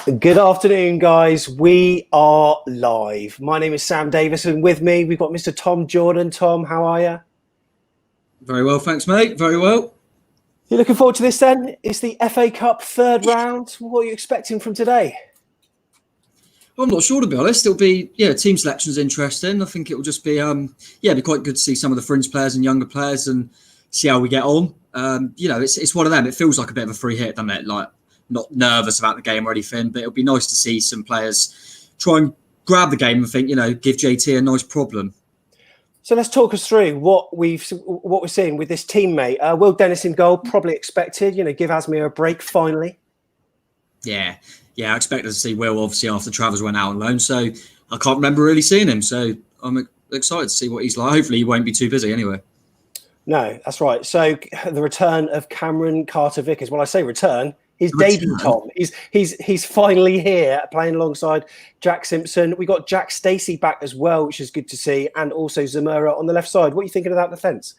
Good afternoon, guys. We are live. My name is Sam Davis, and with me, we've got Mr. Tom Jordan. Tom, how are you? Very well, thanks, mate. Very well. You looking forward to this then? It's the FA Cup third round. What are you expecting from today? I'm not sure, to be honest. It'll be, team selection's interesting. I think it will just be, be quite good to see some of the fringe players and younger players and see how we get on. It's one of them. It feels like a bit of a free hit, doesn't it? Like, not nervous about the game or anything, but it'll be nice to see some players try and grab the game and think, give JT a nice problem. So let's talk us through what we're seeing with this teammate. Will Dennis in goal, probably expected. Give Asmir a break finally. Yeah, I expected to see Will obviously after Travers went out on loan, so I can't remember really seeing him. So I'm excited to see what he's like. Hopefully, he won't be too busy anyway. No, that's right. So the return of Cameron Carter-Vickers. When I say return, his debut, Tom. He's finally here playing alongside Jack Simpson. We got Jack Stacey back as well, which is good to see, and also Zamora on the left side. What are you thinking of that defence?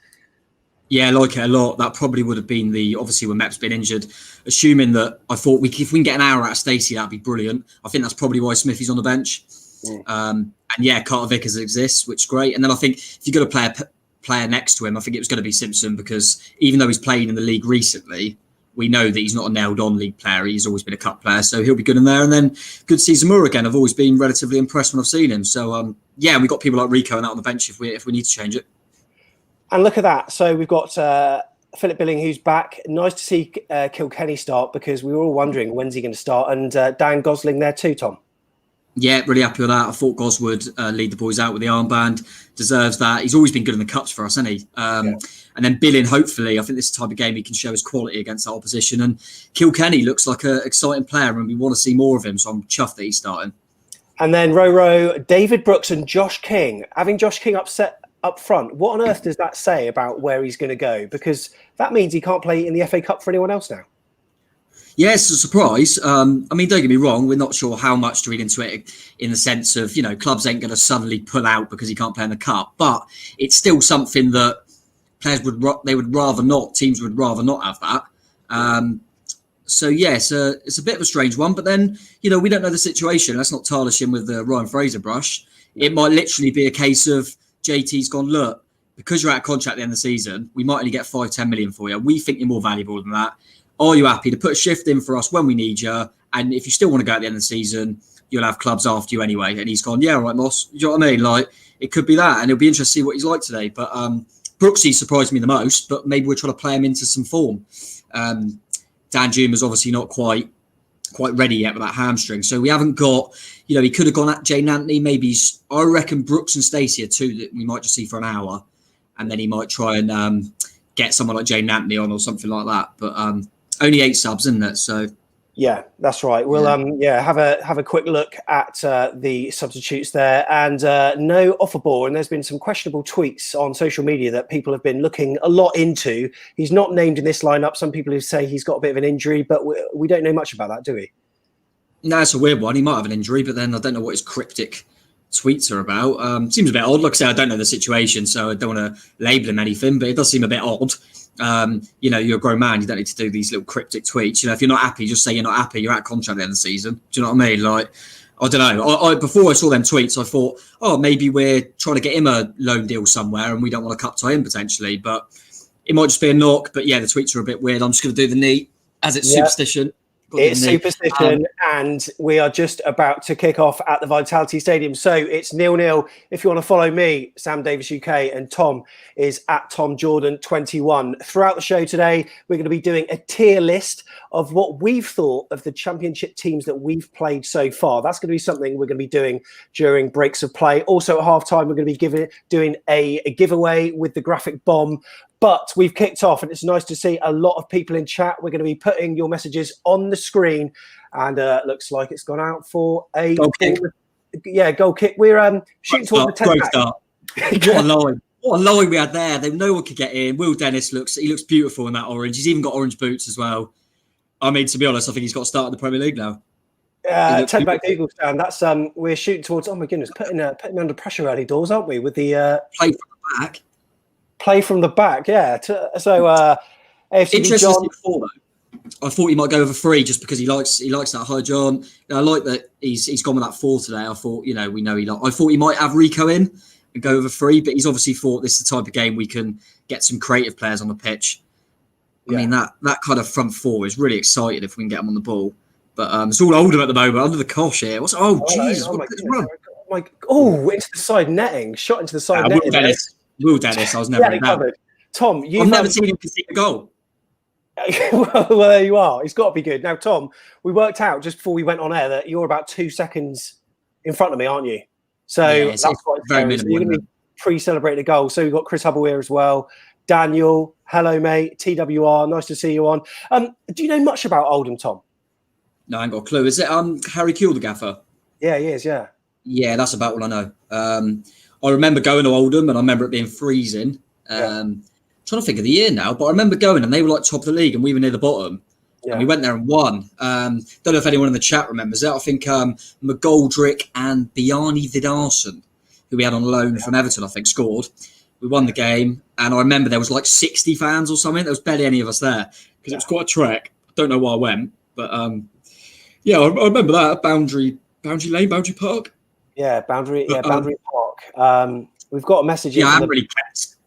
Yeah, I like it a lot. That probably would have been obviously when Mep's been injured, assuming that I thought if we can get an hour out of Stacey, that'd be brilliant. I think that's probably why Smithy's on the bench. And yeah, Carter-Vickers exists, which is great. And then I think if you're going to play a player next to him, I think it was going to be Simpson, because even though he's played in the league recently, we know that he's not a nailed-on league player. He's always been a cup player, so he'll be good in there. And then good to see Zamora again. I've always been relatively impressed when I've seen him. So, we've got people like Rico and that on the bench if we need to change it. And look at that. So we've got Philip Billing, who's back. Nice to see Kilkenny start, because we were all wondering when's he going to start. And Dan Gosling there too, Tom. Yeah, really happy with that. I thought Gos would lead the boys out with the armband. Deserves that. He's always been good in the cups for us, hasn't he? And then Billing, hopefully, I think this is the type of game he can show his quality against that opposition. And Kilkenny looks like an exciting player, and we want to see more of him. So I'm chuffed that he's starting. And then row, David Brooks and Josh King. Having Josh King upset up front, what on earth does that say about where he's going to go? Because that means he can't play in the FA Cup for anyone else now. Yeah, it's a surprise. Don't get me wrong. We're not sure how much to read into it in the sense of, clubs ain't going to suddenly pull out because he can't play in the cup. But it's still something that players teams would rather not have that. It's a bit of a strange one. But then, we don't know the situation. Let's not tarnish him with the Ryan Fraser brush. It might literally be a case of JT's gone, look, because you're out of contract at the end of the season, we might only get 5-10 million for you. We think you're more valuable than that. Are you happy to put a shift in for us when we need you? And if you still want to go at the end of the season, you'll have clubs after you anyway. And he's gone, yeah, all right, Moss. Do you know what I mean? Like, it could be that. And it'll be interesting to see what he's like today. But Brooksy surprised me the most, but maybe we're trying to play him into some form. Dan Juma's obviously not quite ready yet with that hamstring. So we haven't got, he could have gone at Jane Anthony. Maybe I reckon Brooks and Stacey are two that we might just see for an hour. And then he might try and get someone like Jane Anthony on or something like that. But only 8 subs, isn't it? So yeah, that's right. We'll have a quick look at the substitutes there, and no offer ball. And there's been some questionable tweets on social media that people have been looking a lot into. He's not named in this lineup. Some people who say he's got a bit of an injury, but we don't know much about that, do we? No, it's a weird one. He might have an injury, but then I don't know what his cryptic tweets are about. Seems a bit odd. Like I say, I don't know the situation, so I don't want to label him anything, but it does seem a bit odd. You're a grown man. You don't need to do these little cryptic tweets. If you're not happy, just say you're not happy. You're out of contract at the end of the season. Do you know what I mean? Like, I don't know. I before I saw them tweets, I thought, maybe we're trying to get him a loan deal somewhere and we don't want to cut tie him potentially. But it might just be a knock. But yeah, the tweets are a bit weird. I'm just going to do the knee as it's superstition. It's superstition, and we are just about to kick off at the Vitality Stadium. So it's 0-0. If you want to follow me, Sam Davis UK, and Tom is at Tom Jordan 21. Throughout the show today, we're going to be doing a tier list of what we've thought of the championship teams that we've played so far. That's going to be something we're going to be doing during breaks of play. Also at halftime, we're going to be doing a giveaway with the graphic bomb. But we've kicked off, and it's nice to see a lot of people in chat. We're going to be putting your messages on the screen, and looks like it's gone out for a goal kick. Goal kick. We're shooting towards the 10 start. What a line! What a line we had there. No one could get in. Will Dennis looks beautiful in that orange. He's even got orange boots as well. I mean, to be honest, I think he's got to start in the Premier League now. 10 back Eagles stand. That's we're shooting towards. Oh my goodness, putting under pressure early doors, aren't we? With the play from the back. Play from the back, yeah. AFCB Interesting John. before though. I thought he might go over 3 just because he likes that high jump. I like that he's gone with that 4 today. I thought, we know I thought he might have Rico in and go over 3, but he's obviously thought this is the type of game we can get some creative players on the pitch. I mean, that kind of front 4 is really excited if we can get them on the ball. But it's all Oldham at the moment, under the cosh here. Jesus. Into the side netting. Shot into the side netting. Will Dennis, I was never in that. Tom, I've never seen him concede a goal. well, there you are. It's got to be good. Now, Tom, we worked out just before we went on air that you're about 2 seconds in front of me, aren't you? So that's quite very minimal. You're going to be pre-celebrating a goal. So we've got Chris Hubble here as well. Daniel, hello, mate. TWR, nice to see you on. Do you know much about Oldham, Tom? No, I ain't got a clue. Is it Harry Kewell, the gaffer? Yeah, he is, yeah. Yeah, that's about all I know. I remember going to Oldham and I remember it being freezing. Trying to think of the year now, but I remember going and they were like top of the league and we were near the bottom. Yeah. And we went there and won. Don't know if anyone in the chat remembers it. I think McGoldrick and Bjarni Vidarsson, who we had on loan from Everton, I think, scored. We won the game. And I remember there was like 60 fans or something. There was barely any of us there because it was quite a trek. I don't know why I went, but I remember that. Boundary Park. Yeah, Boundary Park. We've got a message. Yeah, I haven't really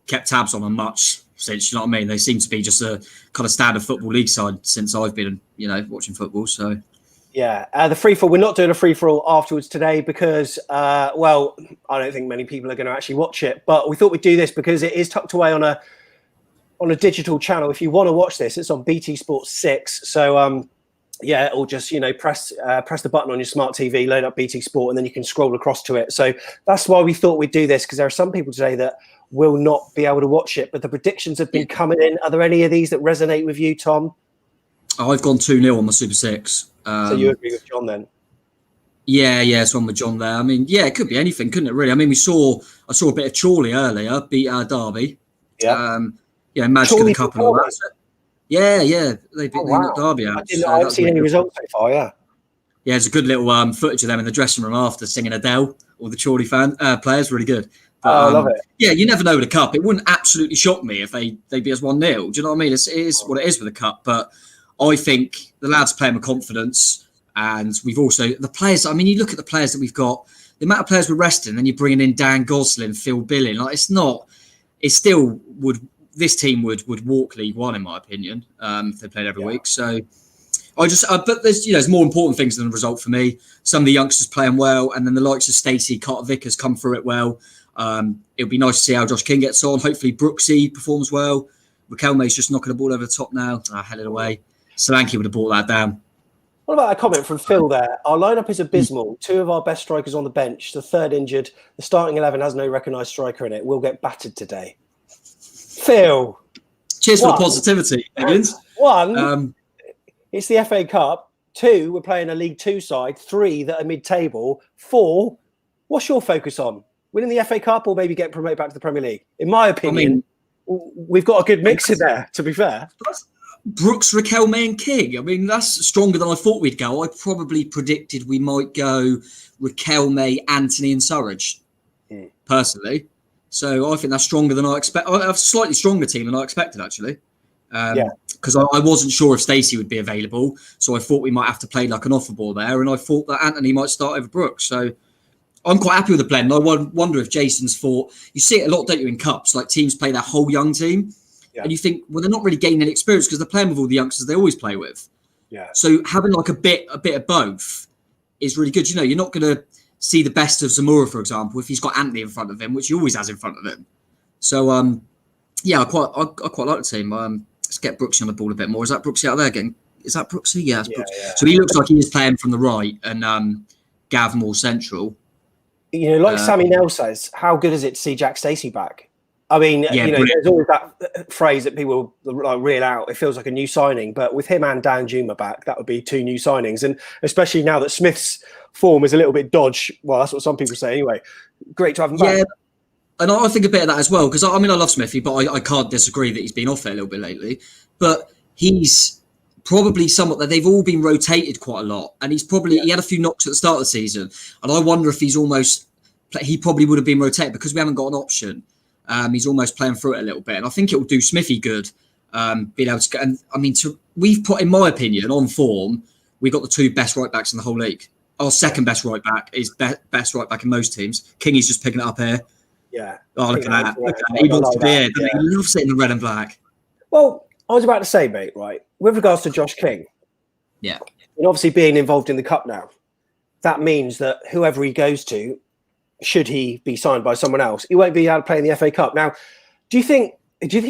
kept tabs on them much since, you know what I mean? They seem to be just a kind of standard football league side since I've been, watching football. So, yeah, the free for all. We're not doing a free for all afterwards today because, I don't think many people are going to actually watch it. But we thought we'd do this because it is tucked away on a digital channel. If you want to watch this, it's on BT Sports 6. So, or just press the button on your smart TV, load up BT Sport, and then you can scroll across to it. So that's why we thought we'd do this, because there are some people today that will not be able to watch it. But the predictions have been coming in. Are there any of these that resonate with you, Tom? I've gone 2-0 on my Super 6. So you agree with John then? Yeah, it's one with John there. I mean, it could be anything, couldn't it? Really. I mean, I saw a bit of Chorley earlier beat Derby. Yeah. Magic of the Cup and all that. Yeah, they knocked Derby out. I haven't seen any results so far. Yeah, there's a good little footage of them in the dressing room after singing Adele. All the Chorley players, really good. But, I love it. Yeah, you never know with a cup. It wouldn't absolutely shock me if they beat us 1-0. Do you know what I mean? It is what it is with a cup. But I think the lads playing with confidence, and we've also the players. I mean, you look at the players that we've got. The amount of players we're resting, then you're bringing in Dan Gosling, Phil Billing. Like it still would. This team would walk League One, in my opinion, if they played every week. So but there's more important things than the result for me. Some of the youngsters playing well, and then the likes of Stacey, Carter Vickers come through it well. It'll be nice to see how Josh King gets on. Hopefully Brooksy performs well. Riquelme's just knocking the ball over the top now. Held it away. Solanke would have brought that down. What about a comment from Phil there? Our lineup is abysmal. 2 of our best strikers on the bench. The 3rd injured. The starting 11 has no recognised striker in it. We'll get battered today. Phil. Cheers for the positivity, Higgins. 1, it's the FA Cup. 2, we're playing a League 2 side. 3 that are mid-table. 4, what's your focus on? Winning the FA Cup or maybe getting promoted back to the Premier League? In my opinion, we've got a good mix in there, to be fair. Brooks, Riquelme and King. I mean, that's stronger than I thought we'd go. I probably predicted we might go Riquelme, Anthony and Surridge, personally. So I think that's stronger than I expect. I have a slightly stronger team than I expected, actually. Because I wasn't sure if Stacey would be available. So I thought we might have to play like an offer ball there. And I thought that Anthony might start over Brooks. So I'm quite happy with the blend. I wonder if Jason's thought, you see it a lot, don't you, in cups, like teams play their whole young team. Yeah. And you think, well, they're not really gaining any experience because they're playing with all the youngsters they always play with. Yeah. So having like a bit of both is really good. You're not going to see the best of Zamora, for example, if he's got Anthony in front of him, which he always has in front of him. So, I quite like the team. Let's get Brooksy on the ball a bit more. Is that Brooksy out there again? Is that Brooksy? Yeah, it's Brooksy. Yeah. So he looks like he is playing from the right and Gav more central. Like Sammy Nell says, how good is it to see Jack Stacey back? I mean, there's always that phrase that people like reel out. It feels like a new signing, but with him and Dan Juma back, that would be 2 new signings. And especially now that Smith's form is a little bit dodge. Well, that's what some people say anyway. Great to have him back. Yeah, and I think a bit of that as well, because I love Smithy, but I can't disagree that he's been off it a little bit lately. But he's probably somewhat that they've all been rotated quite a lot. And he's probably, he had a few knocks at the start of the season. And I wonder if he probably would have been rotated because we haven't got an option. He's almost playing through it a little bit. And I think it will do Smithy good being able to get. And I mean, we've put, in my opinion, on form, we've got the two best right backs in the whole league. Our second best right back is best right back in most teams. Kingy's just picking it up here. Yeah. Oh, look at that. He wants to be here. He loves it in the red and black. Well, I was about to say, mate, right, with regards to Josh King. Yeah. And obviously being involved in the cup now, that means that whoever he goes to, should he be signed by someone else, he won't be able to play in the FA Cup. Now, do you think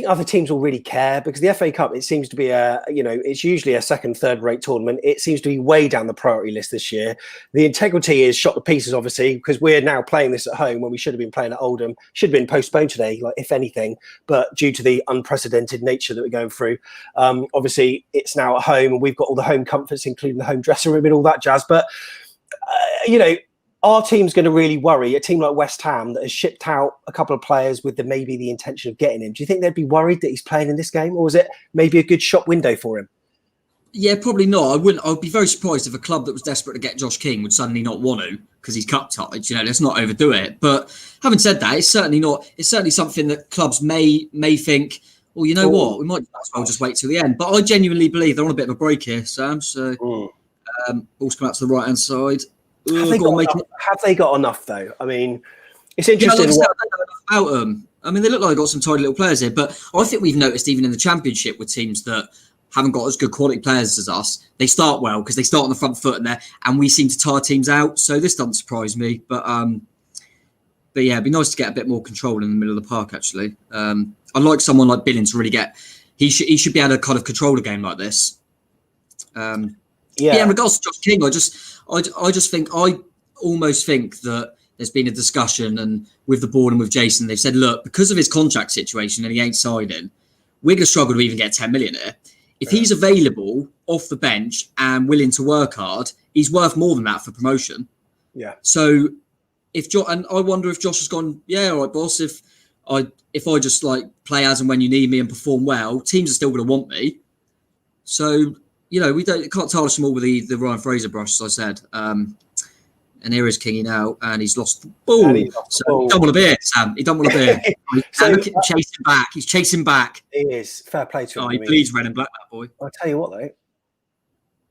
other teams will really care? Because the FA Cup, it seems to be it's usually a second, third rate tournament. It seems to be way down the priority list this year. The integrity is shot to pieces, obviously, because we're now playing this at home when we should have been playing at Oldham. Should have been postponed today, like if anything, but due to the unprecedented nature that we're going through, obviously it's now at home and we've got all the home comforts, including the home dressing room and all that jazz. But, our team's going to really worry a team like West Ham that has shipped out a couple of players with maybe the intention of getting him. Do you think they'd be worried that he's playing in this game, or is it maybe a good shop window for him? Yeah, probably not. I'd be very surprised if a club that was desperate to get Josh King would suddenly not want to because he's cup tied. Let's not overdo it. But having said that, it's certainly something that clubs may think, well, you know what, we might as well just wait till the end. But I genuinely believe they're on a bit of a break here, Sam. So ball's come out to the right hand side. Have they got enough, though? I mean, it's interesting. I don't know about them. I mean, they look like they've got some tidy little players here, but I think we've noticed even in the Championship with teams that haven't got as good quality players as us, they start well because they start on the front foot and we seem to tire teams out. So this doesn't surprise me. But yeah, it'd be nice to get a bit more control in the middle of the park, actually. I'd like someone like Billings to really he should be able to kind of control a game like this. In regards to Josh King, I almost think that there's been a discussion, and with the board and with Jason, they've said, look, because of his contract situation and he ain't signing, we're going to struggle to even get 10 million here. If he's available off the bench and willing to work hard, he's worth more than that for promotion. Yeah. So and I wonder if Josh has gone, yeah, all right, boss, if I just like play as and when you need me and perform well, teams are still going to want me. So, we can't tarnish him all with the Ryan Fraser brush, as I said. And here is Kingy now, and he's lost the ball. He don't want to be it, Sam. He don't want to be it. Look at him chasing back. He's chasing back. He is. Fair play to him. He bleeds red and black, that boy. I'll tell you what, though.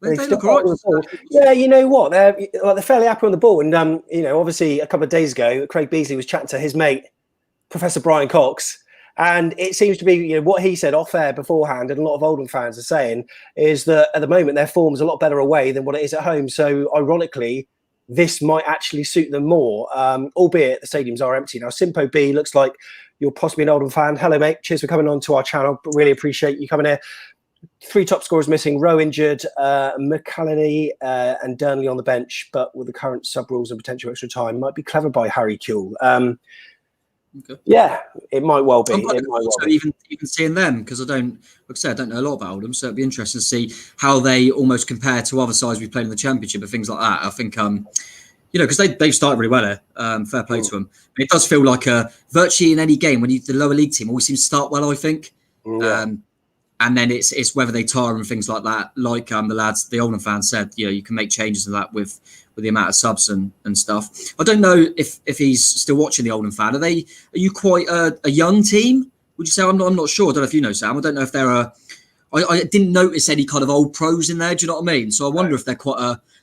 They look all right. Yeah, you know what? They're fairly happy on the ball. And, obviously a couple of days ago, Craig Beasley was chatting to his mate, Professor Brian Cox. And it seems to be, what he said off air beforehand, and a lot of Oldham fans are saying, is that at the moment their form is a lot better away than what it is at home. So, ironically, this might actually suit them more, albeit the stadiums are empty. Now, Simpo B looks like you're possibly an Oldham fan. Hello, mate. Cheers for coming on to our channel. But really appreciate you coming here. 3 top scorers missing, Rowe injured, McCallany and Durnley on the bench. But with the current sub rules and potential extra time, might be clever by Harry Kewell. Okay. Yeah, it might well be. Even seeing them, because I don't know a lot about them, so it'd be interesting to see how they almost compare to other sides we've played in the Championship and things like that. I think, because they've started really well here. Fair play to them. But it does feel like virtually in any game when the lower league team always seems to start well, I think. Yeah. And then it's whether they tire and things like that. Like the lads, the Oldham fans said, you can make changes to that with the amount of subs and stuff. I don't know if he's still watching, the Oldham fan. Are you quite a young team? Would you say? I'm not sure. I don't know if you know, Sam. I don't know if they're I didn't notice any kind of old pros in there. Do you know what I mean? So I wonder if they're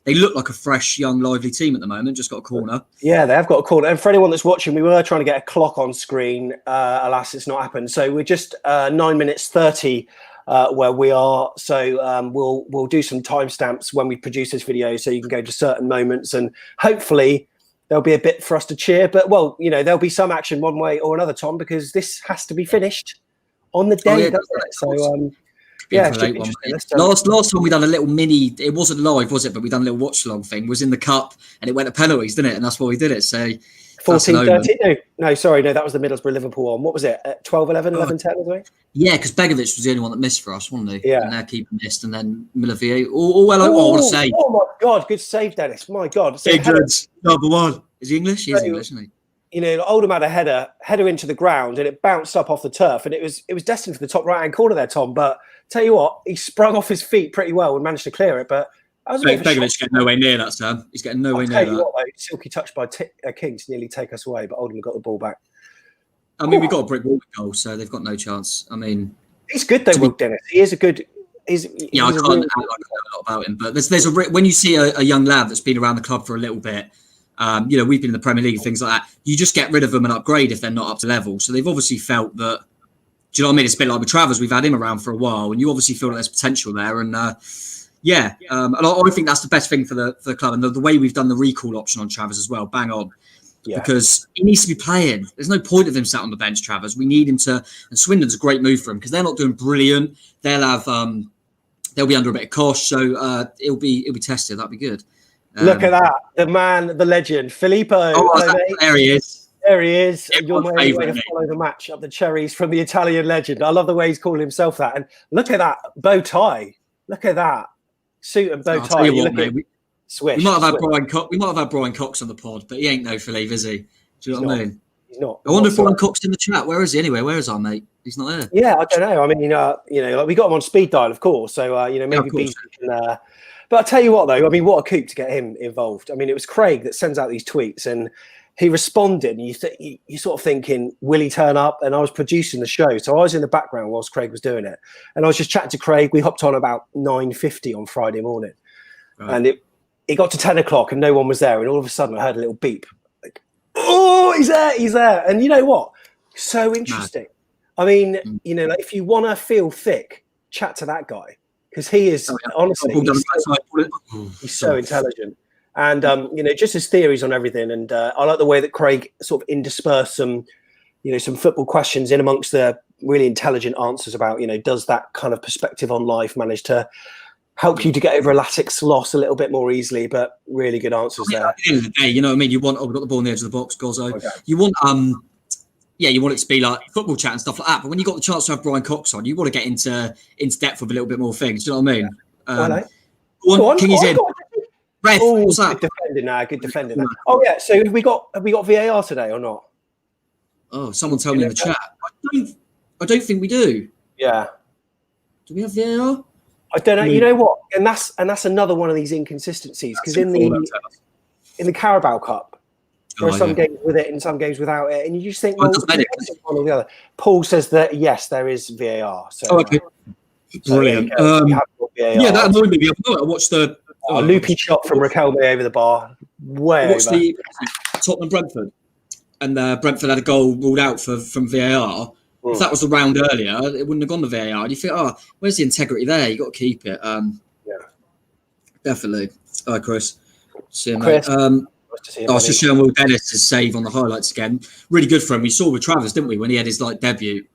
they look like a fresh, young, lively team at the moment. Just got a corner. Yeah, they have got a corner. And for anyone that's watching, we were trying to get a clock on screen. Alas, it's not happened. So we're just 9 minutes 30 where we are. So we'll do some timestamps when we produce this video, so you can go to certain moments, and hopefully there'll be a bit for us to cheer. But there'll be some action one way or another, Tom, because this has to be finished on the day, doesn't it? So. Last time we done a little mini. It wasn't live, was it? But we done a little watch-along thing. Was in the cup, and it went to penalties, didn't it? And that's why we did it. So 14-13. No, sorry, no, that was the Middlesbrough-Liverpool one. What was it? 12-11, 11-10, wasn't it? Yeah, because Begovic was the only one that missed for us, wasn't he? Yeah, and their keeper missed, and then Milovic. I want to say. Oh my God, good save, Dennis. My God, so number one. Is he English? He's English, isn't he? Oldham had a header into the ground, and it bounced up off the turf, and it was destined for the top right-hand corner there, Tom. But tell you what, he sprung off his feet pretty well and managed to clear it. But Begovic's getting nowhere near that, Sam. He's getting nowhere near that. What, though, silky touch by King to nearly take us away, but Oldham got the ball back. I mean, we got a brick wall goal, so they've got no chance. I mean, He's good though, Will Dennis. He is a good. I can't know a lot about him, but when you see a young lad that's been around the club for a little bit, we've been in the Premier League, things like that. You just get rid of them and upgrade if they're not up to level. So they've obviously felt that. Do you know what I mean? It's a bit like with Travers. We've had him around for a while, and you obviously feel that there's potential there. And and I think that's the best thing for the club. And the way we've done the recall option on Travers as well, bang on. Yeah. Because he needs to be playing. There's no point of him sat on the bench, Travers. We need him to. And Swindon's a great move for him because they're not doing brilliant. They'll have. They'll be under a bit of cosh, so it'll be tested. That'd be good. Look at that, the man, the legend, Filippo. There he is. There he is. You're my way to follow the match up the Cherries from the Italian legend. I love the way he's calling himself that. And look at that bow tie. Look at that suit and bow tie. Swish. We might have had Brian Cox on the pod, but he ain't no Philippe, is he? Do you know what I mean? He's not. I wonder if Brian Cox in the chat. Where is he anyway? Where is our mate? He's not there. Yeah, I don't know. I mean, we got him on speed dial, of course. So maybe Beasley can. But I tell you what, though, I mean, what a coup to get him involved. I mean, it was Craig that sends out these tweets, and he responded. And you sort of thinking, will he turn up? And I was producing the show, so I was in the background whilst Craig was doing it, and I was just chatting to Craig. We hopped on about 9:50 on Friday morning, and it got to 10 o'clock, and no one was there. And all of a sudden, I heard a little beep, like, "Oh, he's there!" And you know what? So interesting. I mean, like if you want to feel thick, chat to that guy. Because he is, honestly, he's so intelligent. And, just his theories on everything. And I like the way that Craig sort of interspersed some football questions in amongst the really intelligent answers about, does that kind of perspective on life manage to help you to get over a Latics loss a little bit more easily? But really good answers there. At the end of the day, you know what I mean? You want, we've got the ball on the edge of the box, Gozzo. Okay. You want, you want it to be like football chat and stuff like that. But when you got the chance to have Brian Cox on, you want to get into depth with a little bit more things. Do you know what I mean? Kingy's in. Ref, what's that? Good defending now. Oh yeah. So have we got VAR today or not? Oh, someone tell me in the chat. I don't think we do. Yeah. Do we have VAR? I don't know. You know what? And that's another one of these inconsistencies because in the Carabao Cup. There are some games with it and some games without it. And you just think, one or the other. Paul says that, yes, there is VAR. So, okay. Brilliant. That annoyed me the other night. I watched the loopy shot from Riquelme over the bar. I watched the Tottenham Brentford. And Brentford had a goal ruled out from VAR. If that was the round earlier, it wouldn't have gone to VAR. And you think, where's the integrity there? You've got to keep it. Definitely. All right, Chris. See you, mate. I was just showing Will Dennis' save on the highlights again. Really good for him. We saw with Travers, didn't we, when he had his debut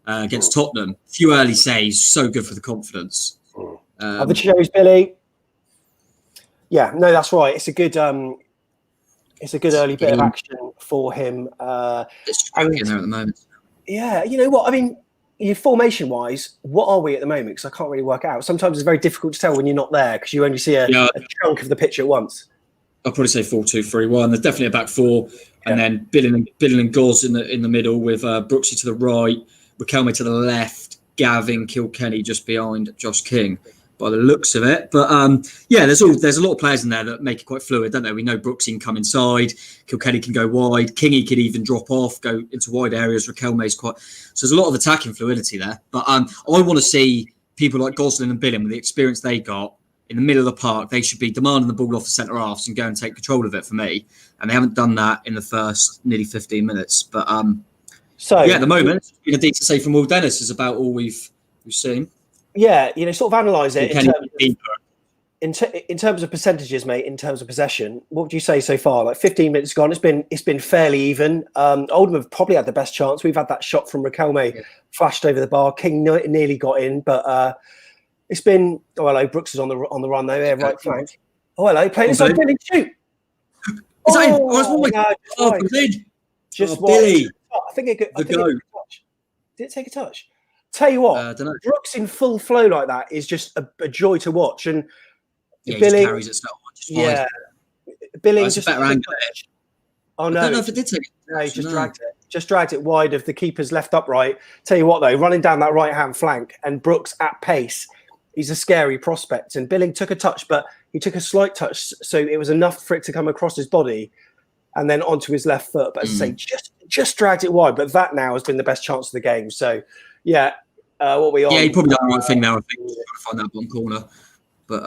against Tottenham. A few early saves, so good for the confidence. The Cherries, Billy. Yeah, no, that's right. It's a good early bit of action for him. It's cracking there at the moment. Yeah, you know what? I mean, formation-wise, what are we at the moment? Because I can't really work out. Sometimes it's very difficult to tell when you're not there because you only see a chunk of the pitch at once. I'll probably say 4-2-3-1. There's definitely a back four, and then Billing and Goz in the middle with Brooksy to the right, Riquelme to the left, Gavin Kilkenny just behind Josh King, by the looks of it. But there's a lot of players in there that make it quite fluid, don't they? We know Brooksy can come inside, Kilkenny can go wide, Kingy could even drop off, go into wide areas. Riquelme's quite. So there's a lot of attacking fluidity there. But I want to see people like Gosling and Billing with the experience they got. In the middle of the park, they should be demanding the ball off the centre halves and go and take control of it for me. And they haven't done that in the first nearly 15 minutes. But at the moment, it's been a decent save from Will Dennis is about all we've seen. Yeah, sort of analyse it in terms of percentages, mate. In terms of possession, what would you say so far? Like 15 minutes gone, it's been fairly even. Oldham have probably had the best chance. We've had that shot from Riquelme flashed over the bar. King nearly got in, but. It's been. Oh, hello. Brooks is on the run though. Yeah, right flank. Oh, hello. Playing inside. Billy, shoot. Just Billy. I think it took a touch. Did it take a touch? Tell you what, I don't know. Brooks in full flow like that is just a joy to watch. And Billy just carries it so much. Billy just a better angle. Oh no! I don't know if it did take it. No, he just dragged it. Just dragged it wide of the keeper's left upright. Tell you what though, running down that right hand flank and Brooks at pace. He's a scary prospect. And Billing took a touch, but he took a slight touch. So it was enough for it to come across his body and then onto his left foot. But as I say, just dragged it wide. But that now has been the best chance of the game. So, yeah, What we on? Yeah, he probably done the right thing now. I think trying to find that bottom corner, but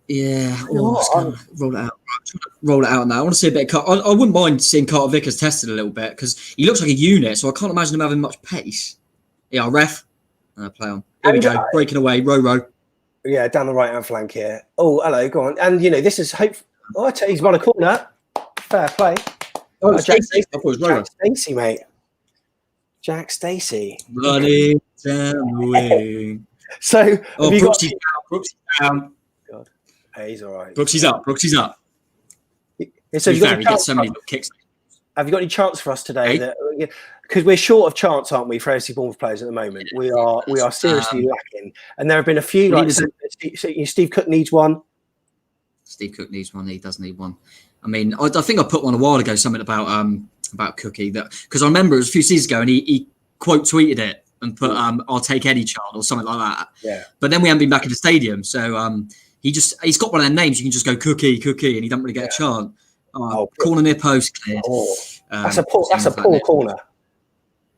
yeah. Roll it out. Roll it out now. I want to see a bit of I wouldn't mind seeing Carter Vickers tested a little bit because he looks like a unit, so I can't imagine him having much pace. Yeah, ref. Play on. Here we go. Breaking away. Row. Yeah, down the right hand flank here. Oh, hello. Go on. And this is hope. Oh, I tell you, he's won a corner. Fair play. Oh, Jack Stacey. I thought it was Jack Stacey, mate. Jack Stacey. Running down the wing. So, Brooksy's down. God, hey, he's all right. Brooksy's up. So he gets so many little kicks. Have you got any chance for us today? Because we're short of chance, aren't we, for AFC Bournemouth players at the moment? We are seriously lacking. And there have been a few, like Steve Cook needs one. Steve Cook needs one. He does need one. I mean, I think I put one a while ago, something about Cookie, that because I remember it was a few seasons ago and he quote tweeted it and put I'll take any child or something like that. Yeah. But then we haven't been back in the stadium, so he's got one of their names. You can just go Cookie, and he doesn't really get a chant. Corner near post cleared. That's a poor corner.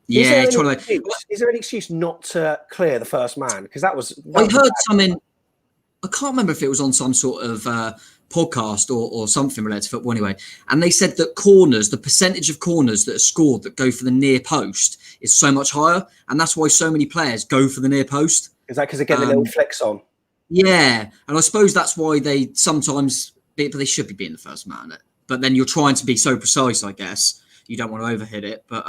Yeah, is there any excuse not to clear the first man? Because that was. I heard something. I can't remember if it was on some sort of podcast or something related to football anyway. And they said that the percentage of corners that are scored that go for the near post is so much higher. And that's why so many players go for the near post. Is that because they get the little flicks on? Yeah. And I suppose that's why they sometimes, but they should be beating the first man. But then you're trying to be so precise, I guess. You don't want to overhit it. But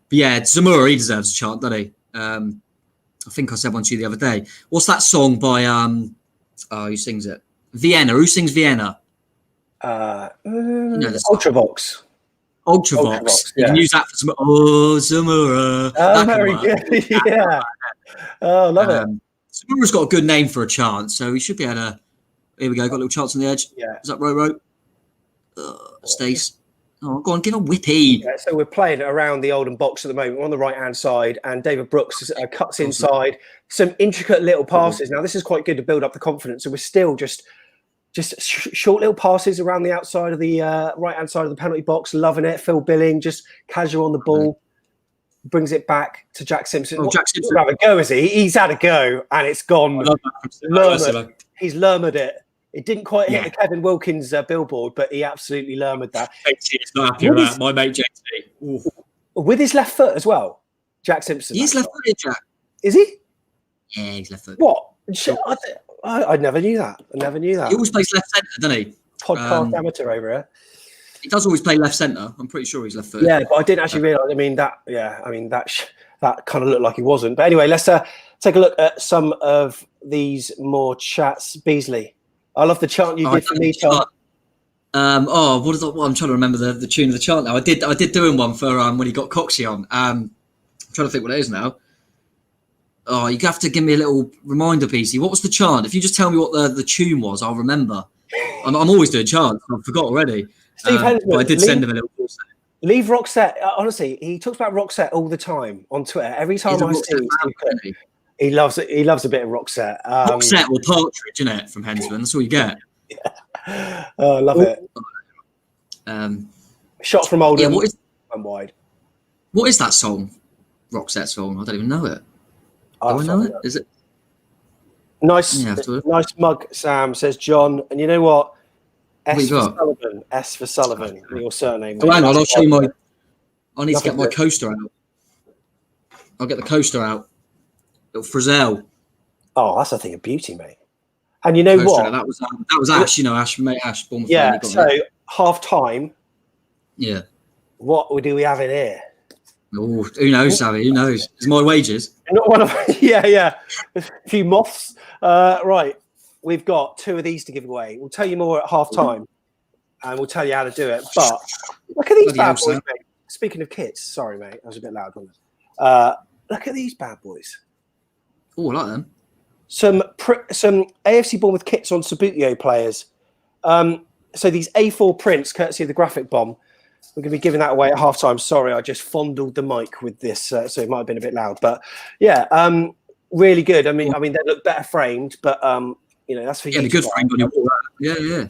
yeah, Zamora, he deserves a chant, doesn't he? I think I said one to you the other day. What's that song by who sings it? Vienna. Who sings Vienna? Ultravox. Ultravox. Yeah. You can use that for some. Oh, Zamora. Oh, very good. Yeah. Oh, love it. Zamora's got a good name for a chant, so he should be able to. Here we go. Got a little chance on the edge. Yeah. Is that Row? Stace. Oh, go on, give a whippy. Yeah, so we're playing around the Oldham box at the moment. We're on the right-hand side, and David Brooks cuts inside. Some intricate little passes. Now, this is quite good to build up the confidence. So we're still just short little passes around the outside of the right-hand side of the penalty box. Loving it. Phil Billing, just casual on the ball. Brings it back to Jack Simpson. Jack Simpson. Have a go, is he? He's had a go, and it's gone. He's lurmered it. It didn't quite hit the Kevin Wilkins billboard, but he absolutely lurmered that. JT is not happy with that. My mate JT. Ooh. With his left foot as well, Jack Simpson. He's left-footed, Jack. Is he? Yeah, he's left-footed. What? I never knew that. He always plays left centre, doesn't he? Podcast amateur over here. He does always play left centre. I'm pretty sure he's left-footed. Yeah, but I didn't actually realise. That kind of looked like he wasn't. But anyway, let's take a look at some of these more chats. Beasley. I love the chant you did for me, Tom. I'm trying to remember the tune of the chant now. I did doing one for when he got Coxie on. I'm trying to think what it is now. Oh, you have to give me a little reminder, PC. What was the chant? If you just tell me what the tune was, I'll remember. I'm always doing chants. I forgot already. Steve Hensman, but I did send him a little. Leave Roxette. Honestly, he talks about Roxette all the time on Twitter. Every time I see him, he loves it. He loves a bit of Roxette. Roxette or Partridge, isn't it? From Hensman. That's all you get. Oh, I love it. Shot from Oldham. Yeah, and wide. What is that song? Roxette song? I don't even know it. Do I know it? Is it? Nice mug, Sam, says John. And you know what? S for Sullivan. Your surname. Oh, hang on, I'll show you I need to get my coaster out. I'll get the coaster out. Little Frizzell. Oh, that's a thing of beauty, mate. And you know what? That was Ash. You know Ash, mate. Ash. Bournemouth. Yeah. So half time. Yeah. What do we have in here? Oh, who knows, Savvy? Who knows? It's my wages. Not one of. Yeah. A few moths. Right. We've got 2 of these to give away. We'll tell you more at half time, and we'll tell you how to do it. But look at these bad boys, mate. Speaking of kits, sorry, mate, I was a bit loud, wasn't it? Look at these bad boys. Oh, I like them. Some AFC Bournemouth kits on Substitutions players. So these A4 prints, courtesy of the graphic bomb, we're going to be giving that away at half time. Sorry, I just fondled the mic with this, so it might have been a bit loud. But yeah, really good. I mean, they look better framed, but that's for you. Yeah, good frame on your wall. Yeah.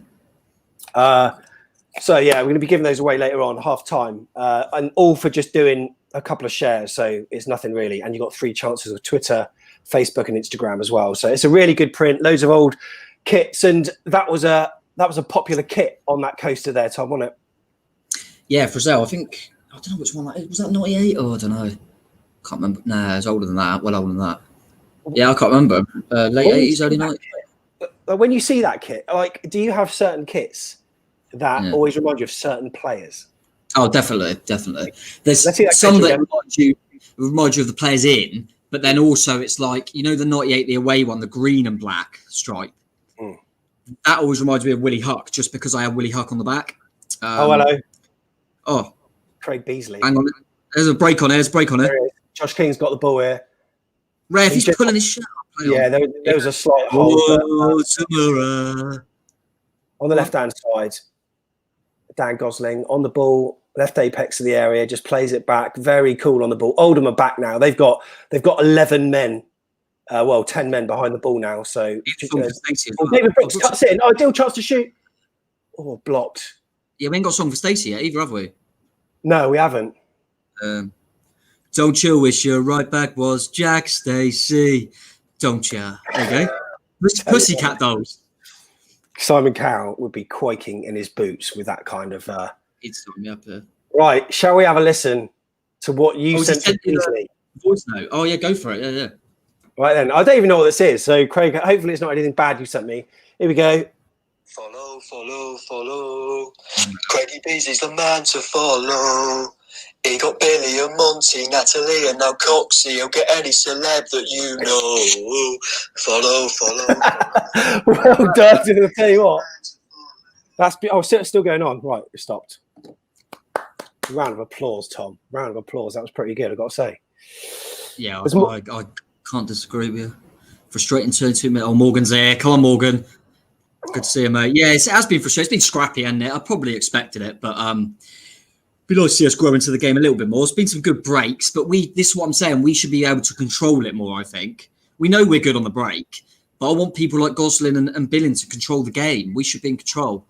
So yeah, we're going to be giving those away later on, half time, and all for just doing a couple of shares, so it's nothing really. And you got 3 chances of Twitter, Facebook, and Instagram as well. So it's a really good print. Loads of old kits, and that was a popular kit on that coaster there, Tom, wasn't it? Yeah, for sale. I think I don't know which one that is. Was that 98? Oh, I don't know. Can't remember. Nah, it's older than that. Well, older than that. Yeah, I can't remember. Late 80s, early 90s. When you see that kit, like, do you have certain kits that always remind you of certain players? Oh, definitely. There's some that remind you of the players in, but then also it's like, you know, the 98, the away one, the green and black stripe. That always reminds me of Willie Huck, just because I have Willie Huck on the back. Hello. Oh, Craig Beasley. Hang on. There's a break on it. Josh King's got the ball here. Ray, if he's pulling his shirt up. Yeah, there was a slight hole. On the left-hand side, Dan Gosling on the ball, left apex of the area, just plays it back. Very cool on the ball. Oldham are back now. They've got 11 men. 10 men behind the ball now. So David Brooks cuts it in. Ideal chance to shoot. Oh, blocked. Yeah, we ain't got a song for Stacey yet either, have we? No, we haven't. Don't you wish your right back was Jack Stacey? Don't you? There you go. Pussycat Dolls. Simon Cowell would be quaking in his boots with that kind of. It's got me up there. Right, shall we have a listen to what you sent to Beasley? Voice note. Oh yeah, go for it. Yeah. Right then, I don't even know what this is. So Craig, hopefully it's not anything bad you sent me. Here we go. Follow. Craigie Beasley's the man to follow. He got Billy and Monty, Natalie, and now Coxie. He'll get any celeb that you know. Follow. Well done. I'll tell you what. That's still going on. Right, we stopped. Round of applause, Tom. Round of applause. That was pretty good, I've got to say. Yeah, I can't disagree with you. Frustrating turn 2 minutes. Oh, Morgan's there. Come on, Morgan. Good to see him, mate. Yeah, it has been frustrating. It's been scrappy, hasn't it? I probably expected it, but be nice to see us grow into the game a little bit more. It's been some good breaks, but this is what I'm saying. We should be able to control it more, I think. We know we're good on the break, but I want people like Gosling and Billing to control the game. We should be in control.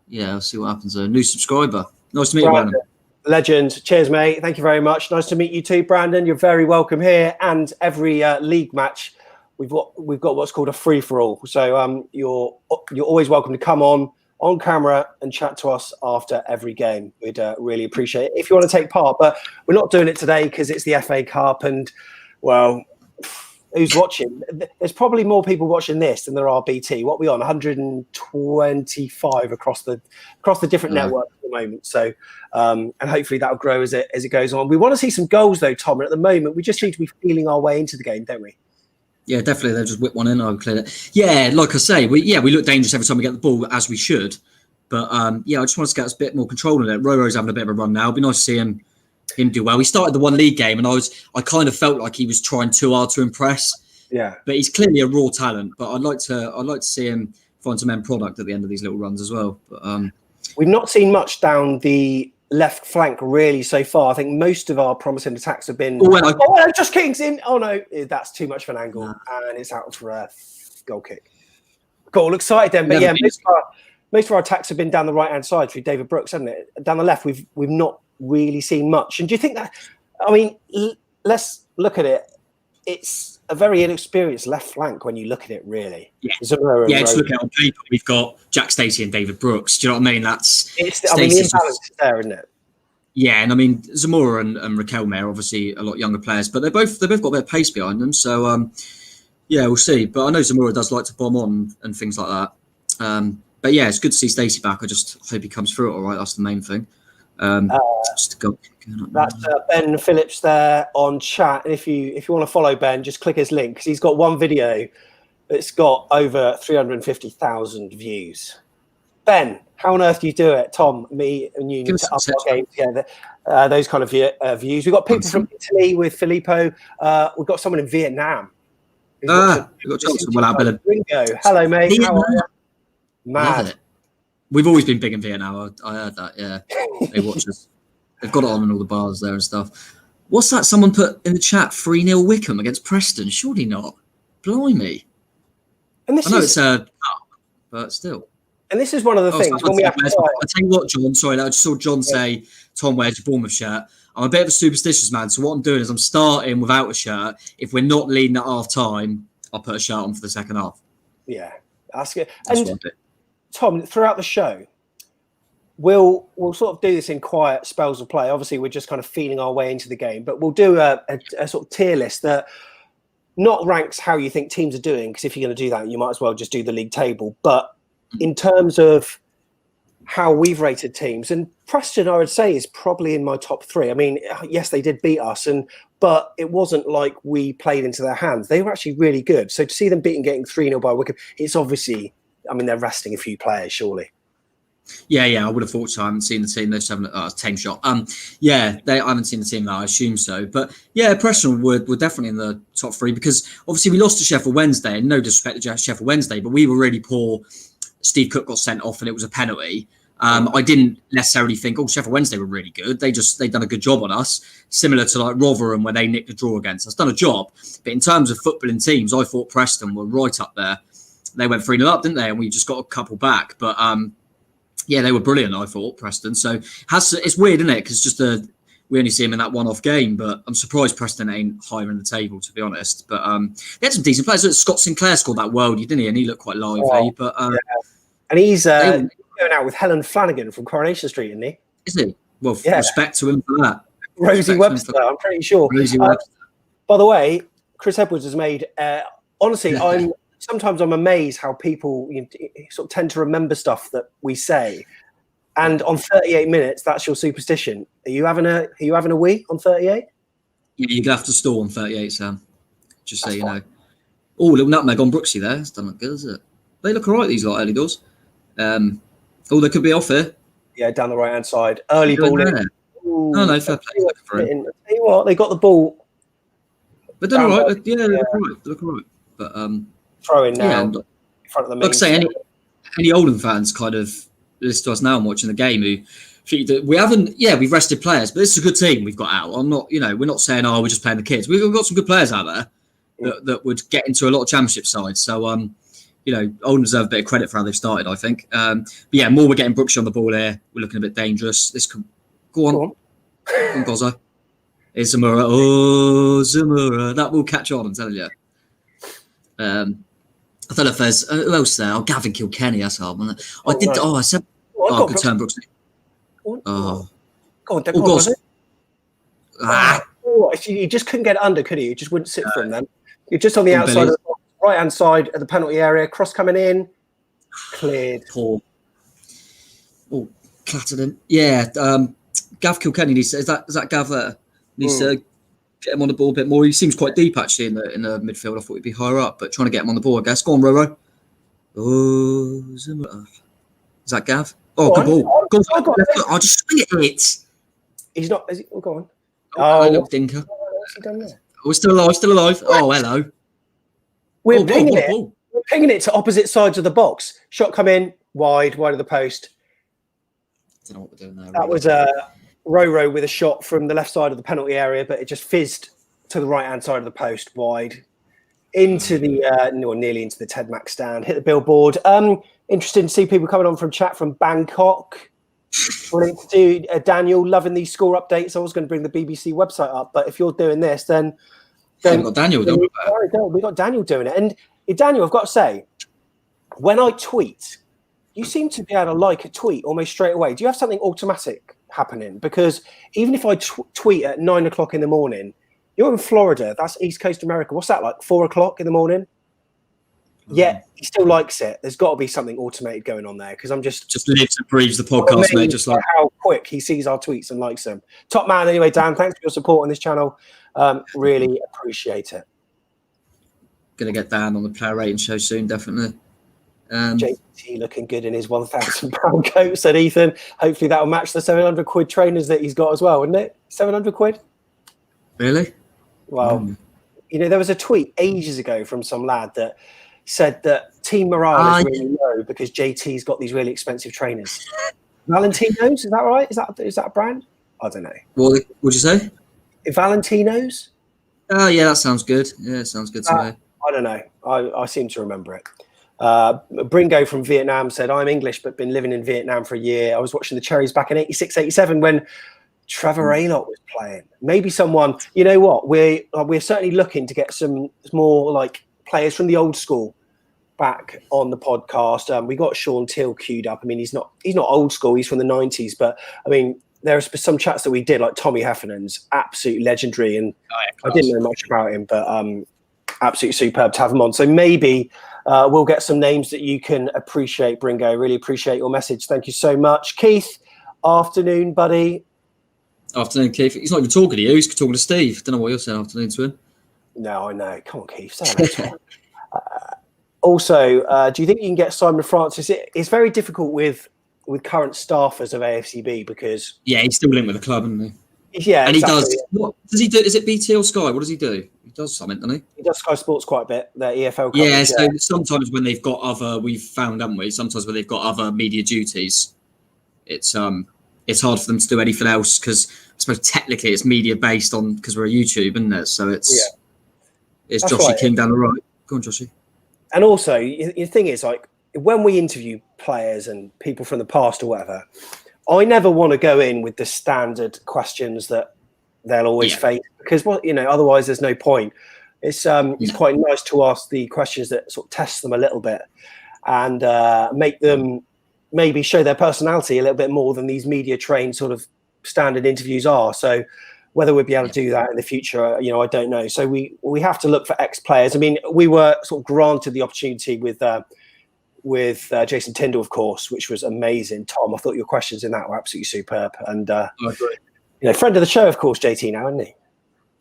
Yeah, I'll see what happens there. New subscriber. Nice to meet you, Brandon. Legend. Cheers, mate. Thank you very much. Nice to meet you too, Brandon. You're very welcome here. And every league match, we've got what's called a free-for-all. So you're always welcome to come on camera and chat to us after every game. We'd really appreciate it if you want to take part. But we're not doing it today because it's the FA Cup and, well, who's watching? There's probably more people watching this than there are BT. What are we on? 125 across the different networks at the moment. So, and hopefully that'll grow as it goes on. We want to see some goals though, Tom. And at the moment, we just seem to be feeling our way into the game, don't we? Yeah, definitely. They'll just whip one in. I'll clear it. Yeah, like I say, we look dangerous every time we get the ball, as we should. But I just want to get us a bit more control in it. Roro's having a bit of a run now. It'd be nice to see him do well. He started the one league game, and I kind of felt like he was trying too hard to impress. Yeah, but he's clearly a raw talent. But I'd like to see him find some end product at the end of these little runs as well. But we've not seen much down the left flank really so far. I think most of our promising attacks have been. Just King's in. Oh no, that's too much of an angle, and it's out for a goal kick. Got all excited then, but most of our attacks have been down the right hand side through David Brooks, hasn't it? Down the left, we've not really seen much. And do you think that? I mean, let's look at it. It's a very inexperienced left flank when you look at it, really. Yeah, just look at it on paper. We've got Jack Stacey and David Brooks. Do you know what I mean? The imbalance is there, isn't it? Yeah, and I mean Zamora and Riquelme are obviously a lot younger players, but they've both got a bit of pace behind them. So we'll see. But I know Zamora does like to bomb on and things like that. But yeah, it's good to see Stacey back. I just hope he comes through it all right. That's the main thing. Just to go. That's Ben Phillips there on chat. And if you want to follow Ben, just click his link because he's got one video that's got over 350,000 views. Ben, how on earth do you do it? Tom, me, and you need to up our game together. Those kind of views. We've got people from Italy with Filippo. We've got someone in Vietnam. We've got Johnson. Hello, mate. How are you? Mad. We've always been big in Vietnam. I heard that. Yeah, they watch us. They've got it on in all the bars there and stuff. What's that? Someone put in the chat 3-0 Wickham against Preston. Surely not. Blimey. And I know it's a cup, but still. And this is one of the things when we have to. I tell you what, John. Sorry, I just saw John say, "Tom, where's your Bournemouth shirt?" I'm a bit of a superstitious man. So what I'm doing is I'm starting without a shirt. If we're not leading at half time, I'll put a shirt on for the second half. Yeah, that's good. That's And Tom, throughout the show, we'll sort of do this in quiet spells of play. Obviously, we're just kind of feeling our way into the game, but we'll do a sort of tier list that not ranks how you think teams are doing, because if you're going to do that, you might as well just do the league table. But in terms of how we've rated teams, and Preston, I would say, is probably in my top 3. I mean, yes, they did beat us, but it wasn't like we played into their hands. They were actually really good. So to see them getting 3-0 by Wycombe, it's obviously, I mean, they're resting a few players, surely. Yeah, I would have thought so. I haven't seen the team. They just haven't. Team shot. I haven't seen the team now. I assume so. But yeah, Preston were definitely in the top 3 because obviously we lost to Sheffield Wednesday. And no disrespect to Sheffield Wednesday, but we were really poor. Steve Cook got sent off, and it was a penalty. I didn't necessarily think, Sheffield Wednesday were really good. They'd done a good job on us, similar to like Rotherham where they nicked a draw against us. Done a job. But in terms of footballing teams, I thought Preston were right up there. They went 3-0 up, didn't they? And we just got a couple back. But yeah, they were brilliant, I thought, Preston. So it's weird, isn't it? Because we only see them in that one-off game, but I'm surprised Preston ain't higher in the table, to be honest. But they had some decent players. Scott Sinclair scored that worldie, didn't he? And he looked quite lively. But and he's going out with Helen Flanagan from Coronation Street, isn't he? Is he? Well, respect to him for that. Rosie Webster, I'm pretty sure. Rosie Webster. By the way, Chris Edwards has made. Honestly, Sometimes I'm amazed how people sort of tend to remember stuff that we say. And on 38 minutes, that's your superstition. Are you having a wee on 38? Yeah, you're gonna have to stall on 38, Sam. Just so you know. Oh, little nutmeg on Brooksy there. It's done look good, is it? They look alright, these early doors. They could be off here. Yeah, down the right hand side. Early ball in. No, fair play. Tell you what, they got the ball. But they're all right. Yeah, they look all right. But throwing now in front of the like I say, any Oldham fans kind of listen to us now and watching the game who we've rested players, but this is a good team we've got out. I'm not, we're not saying we're just playing the kids. We've got some good players out there that would get into a lot of championship sides. So Oldham deserve a bit of credit for how they've started, I think. But yeah, more we're getting Brooksy on the ball here. We're looking a bit dangerous. This could go on Gozza. It's Zamora. Oh, Zamora. That will catch on, I'm telling you. I don't know if there's who else there. Gavin Kilkenny. That's hard. I said. Good turn, Brooks. Go on. You just couldn't get it under, could you? You just wouldn't sit for him then. You're just on the outside, right hand side of the penalty area. Cross coming in, cleared. Poor. Oh, clattered him. Yeah. Gav Kilkenny needs. Is that Gav there? Needs to get him on the ball a bit more. He seems quite deep actually in the midfield. I thought he'd be higher up, but trying to get him on the ball, I guess. Go on, Roro. Oh, is that Gav? Oh, good ball. Go on. I'll just swing it. He's not. Is he? Oh, go on. Oh, look, Dinker. What's he done there? We're still alive. Oh, hello. We're pinging it. We're pinging it to opposite sides of the box. Shot come in wide of the post. I don't know what we're doing there. That was Roro with a shot from the left side of the penalty area, but it just fizzed to the right-hand side of the post, wide, into the nearly into the Ted Mack stand, hit the billboard. Interesting to see people coming on from chat from Bangkok. Brilliant to do. Daniel, loving these score updates. I was going to bring the BBC website up, but if you're doing this, then we've got Daniel. We got Daniel doing it. And Daniel, I've got to say, when I tweet, you seem to be able to like a tweet almost straight away. Do you have something automatic happening? Because even if I tweet at 9 o'clock in the morning, you're in Florida, that's East Coast America. What's that, like 4 o'clock in the morning? Yeah, he still likes it. There's got to be something automated going on there because I'm just lives and breathes the podcast, mate. Just like how quick he sees our tweets and likes them. Top man, anyway, Dan. Thanks for your support on this channel. Really appreciate it. Gonna get Dan on the player rating show soon, definitely. JT looking good in his £1,000 coat, said Ethan. Hopefully that will match the 700 quid trainers that he's got as well, wouldn't it? 700 quid? Really? Well, there was a tweet ages ago from some lad that said that team morale is really low because JT's got these really expensive trainers. Valentino's, is that right? Is that a brand? I don't know. What would you say? Valentino's? Oh, yeah, that sounds good. Yeah, sounds good to me. I don't know. I seem to remember it. Bringo from Vietnam said, I'm English but been living in Vietnam for a year. I was watching the Cherries back in 86, 87 when Trevor Aylott was playing. Maybe someone. You know what? We're certainly looking to get some more like players from the old school back on the podcast. We got Sean Till queued up. I mean, he's not old school. He's from the 90s, but I mean, there's some chats that we did, like Tommy Heffernan's absolute legendary, and I didn't know much about him, but absolutely superb to have him on. So maybe we'll get some names that you can appreciate, Bringo. Really appreciate your message. Thank you so much. Keith, afternoon, buddy. Afternoon, Keith. He's not even talking to you. He's talking to Steve. Don't know what you're saying afternoon to him. No, I know. Come on, Keith. Say hello to him. Also, do you think you can get Simon Francis? It's very difficult with current staffers of AFCB because he's still linked with the club, isn't he? Yeah, and exactly. He does. What does he do? Is it BT or Sky? What does he do? He does something, doesn't he? He does Sky Sports quite a bit. Their EFL. Yeah. So sometimes when they've got other, we've found, haven't we? Sometimes when they've got other media duties, it's hard for them to do anything else because I suppose technically it's media based on because we're a YouTube, isn't it? So it's Joshy King down the right. Go on, Joshy. And also, the thing is, like, when we interview players and people from the past or whatever, I never want to go in with the standard questions that they'll always face because, otherwise there's no point. It's quite nice to ask the questions that sort of test them a little bit and make them maybe show their personality a little bit more than these media trained sort of standard interviews are. So whether we'll be able to do that in the future, I don't know. So we have to look for ex-players. I mean, we were sort of granted the opportunity with Jason Tyndall, of course, which was amazing. Tom, I thought your questions in that were absolutely superb. And, friend of the show, of course, JT now, isn't he?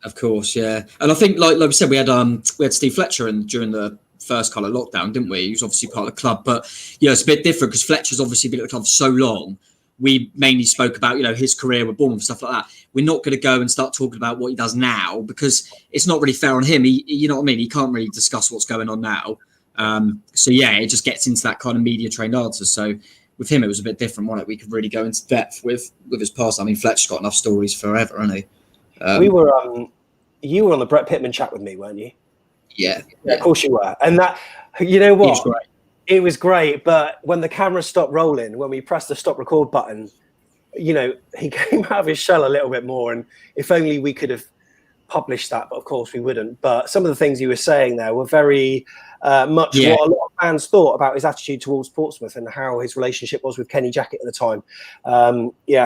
Of course, yeah. And I think, like we said, we had Steve Fletcher during the first kind of lockdown, didn't we? He was obviously part of the club. But, it's a bit different because Fletcher's obviously been at the club for so long. We mainly spoke about, his career with Bournemouth and stuff like that. We're not going to go and start talking about what he does now because it's not really fair on him. You know what I mean? He can't really discuss what's going on now. It just gets into that kind of media trained answer. So with him, it was a bit different, wasn't it? We could really go into depth with his past. I mean, Fletcher's got enough stories forever, hasn't he? We were, you were on the Brett Pittman chat with me, weren't you? Yeah. Of course you were. And that, you know what? He was great. It was great, but when the camera stopped rolling, when we pressed the stop record button, he came out of his shell a little bit more. And if only we could have published that, but of course we wouldn't. But some of the things you were saying there were very much what a lot of fans thought about his attitude towards Portsmouth and how his relationship was with Kenny Jackett at the time.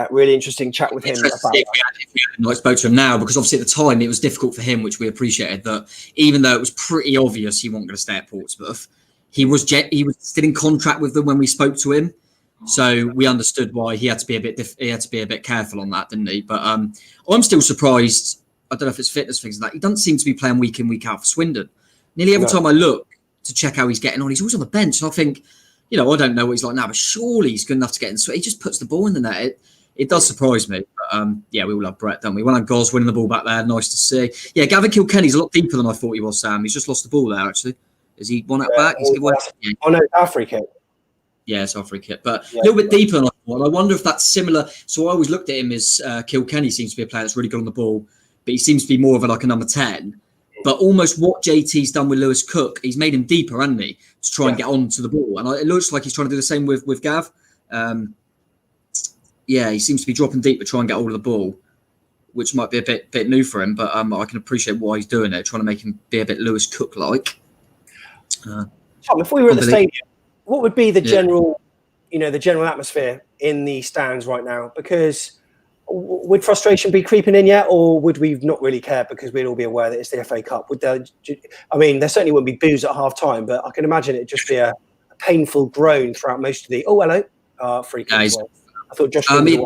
Really interesting chat with him. If we spoke to him now, because obviously at the time it was difficult for him, which we appreciated, that even though it was pretty obvious he wasn't going to stay at Portsmouth, he was still in contract with them when we spoke to him. So we understood why he had to be a bit careful on that, didn't he? But I'm still surprised. I don't know if it's fitness things like that. He doesn't seem to be playing week in, week out for Swindon. Nearly every time I look to check how he's getting on, he's always on the bench. And I think, I don't know what he's like now, but surely he's good enough to get in. So he just puts the ball in the net. It does surprise me. But we all love Brett, don't we? When I'm Gos winning the ball back there, nice to see. Yeah, Gavin Kilkenny's a lot deeper than I thought he was, Sam. He's just lost the ball there, actually. Is he won it back? Oh, no, Africa. Yeah, it's Africa. But a little bit deeper than I thought. I wonder if that's similar. So I always looked at him as Kilkenny seems to be a player that's really good on the ball, but he seems to be more of a number 10. But almost what JT's done with Lewis Cook, he's made him deeper, hasn't he, to try and get onto the ball. And it looks like he's trying to do the same with Gav. He seems to be dropping deep but try and get hold of the ball, which might be a bit new for him. But I can appreciate why he's doing it, trying to make him be a bit Lewis Cook-like. Tom, if we were at the stadium, what would be the general, the general atmosphere in the stands right now? Because would frustration be creeping in yet, or would we not really care because we'd all be aware that it's the FA Cup? There certainly wouldn't be boos at half time, but I can imagine it'd just be a painful groan throughout most of the. Oh, hello, free kick. I thought Josh. It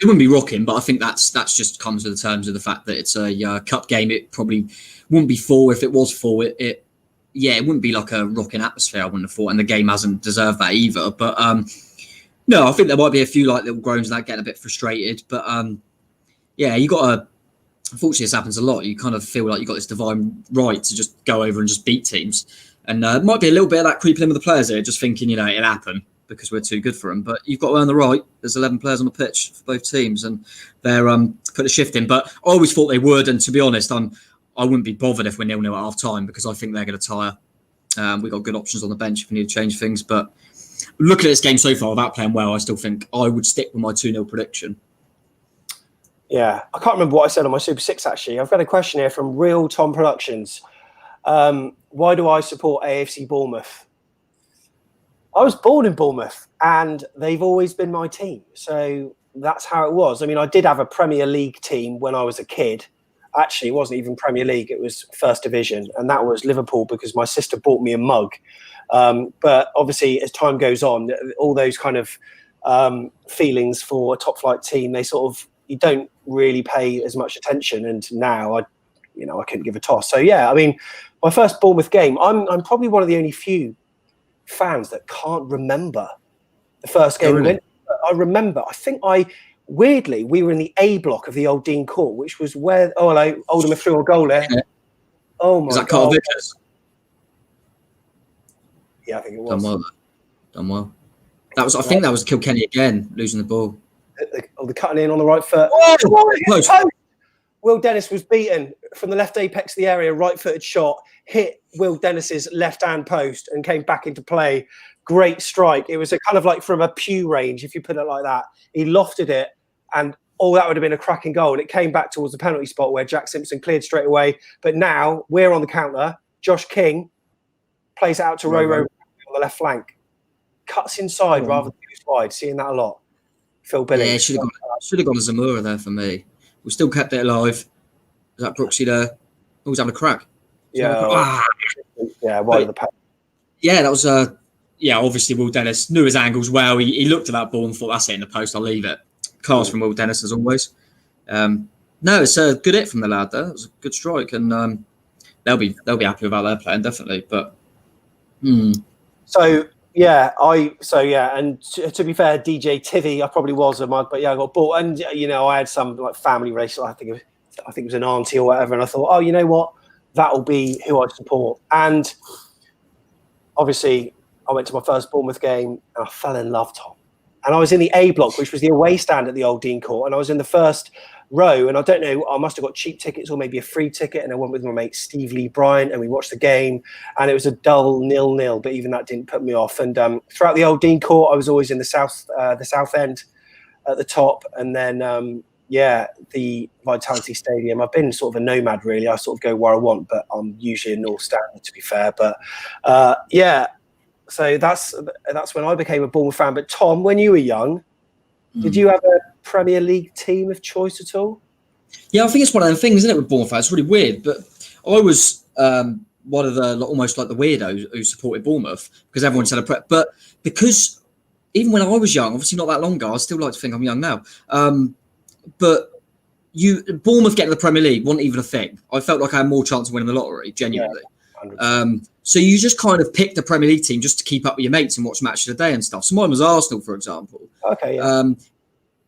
wouldn't be rocking, but I think that's just comes with the terms of the fact that it's a cup game. It probably wouldn't be full. If it was full, it wouldn't be like a rocking atmosphere, I wouldn't have thought, and the game hasn't deserved that either. But no, I think there might be a few little groans and that getting a bit frustrated. But you got to. Unfortunately, this happens a lot. You kind of feel like you got this divine right to just go over and just beat teams, and it might be a little bit of that creeping in with the players here, just thinking it'll happen because we're too good for them. But you've got to earn the right. There's 11 players on the pitch for both teams, and they're put a shift in. But I always thought they would, and to be honest, I wouldn't be bothered if we're 0-0 at half time because I think they're going to tire. We've got good options on the bench if we need to change things. But looking at this game so far without playing well, I still think I would stick with my 2-0 prediction. Yeah, I can't remember what I said on my Super 6, actually. I've got a question here from Real Tom Productions. Why do I support AFC Bournemouth? I was born in Bournemouth, and they've always been my team. So that's how it was. I mean, I did have a Premier League team when I was a kid. Actually, it wasn't even Premier League. It was First Division, and that was Liverpool because my sister bought me a mug. But obviously, as time goes on, all those kind of feelings for a top-flight team, they sort of, you don't really pay as much attention. And now I couldn't give a toss. So yeah, I mean, my first Bournemouth game, I'm probably one of the only few fans that can't remember the first game. Really? I remember, weirdly, we were in the A block of the Old Dean Court, which was where, Oldham threw a goal there. Yeah. Oh my Is that God. Carl Vickers? Yeah, I think it was. Done well. I think that was Kilkenny again, losing the ball. The cutting in on the right foot. Close. Will Dennis was beaten from the left apex of the area, right-footed shot, hit Will Dennis's left-hand post and came back into play. Great strike. It was a kind of like from a pew range, if you put it like that. He lofted it, and that would have been a cracking goal. And it came back towards the penalty spot where Jack Simpson cleared straight away. But now we're on the counter. Josh King plays it out to Roro on the left flank. Cuts inside rather than goes wide. Seeing that a lot. Phil Billings. Yeah, should have gone to Zamora there for me. We still kept it alive. Is that Brooksy there? Oh, he's having a crack. Wide of the pack. Yeah, that was obviously Will Dennis knew his angles well. He looked at that ball and thought, that's it in the post, I'll leave it. Class from Will Dennis as always. No, it's a good hit from the lad there. It was a good strike, and they'll be happy about their playing, definitely. But and to be fair, DJ Tivy, I probably was a mug, but yeah, I got bought, and I had some like family race. I think it was an auntie or whatever, and I thought, oh, you know what, that'll be who I support. And obviously, I went to my first Bournemouth game, and I fell in love, Tom. And I was in the A block, which was the away stand at the Old Dean Court, and I was in the first row, and I don't know, I must have got cheap tickets or maybe a free ticket, and I went with my mate Steve Lee Bryant, and we watched the game, and it was a dull 0-0, but even that didn't put me off. And throughout the Old Dean Court, I was always in the south end at the top, and then the Vitality Stadium. I've been sort of a nomad, really. I sort of go where I want, but I'm usually a North Stand, to be fair. But so that's when I became a Bournemouth fan. But Tom, when you were young, did you have a Premier League team of choice at all? Yeah, I think it's one of the things, isn't it, with Bournemouth fans? It's really weird, but I was one of the almost like the weirdos who supported Bournemouth because everyone said but because even when I was young, obviously not that long ago, I still like to think I'm young now. But Bournemouth getting the Premier League wasn't even a thing. I felt like I had more chance of winning the lottery, genuinely. Yeah, so you just kind of picked the Premier League team just to keep up with your mates and watch matches of the day and stuff. So mine was Arsenal, for example. Okay. Yeah.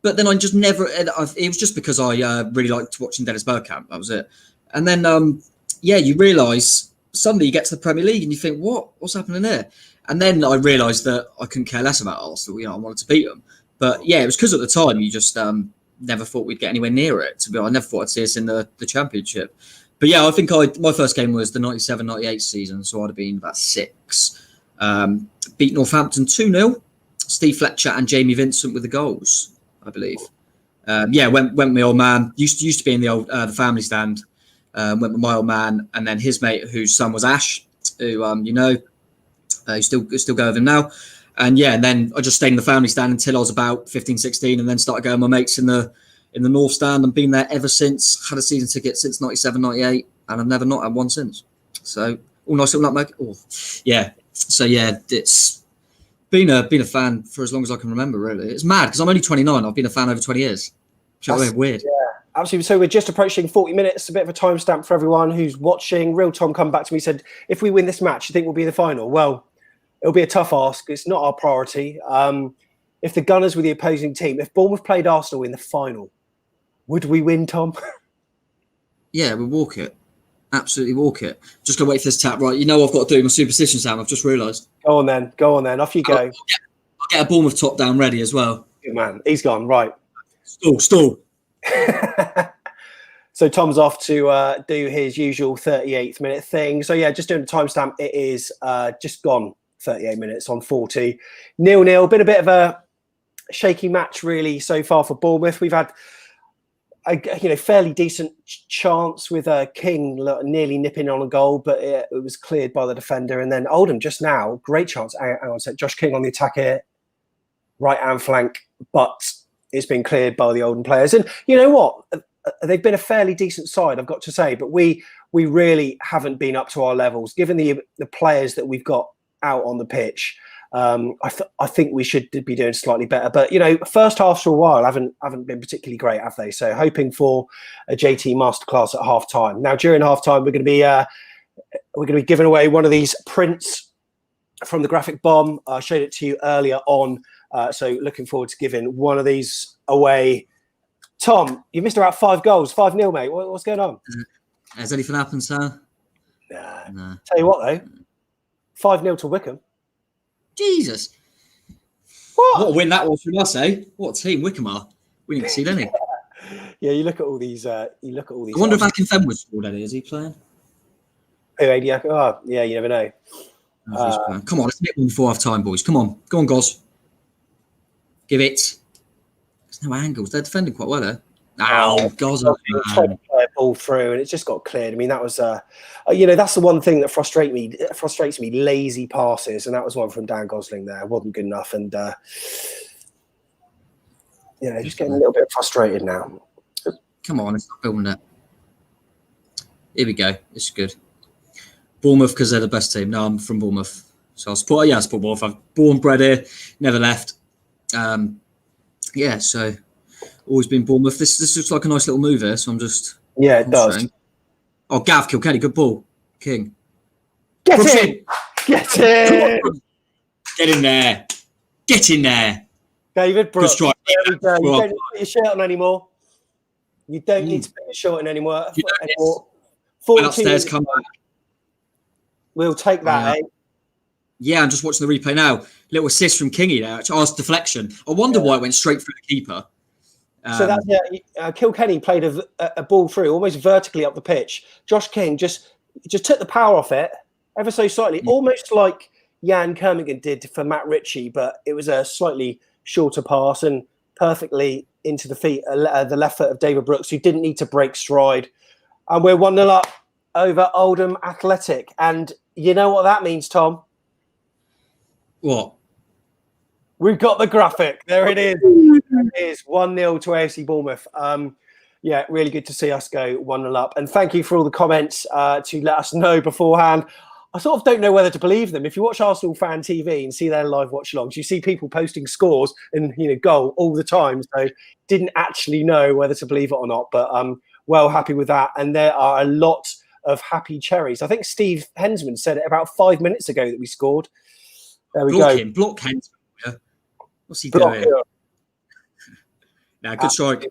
But then I just never. It was just because I really liked watching Dennis Bergkamp. That was it. And then you realise suddenly you get to the Premier League and you think, what's happening here? And then I realised that I couldn't care less about Arsenal. I wanted to beat them. But yeah, it was because at the time you just never thought we'd get anywhere near it. I never thought I'd see us in the Championship. But yeah, I think my first game was the 97-98 season, so I'd have been about 6. Beat Northampton 2-0. Steve Fletcher and Jamie Vincent with the goals, I believe. Went with my old man. Used to be in the old the family stand. Went with my old man, and then his mate, whose son was Ash, who you still go with him now. And then I just stayed in the family stand until I was about 15, 16, and then started going with my mates in the North Stand, and been there ever since. Had a season ticket since 97, 98, and I've never not had one since. So, nice little nutmeg. It's been a fan for as long as I can remember, really. It's mad, because I'm only 29. I've been a fan over 20 years. Weird. Yeah, absolutely. So we're just approaching 40 minutes, a bit of a timestamp for everyone who's watching. Real Tom come back to me and said, if we win this match, you think we'll be in the final? Well, it'll be a tough ask. It's not our priority. If the Gunners were the opposing team, if Bournemouth played Arsenal in the final, would we win, Tom? Yeah, we'll walk it. Absolutely walk it. Just going to wait for this tap. Right, I've got to do my superstition, Sam. I've just realised. Go on then. Off you go. I'll get a Bournemouth top down ready as well. Good man. He's gone. Right. Stall. So Tom's off to do his usual 38th minute thing. So yeah, just doing the timestamp. It is just gone 38 minutes on 40. 0-0. Been a bit of a shaky match really so far for Bournemouth. We've had fairly decent chance with King nearly nipping on a goal, but it was cleared by the defender. And then Oldham just now, great chance. Hang on a sec. Josh King on the attack here, right hand flank, but it's been cleared by the Oldham players. And you know what? They've been a fairly decent side, I've got to say, but we really haven't been up to our levels, given the players that we've got out on the pitch. I think we should be doing slightly better, but first halves for a while haven't been particularly great, have they? So hoping for a JT masterclass at half time. Now during half time, we're going to be giving away one of these prints from the graphic bomb. I showed it to you earlier on, so looking forward to giving one of these away. Tom, you missed about 5 goals, 5-0, mate. What's going on? Has anything happened, sir? Nah. Tell you what though, 5-0 to Wycombe. Jesus. What a win that was from us, eh? What a team Wycombe are. We didn't see any. Yeah, you look at all these. I wonder if Akinfenwa was scored any. Is he playing? Oh, yeah, you never know. Come on, let's get one before half time, boys. Come on, go on, Goz. Give it. There's no angles. They're defending quite well there. Ow, Goz. Trying to play a ball through, and it just got cleared. I mean, that was, that's the one thing that frustrates me. Lazy passes, and that was one from Dan Gosling there. It wasn't good enough, and just getting a little bit frustrated now. Come on, it's not building it. Here we go. It's good. Bournemouth, because they're the best team. No, I'm from Bournemouth, so I support Bournemouth. I'm born, bred here, never left. So always been Bournemouth. This looks like a nice little move here, so I'm just... Yeah, it does. Oh, Gav Kilkenny, good ball. King. Get in! Get in! Get in there. Get in there. David Brooks. Good strike. There we go. You don't need to put your shirt on anymore. You don't need to put your shirt on anymore. Went upstairs, come back. We'll take that, eh? Yeah, I'm just watching the replay now. Little assist from Kingy there. Asked deflection. I wonder why it went straight through the keeper. So that's Kilkenny played a ball through almost vertically up the pitch. Josh King just took the power off it ever so slightly, almost like Jan Kermigan did for Matt Ritchie, but it was a slightly shorter pass and perfectly into the feet, the left foot of David Brooks, who didn't need to break stride. And we're 1-0 up over Oldham Athletic. And you know what that means, Tom? What? We've got the graphic. There it is. There it is. 1-0 to AFC Bournemouth. Really good to see us go 1-0 up. And thank you for all the comments to let us know beforehand. I sort of don't know whether to believe them. If you watch Arsenal Fan TV and see their live watch-alongs, you see people posting scores and goal all the time. So didn't actually know whether to believe it or not, but I'm well happy with that. And there are a lot of happy cherries. I think Steve Hensman said it about 5 minutes ago that we scored. There we go. Block Hensman. What's he doing? Now, good strike.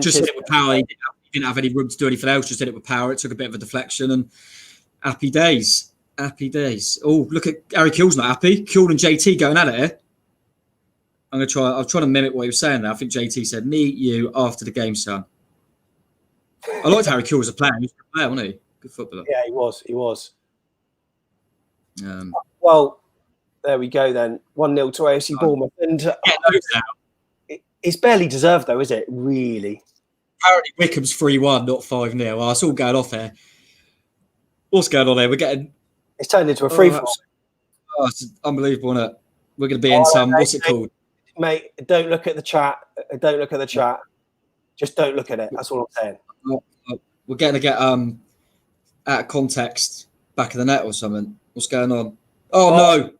Just hit it with power. He didn't have any room to do anything else. Just hit it with power. It took a bit of a deflection, and happy days. Happy days. Oh, look at Harry Kewell's not happy. Kewell and JT going at it here. I'm trying to mimic what he was saying there. I think JT said, "Meet you after the game, son." I liked Harry Kewell as a player. He was a good player, wasn't he? Good footballer. Yeah, he was. Well, there we go then. 1-0 to AFC Bournemouth. And it's barely deserved though, is it? Really? Apparently Wycombe's 3-1, not 5-0. Oh, it's all going off here. What's going on here? It's turned into a free-for-all. Oh, it's unbelievable, isn't it? We're going to be in some... What's it called? Mate, don't look at the chat. Don't look at the chat. Just don't look at it. That's all I'm saying. We're going to get out of context back of the net or something. What's going on? Oh, no.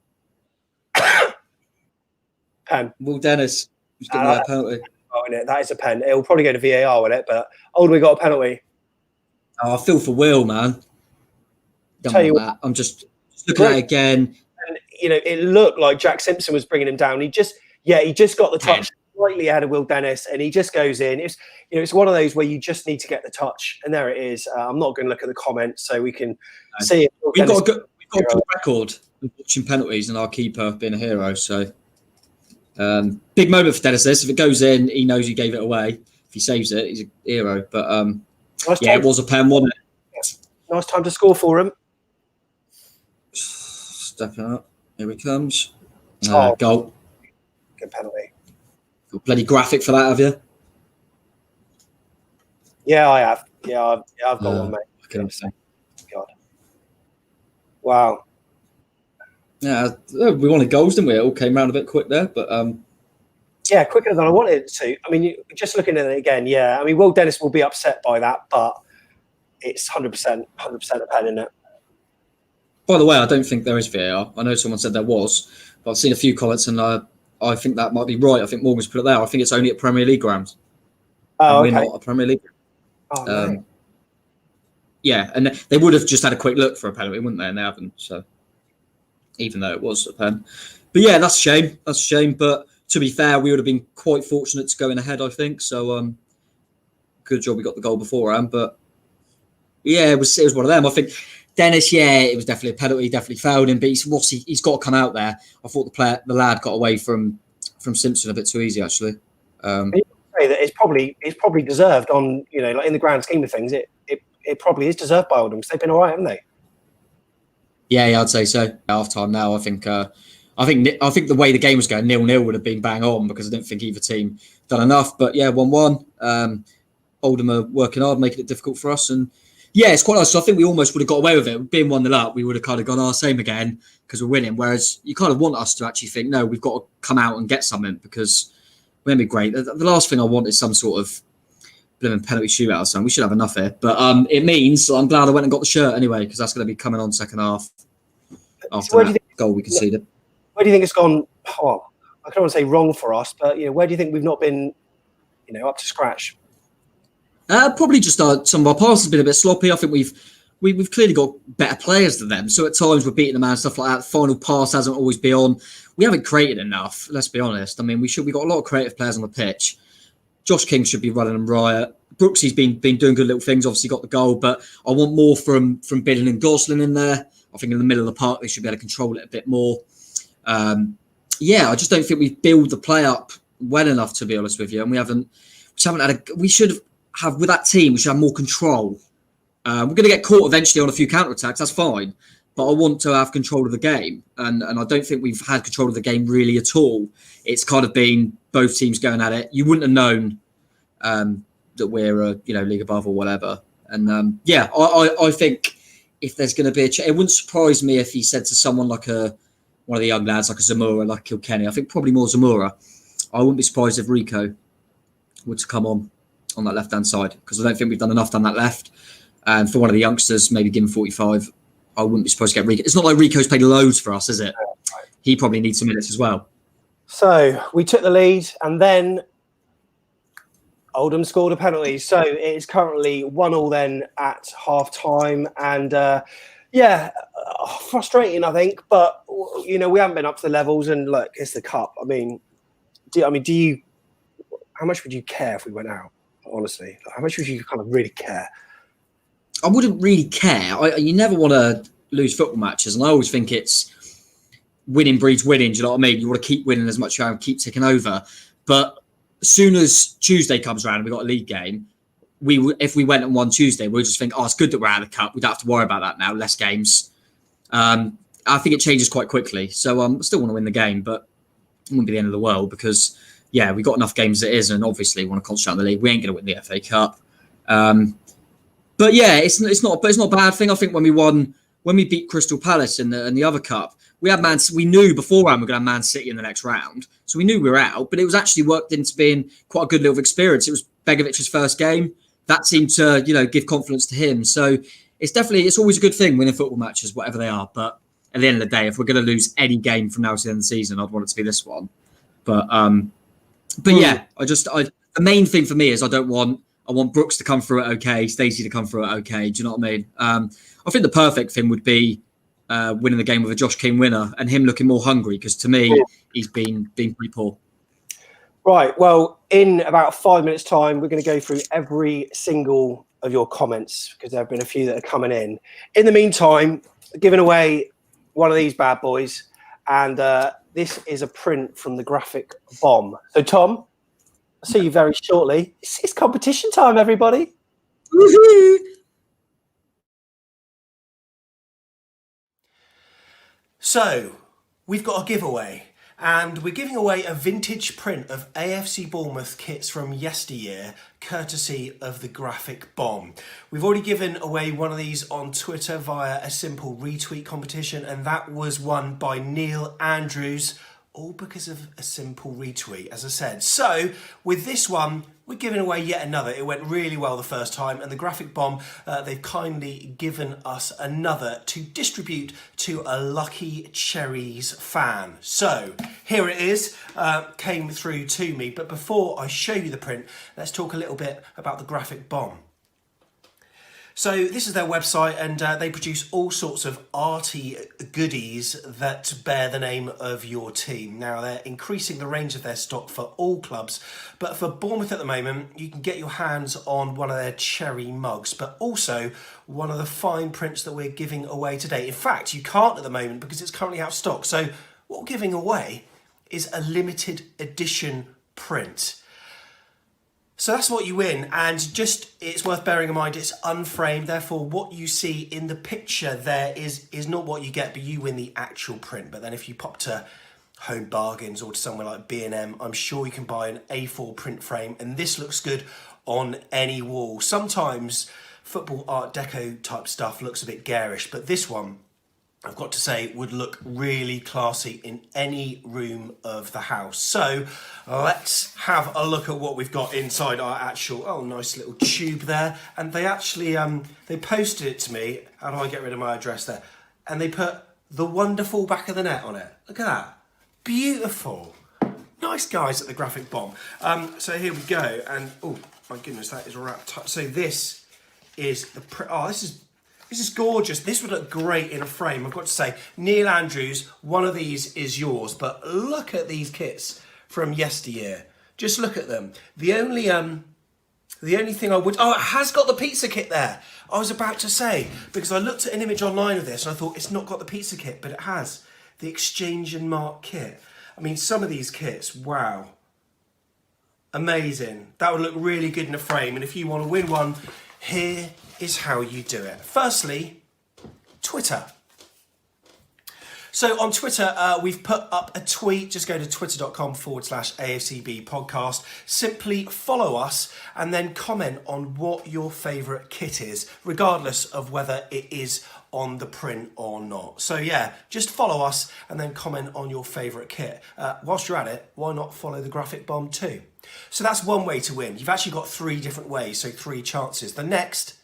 Pen. Will Dennis was giving that penalty. Oh, that is a pen. It'll probably go to VAR with it, but Oldham got a penalty. Oh, I feel for Will, man. I'm just looking at it again. And, it looked like Jack Simpson was bringing him down. He just got the touch slightly ahead of Will Dennis, and he just goes in. It's one of those where you just need to get the touch, and there it is. I'm not going to look at the comments, so we can see it. We've got a good record of watching penalties and our keeper being a hero, so... big moment for Dennis. If it goes in, he knows he gave it away. If he saves it, he's a hero. But it was a pen, wasn't it? Nice time to score for him. Stepping up. Here he comes. Goal. Good penalty. Got bloody graphic for that, have you? Yeah, I have. Yeah, I've got one, mate. I can understand. God. Wow. Yeah, we wanted goals, didn't we? It all came round a bit quick there, but yeah, quicker than I wanted it to. I mean, just looking at it again, yeah. I mean, Will Dennis will be upset by that, but it's 100% a pen, isn't it? By the way, I don't think there is VAR. I know someone said there was, but I've seen a few comments, and I think that might be right. I think Morgan's put it there. I think it's only at Premier League grounds. Oh, and okay. We're not a Premier League. Oh, no. Yeah, and they would have just had a quick look for a penalty, wouldn't they? And they haven't. So, even though it was a pen, but yeah, that's a shame. That's a shame. But to be fair, we would have been quite fortunate to go in ahead, I think. So, good job we got the goal beforehand. But yeah, it was one of them. I think Dennis, yeah, it was definitely a penalty. Definitely fouled him, but he's got to come out there. I thought the lad got away from Simpson a bit too easy, actually. Say that it's probably deserved on, you know, like in the grand scheme of things, it probably is deserved by Oldham because they've been all right, haven't they? Yeah, I'd say so. Half time now, I think the way the game was going, 0-0 would have been bang on because I didn't think either team done enough. But yeah, 1-1. Oldham are working hard, making it difficult for us, and yeah, it's quite nice. So I think we almost would have got away with it. Being 1-0 up, we would have kind of gone, same again because we're winning. Whereas you kind of want us to actually think, no, we've got to come out and get something because we're going to be great. The last thing I want is some sort of penalty shootout or something. We should have enough here. But it means I'm glad I went and got the shirt anyway because that's going to be coming on second half after that goal we conceded. Where do you think it's gone? Oh, I don't want to say wrong for us, but you know, where do you think we've not been, you know, up to scratch? Probably just some of our passes have been a bit sloppy. I think we've clearly got better players than them. So at times we're beating them out and stuff like that. The final pass hasn't always been on. We haven't created enough. Let's be honest. I mean, we've got a lot of creative players on the pitch. Josh King should be running them riot. Brooksy's been doing good little things. Obviously got the goal, but I want more from Bidden and Gosling in there. I think in the middle of the park they should be able to control it a bit more. I just don't think we've built the play up well enough, to be honest with you. And we haven't had we should have with that team. We should have more control. We're going to get caught eventually on a few counter attacks. That's fine, but I want to have control of the game, and I don't think we've had control of the game really at all. It's kind of been both teams going at it. You wouldn't have known that we're league above or whatever. And I think if there's going to be it wouldn't surprise me if he said to someone like one of the young lads, like a Zamora, like Kilkenny. I think probably more Zamora. I wouldn't be surprised if Rico were to come on that left-hand side because I don't think we've done enough down that left. And for one of the youngsters, maybe give him 45, I wouldn't be surprised to get Rico. It's not like Rico's played loads for us, is it? He probably needs some minutes as well. So we took the lead and then Oldham scored a penalty. So it is currently 1-1 then at half-time. And frustrating, I think. But, you know, we haven't been up to the levels. And look, it's the cup. I mean, how much would you care if we went out? Honestly, how much would you kind of really care? I wouldn't really care. You never want to lose football matches, and I always think it's winning breeds winning. Do you know what I mean? You want to keep winning as much as you can, keep ticking over. But as soon as Tuesday comes around and we've got a league game, if we went and won Tuesday, we'll just think, it's good that we're out of the cup. We don't have to worry about that now. Less games. I think it changes quite quickly. So I still want to win the game, but it wouldn't be the end of the world because, yeah, we got enough games as it is, and obviously want to concentrate on the league. We ain't going to win the FA Cup. But yeah, it's not a bad thing. I think when we beat Crystal Palace in the other cup, we knew beforehand we were going to have Man City in the next round, so we knew we were out. But it was actually worked into being quite a good little experience. It was Begovic's first game. That seemed to give confidence to him. So it's always a good thing winning football matches, whatever they are. But at the end of the day, if we're going to lose any game from now to the end of the season, I'd want it to be this one. But yeah, the main thing for me is I want Brooks to come through it okay, Stacey to come through it okay. Do you know what I mean? I think the perfect thing would be winning the game with a Josh King winner and him looking more hungry because to me, he's been pretty poor. Right. Well, in about 5 minutes' time, we're going to go through every single of your comments because there have been a few that are coming in. In the meantime, giving away one of these bad boys, and this is a print from the graphic bomb. So, Tom, I'll see you very shortly. It's competition time, everybody. Woohoo! So, we've got a giveaway. And we're giving away a vintage print of AFC Bournemouth kits from yesteryear, courtesy of the Graphic Bomb. We've already given away one of these on Twitter via a simple retweet competition, and that was won by Neil Andrews, all because of a simple retweet, as I said. So with this one, we're giving away yet another. It went really well the first time, and the Graphic Bomb, they've kindly given us another to distribute to a lucky Cherries fan. So here it is, came through to me. But before I show you the print, let's talk a little bit about the Graphic Bomb. So this is their website, and they produce all sorts of arty goodies that bear the name of your team. Now, they're increasing the range of their stock for all clubs, but for Bournemouth at the moment, you can get your hands on one of their cherry mugs, but also one of the fine prints that we're giving away today. In fact, you can't at the moment because it's currently out of stock. So what we're giving away is a limited edition print. So that's what you win, and just it's worth bearing in mind it's unframed, therefore what you see in the picture there is not what you get, but you win the actual print. But then if you pop to Home Bargains or to somewhere like B&M, I'm sure you can buy an A4 print frame, and this looks good on any wall. Sometimes football Art Deco type stuff looks a bit garish, but this one, I've got to say, would look really classy in any room of the house. So let's have a look at what we've got inside our actual, oh, nice little tube there. And they actually, they posted it to me. How do I get rid of my address there? And they put the wonderful back of the net on it. Look at that. Beautiful. Nice guys at the Graphic Bomb. So here we go. And, oh, my goodness, that is wrapped up. So this is the, oh, this is gorgeous. This would look great in a frame. I've got to say, Neil Andrews, one of these is yours. But look at these kits from yesteryear. Just look at them. The only thing I would... Oh, it has got the pizza kit there. I was about to say, because I looked at an image online of this and I thought, it's not got the pizza kit, but it has. The Exchange and Mark kit. I mean, some of these kits, wow. Amazing. That would look really good in a frame. And if you want to win one, here is how you do it. Firstly, Twitter. So on Twitter, we've put up a tweet. Just go to twitter.com/AFCB podcast. Simply follow us and then comment on what your favourite kit is, regardless of whether it is on the print or not. So yeah, just follow us and then comment on your favourite kit. Whilst you're at it, why not follow the Graphic Bomb too? So that's one way to win. You've actually got 3 different ways, so 3 chances. The next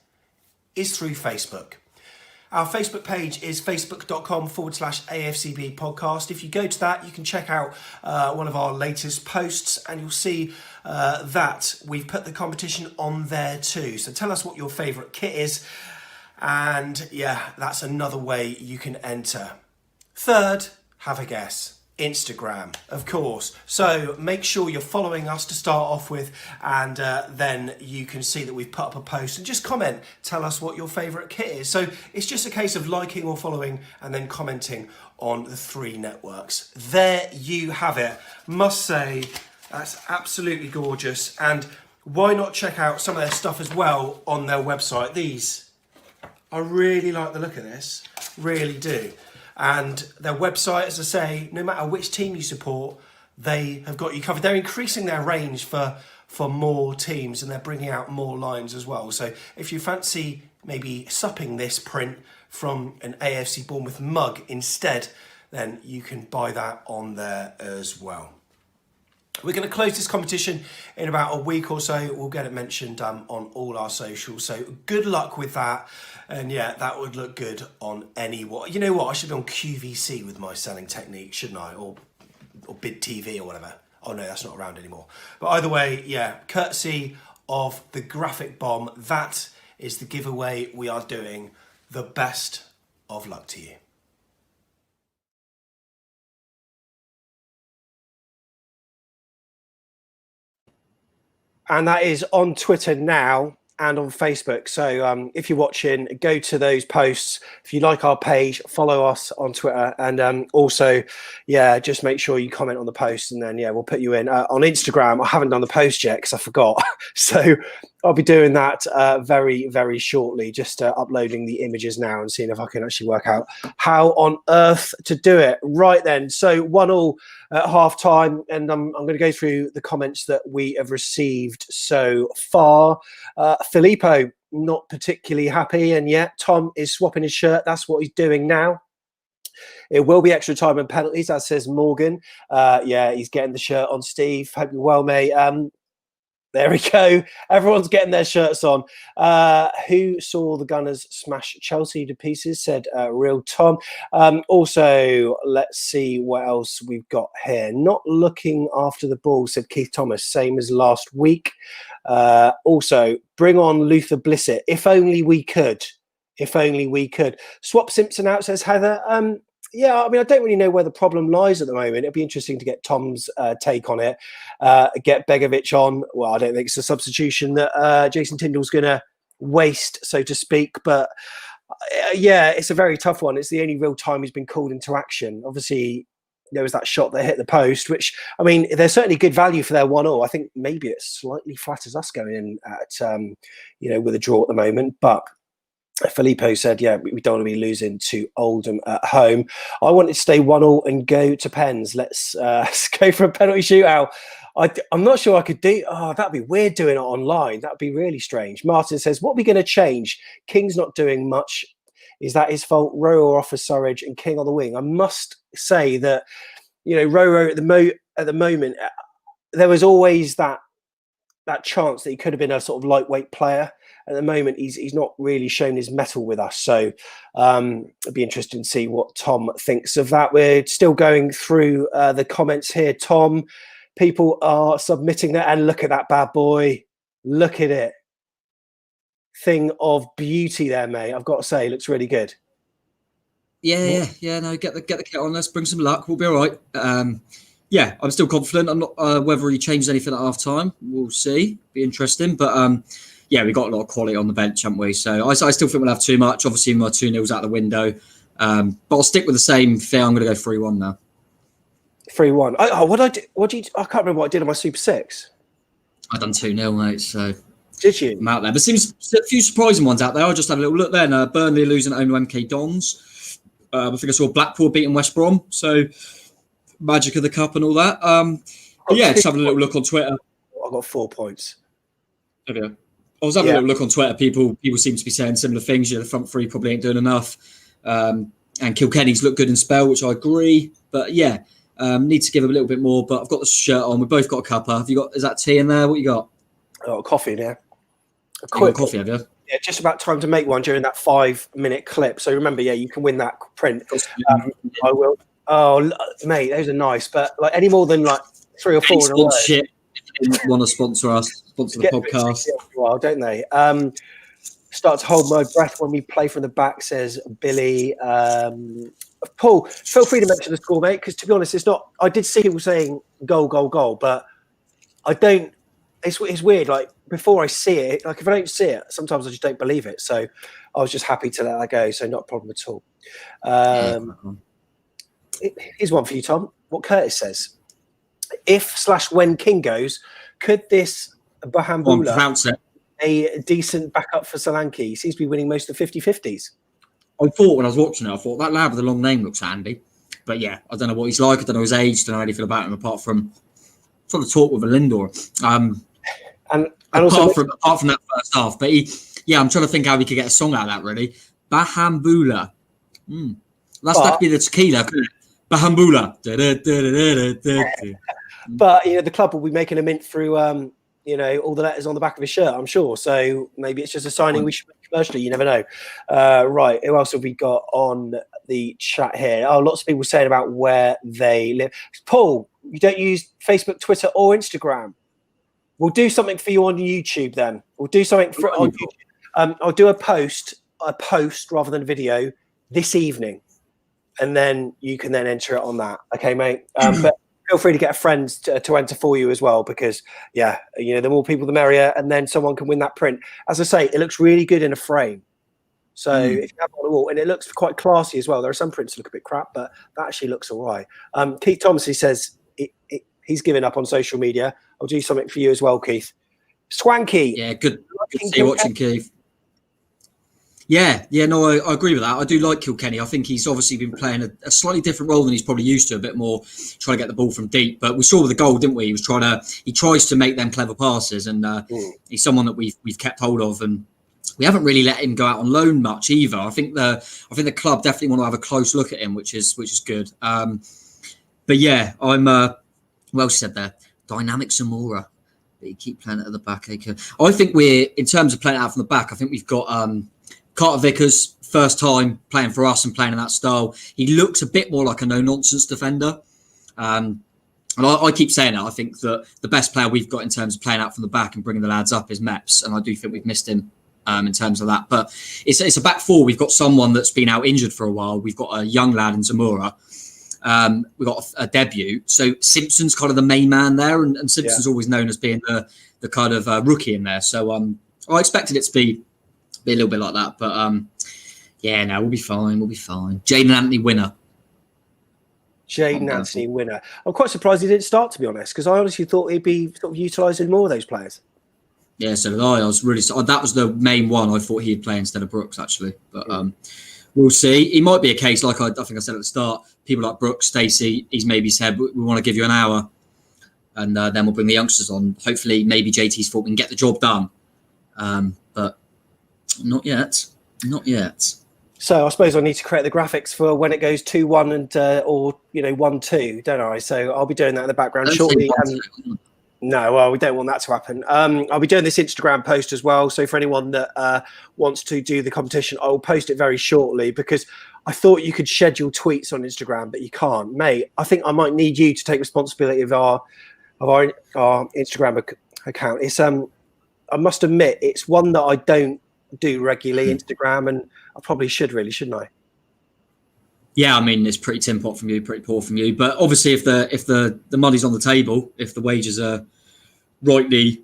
is through Facebook. Our Facebook page is facebook.com/AFCB podcast. If you go to that, you can check out one of our latest posts and you'll see that we've put the competition on there too. So tell us what your favourite kit is. And yeah, that's another way you can enter. Third, have a guess. Instagram, of course. So make sure you're following us to start off with, and then you can see that we've put up a post and just comment, tell us what your favourite kit is. So it's just a case of liking or following and then commenting on the 3 networks. There you have it. Must say, that's absolutely gorgeous. And why not check out some of their stuff as well on their website? These, I really like the look of this, really do. And their website, as I say, no matter which team you support, they have got you covered. They're increasing their range for more teams, and they're bringing out more lines as well. So if you fancy maybe supping this print from an AFC Bournemouth mug instead, then you can buy that on there as well. We're going to close this competition in about a week or so. We'll get it mentioned on all our socials. So good luck with that. And yeah, that would look good on any... You know what? I should be on QVC with my selling technique, shouldn't I? Or Bid TV or whatever. Oh no, that's not around anymore. But either way, yeah, courtesy of the Graphic Bomb, that is the giveaway we are doing. The best of luck to you. And that is on Twitter now and on Facebook. So if you're watching, go to those posts. If you like our page, follow us on Twitter. And also, yeah, just make sure you comment on the post, and then, yeah, we'll put you in. On Instagram, I haven't done the post yet because I forgot. So I'll be doing that very, very shortly, just uploading the images now and seeing if I can actually work out how on earth to do it. Right then, so 1-1 at half time, and I'm going to go through the comments that we have received so far. Filippo, not particularly happy, and yet Tom is swapping his shirt. That's what he's doing now. It will be extra time and penalties, as says Morgan. Yeah, he's getting the shirt on, Steve. Hope you're well, mate. There we go. Everyone's getting their shirts on. Who saw the Gunners smash Chelsea to pieces, said Real Tom. Also, let's see what else we've got here. Not looking after the ball, said Keith Thomas, same as last week. Also, bring on Luther Blissett. If only we could. If only we could. Swap Simpson out, says Heather. Yeah, I mean, I don't really know where the problem lies at the moment. It'd be interesting to get Tom's take on it. Get Begovic on. Well, I don't think it's a substitution that Jason Tyndall's going to waste, so to speak. But yeah, it's a very tough one. It's the only real time he's been called into action. Obviously, there was that shot that hit the post, which, I mean, there's certainly good value for their 1-1. I think maybe it slightly flatters us going in at, with a draw at the moment. But Filippo said, yeah, we don't want to be losing to Oldham at home. I wanted to stay 1-1 and go to pens. Let's go for a penalty shootout. I'm not sure I could do... Oh, that'd be weird doing it online. That'd be really strange. Martin says, what are we going to change? King's not doing much. Is that his fault? Roro offers Surridge and King on the wing. I must say that, Roro at the moment, there was always that chance that he could have been a sort of lightweight player. At the moment, he's not really shown his mettle with us. So it'd be interesting to see what Tom thinks of that. We're still going through the comments here, Tom. People are submitting that. And look at that bad boy. Look at it. Thing of beauty there, mate. I've got to say, looks really good. Yeah. No, get the kit on. Let's bring some luck. We'll be all right. Yeah, I'm still confident. I'm not whether he changed anything at half time. We'll see. Be interesting. But yeah, we got a lot of quality on the bench, haven't we? So I still think we'll have too much. Obviously, my 2-0's out the window. But I'll stick with the same thing. I'm going to go 3-1 now. 3-1. I can't remember what I did on my Super 6. I done 2-0, mate. So did you? I'm out there. But seems a few surprising ones out there. I'll just have a little look then. Burnley losing at home to MK Dons. I think I saw Blackpool beating West Brom. So magic of the cup and all that. But yeah, just having a little look on Twitter. I got 4 points. Okay. I was having a little look on Twitter. People seem to be saying similar things. The front three probably ain't doing enough. And Kilkenny's looked good in spell, which I agree. But yeah, need to give him a little bit more. But I've got the shirt on. We've both got a cuppa. Is that tea in there? What you got? I got coffee in here. You got coffee, have you? Yeah, just about time to make one during that 5-minute clip. So remember, you can win that print. I will. Oh, mate, those are nice. But like any more than like 3 or 4 in a row. Shit. Want to sponsor us, sponsor the podcast. Well, don't they? Start to hold my breath when we play from the back, says Billy. Paul, feel free to mention the score, mate, because to be honest, it's not. I did see people saying goal, but I don't. It's weird. Like before I see it, like if I don't see it, sometimes I just don't believe it. So I was just happy to let that go. So not a problem at all. Here's one for you, Tom. What Curtis says. If/when King goes, could this Bahambula a decent backup for Solanke? He seems to be winning most of the 50-50s. I thought when I was watching it, I thought that lad with the long name looks handy. But yeah, I don't know what he's like. I don't know his age. Don't know anything about him apart from the talk with Lindor. And also apart from that first half. But I'm trying to think how we could get a song out of that. Really, Bahambula. That'd be the tequila, couldn't it? Bahambula. But the club will be making a mint through all the letters on the back of his shirt, I'm sure. So maybe it's just a signing we should make commercially. You never know. Right, who else have we got on the chat here? Oh, lots of people saying about where they live. Paul, you don't use Facebook, Twitter, or Instagram. We'll do something for you on YouTube then. We'll do something on YouTube. I'll do a post rather than a video this evening. And then you can then enter it on that. Okay, mate? But feel free to get a friend to enter for you as well because, the more people, the merrier. And then someone can win that print. As I say, it looks really good in a frame. So if you have it on the wall, and it looks quite classy as well. There are some prints that look a bit crap, but that actually looks all right. Keith Thomas, he says he's given up on social media. I'll do something for you as well, Keith. Swanky. Yeah, good to see you watching, Keith. Yeah, no, I agree with that. I do like Kilkenny. I think he's obviously been playing a slightly different role than he's probably used to, a bit more trying to get the ball from deep. But we saw with the goal, didn't we? He tries to make them clever passes, and he's someone that we've kept hold of, and we haven't really let him go out on loan much either. I think the club definitely want to have a close look at him, which is good. But yeah, I'm well said there. Dynamic Zamora. But you keep playing it at the back. I think we're, in terms of playing it out from the back, I think we've got Carter Vickers, first time playing for us and playing in that style. He looks a bit more like a no-nonsense defender. And I keep saying it. I think that the best player we've got in terms of playing out from the back and bringing the lads up is Meps. And I do think we've missed him in terms of that. But it's a back four. We've got someone that's been out injured for a while. We've got a young lad in Zamora. We've got a debut. So Simpson's kind of the main man there. And Simpson's always known as being the kind of rookie in there. So I expected it to be a little bit like that. But we'll be fine. Jaden Anthony winner. Jaden Anthony winner. I'm quite surprised he didn't start, to be honest, because I honestly thought he'd be sort of utilising more of those players. Yeah, so did I. I was really... that was the main one I thought he'd play instead of Brooks, actually. But we'll see. He might be a case, like I think I said at the start, people like Brooks, Stacey, he's maybe said, we want to give you an hour, and then we'll bring the youngsters on. Hopefully, maybe JT's thought we can get the job done. But not yet. So I suppose I need to create the graphics for when it goes 2-1 and or 1-2, don't I? So I'll be doing that in the background shortly. No, well, we don't want that to happen. I'll be doing this Instagram post as well. So for anyone that wants to do the competition, I'll post it very shortly, because I thought you could schedule tweets on Instagram, but you can't, mate. I think I might need you to take responsibility of our Instagram account. It's I must admit, it's one that I don't do regularly, Instagram, and I probably should, really, shouldn't I? Yeah, I mean, it's pretty tin pot from you, pretty poor from you. But obviously, if the money's on the table, if the wages are rightly,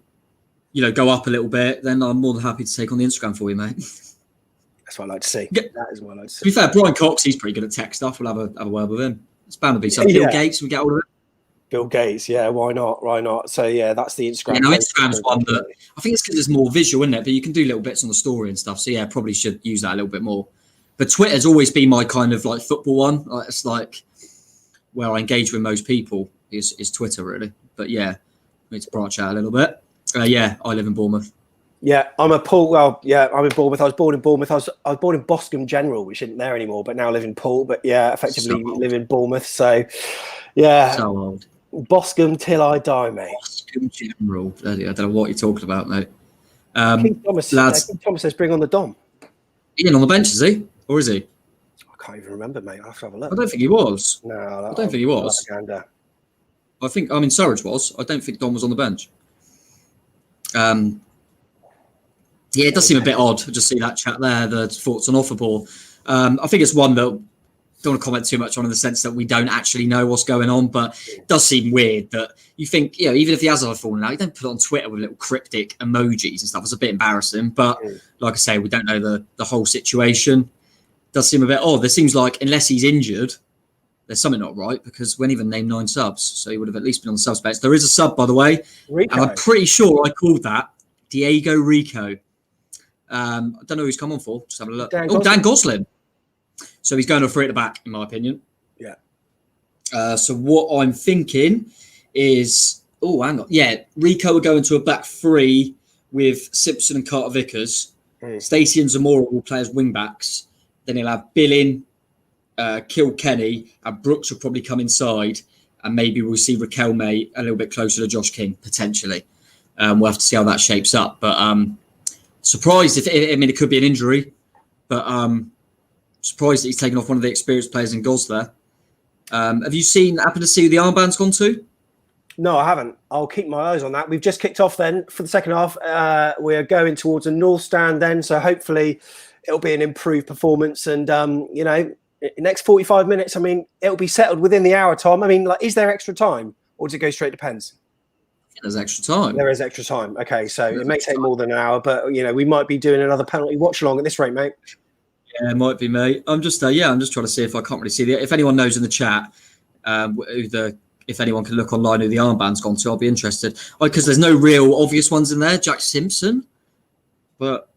go up a little bit, then I'm more than happy to take on the Instagram for you, mate. That's what I like to see. Yeah. That is what I like to see. To be fair, Brian Cox, he's pretty good at tech stuff. We'll have a word with him. It's bound to be some Bill Gates. We get hold of it. Bill Gates, yeah, why not? So yeah, that's the Instagram. Instagram's one that I think it's because there's more visual, isn't it? But you can do little bits on the story and stuff. So yeah, probably should use that a little bit more. But Twitter's always been my kind of like football one. It's like where I engage with most people is Twitter, really. But yeah, I need to branch out a little bit. I live in Bournemouth. Yeah, I'm in Bournemouth. I was born in Bournemouth. I was born in Boscombe General, which isn't there anymore, but now I live in Poole. But yeah, effectively live in Bournemouth. So yeah. So old. Boscombe till I die, mate. Boscombe General. Bloody, I don't know what you're talking about, mate. King Thomas says bring on the Dom. Ian on the bench, is he? Or is he? I can't even remember, mate. I'll have to have a look. I don't think he was. No, I don't think he was. Surridge was. I don't think Dom was on the bench. Yeah, it does seem a bit odd to just see that chat there, the thoughts on offer ball. I think it's one that I don't want to comment too much on, in the sense that we don't actually know what's going on, but it does seem weird that you think, even if he has a fallen out, you don't put it on Twitter with little cryptic emojis and stuff. It's a bit embarrassing, but like I say, we don't know the whole situation. It does seem a bit odd. There seems like, unless he's injured, there's something not right, because we haven't even named 9 subs, so he would have at least been on the subs bench. There is a sub, by the way, Rico. And I'm pretty sure I called that Diego Rico. I don't know who's come on for. Just have a look. Dan Gosling. So he's going to free at the back, in my opinion. Yeah. So what I'm thinking is, hang on. Yeah, Rico will go into a back 3 with Simpson and Carter Vickers. Stacey and Zamora will play as wing backs. Then he'll have Billing, Kilkenny, and Brooks will probably come inside. And maybe we'll see Riquelme a little bit closer to Josh King, potentially. We'll have to see how that shapes up. But surprised it could be an injury. But surprised that he's taken off one of the experienced players in Goz there. Have you happened to see who the armband's gone to? No, I haven't. I'll keep my eyes on that. We've just kicked off then for the second half. We're going towards a North Stand then. So hopefully it'll be an improved performance. And, next 45 minutes, it'll be settled within the hour, Tom. Is there extra time, or does it go straight to pens? There's extra time. There is extra time. Okay, so it may take more than an hour, but, we might be doing another penalty watch along at this rate, mate. Yeah, it might be, mate. I'm just trying to see if I can't really see if anyone knows in the chat who the if anyone can look online who the armband's gone to, I'll be interested. Because there's no real obvious ones in there. Jack Simpson, but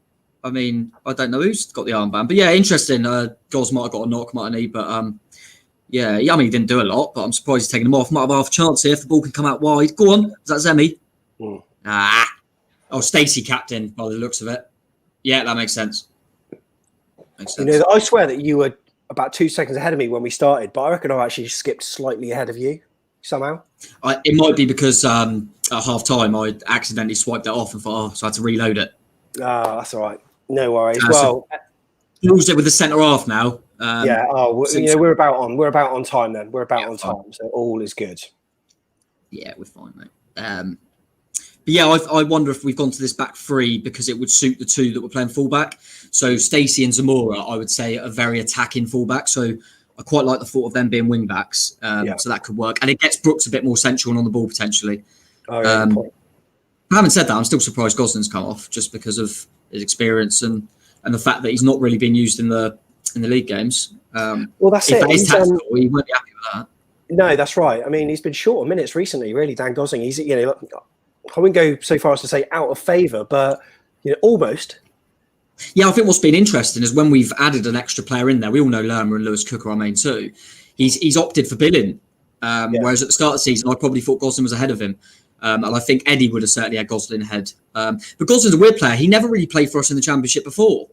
I mean, I don't know who's got the armband. But yeah, interesting. Goz might have got a knock, mightn't he? But yeah, I mean, he didn't do a lot, but I'm surprised he's taking them off. Might have half a chance here if the ball can come out wide. Go on, is that Zemi? Oh, Stacey captain by the looks of it. Yeah, that makes sense. You know, I swear that you were about 2 seconds ahead of me when we started, but I reckon I actually skipped slightly ahead of you somehow. It might be because at half time I accidentally swiped it off and thought, so I had to reload it. That's all right. No worries. Well, lose it with the centre half now. Yeah. You know, we're about on time then. We're about on time, so all is good. Yeah, we're fine, mate. But yeah, I wonder if we've gone to this back three because it would suit the two that were playing fullback. So Stacey and Zamora, I would say, are very attacking fullback. So I quite like the thought of them being wing backs. So that could work. And it gets Brooks a bit more central and on the ball potentially. Having said that, I'm still surprised Goslin's come off just because of his experience and the fact that he's not really been used in the league games. Well, that's if it. That is tactical, he won't be happy with that. No, that's right. I mean, he's been short of minutes recently, really, Dan Gosling. He's, you know, I wouldn't go so far as to say out of favour, but you know, almost. Yeah, I think what's been interesting is when we've added an extra player in there. We all know Lerma and Lewis Cook are our main two. He's opted for Billing, whereas at the start of the season, I probably thought Goslin was ahead of him, and I think Eddie would have certainly had Goslin ahead. But Goslin's a weird player. He never really played for us in the Championship before,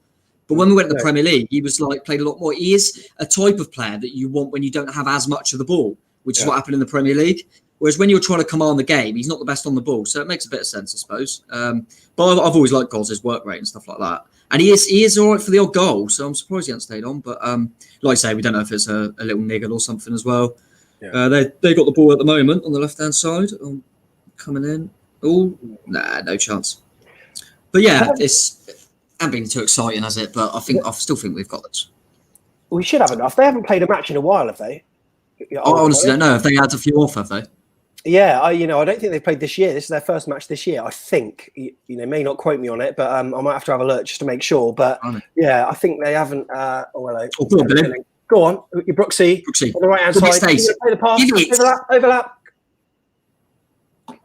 but when we went to the Premier League, he was played a lot more. He is a type of player that you want when you don't have as much of the ball, which is what happened in the Premier League. Whereas when you're trying to command the game, he's not the best on the ball. So it makes a bit of sense, I suppose. But I've always liked Goz, his work rate and stuff like that. And he is all right for the odd goal. So I'm surprised he hasn't stayed on. But like I say, we don't know if it's a little niggle or something as well. Yeah. They got the ball at the moment on the left-hand side. Coming in. Oh, no chance. But yeah, it's hasn't been too exciting, has it? But I still think we've got this. We should have enough. They haven't played a match in a while, have they? I honestly don't know if they had a few off, have they? Yeah, I don't think they've played this year. This is their first match this year. I think, may not quote me on it, but I might have to have a look just to make sure. But yeah, I think they haven't. Hello. Go on, your Brooksy on the right hand side. Play the pass. Overlap.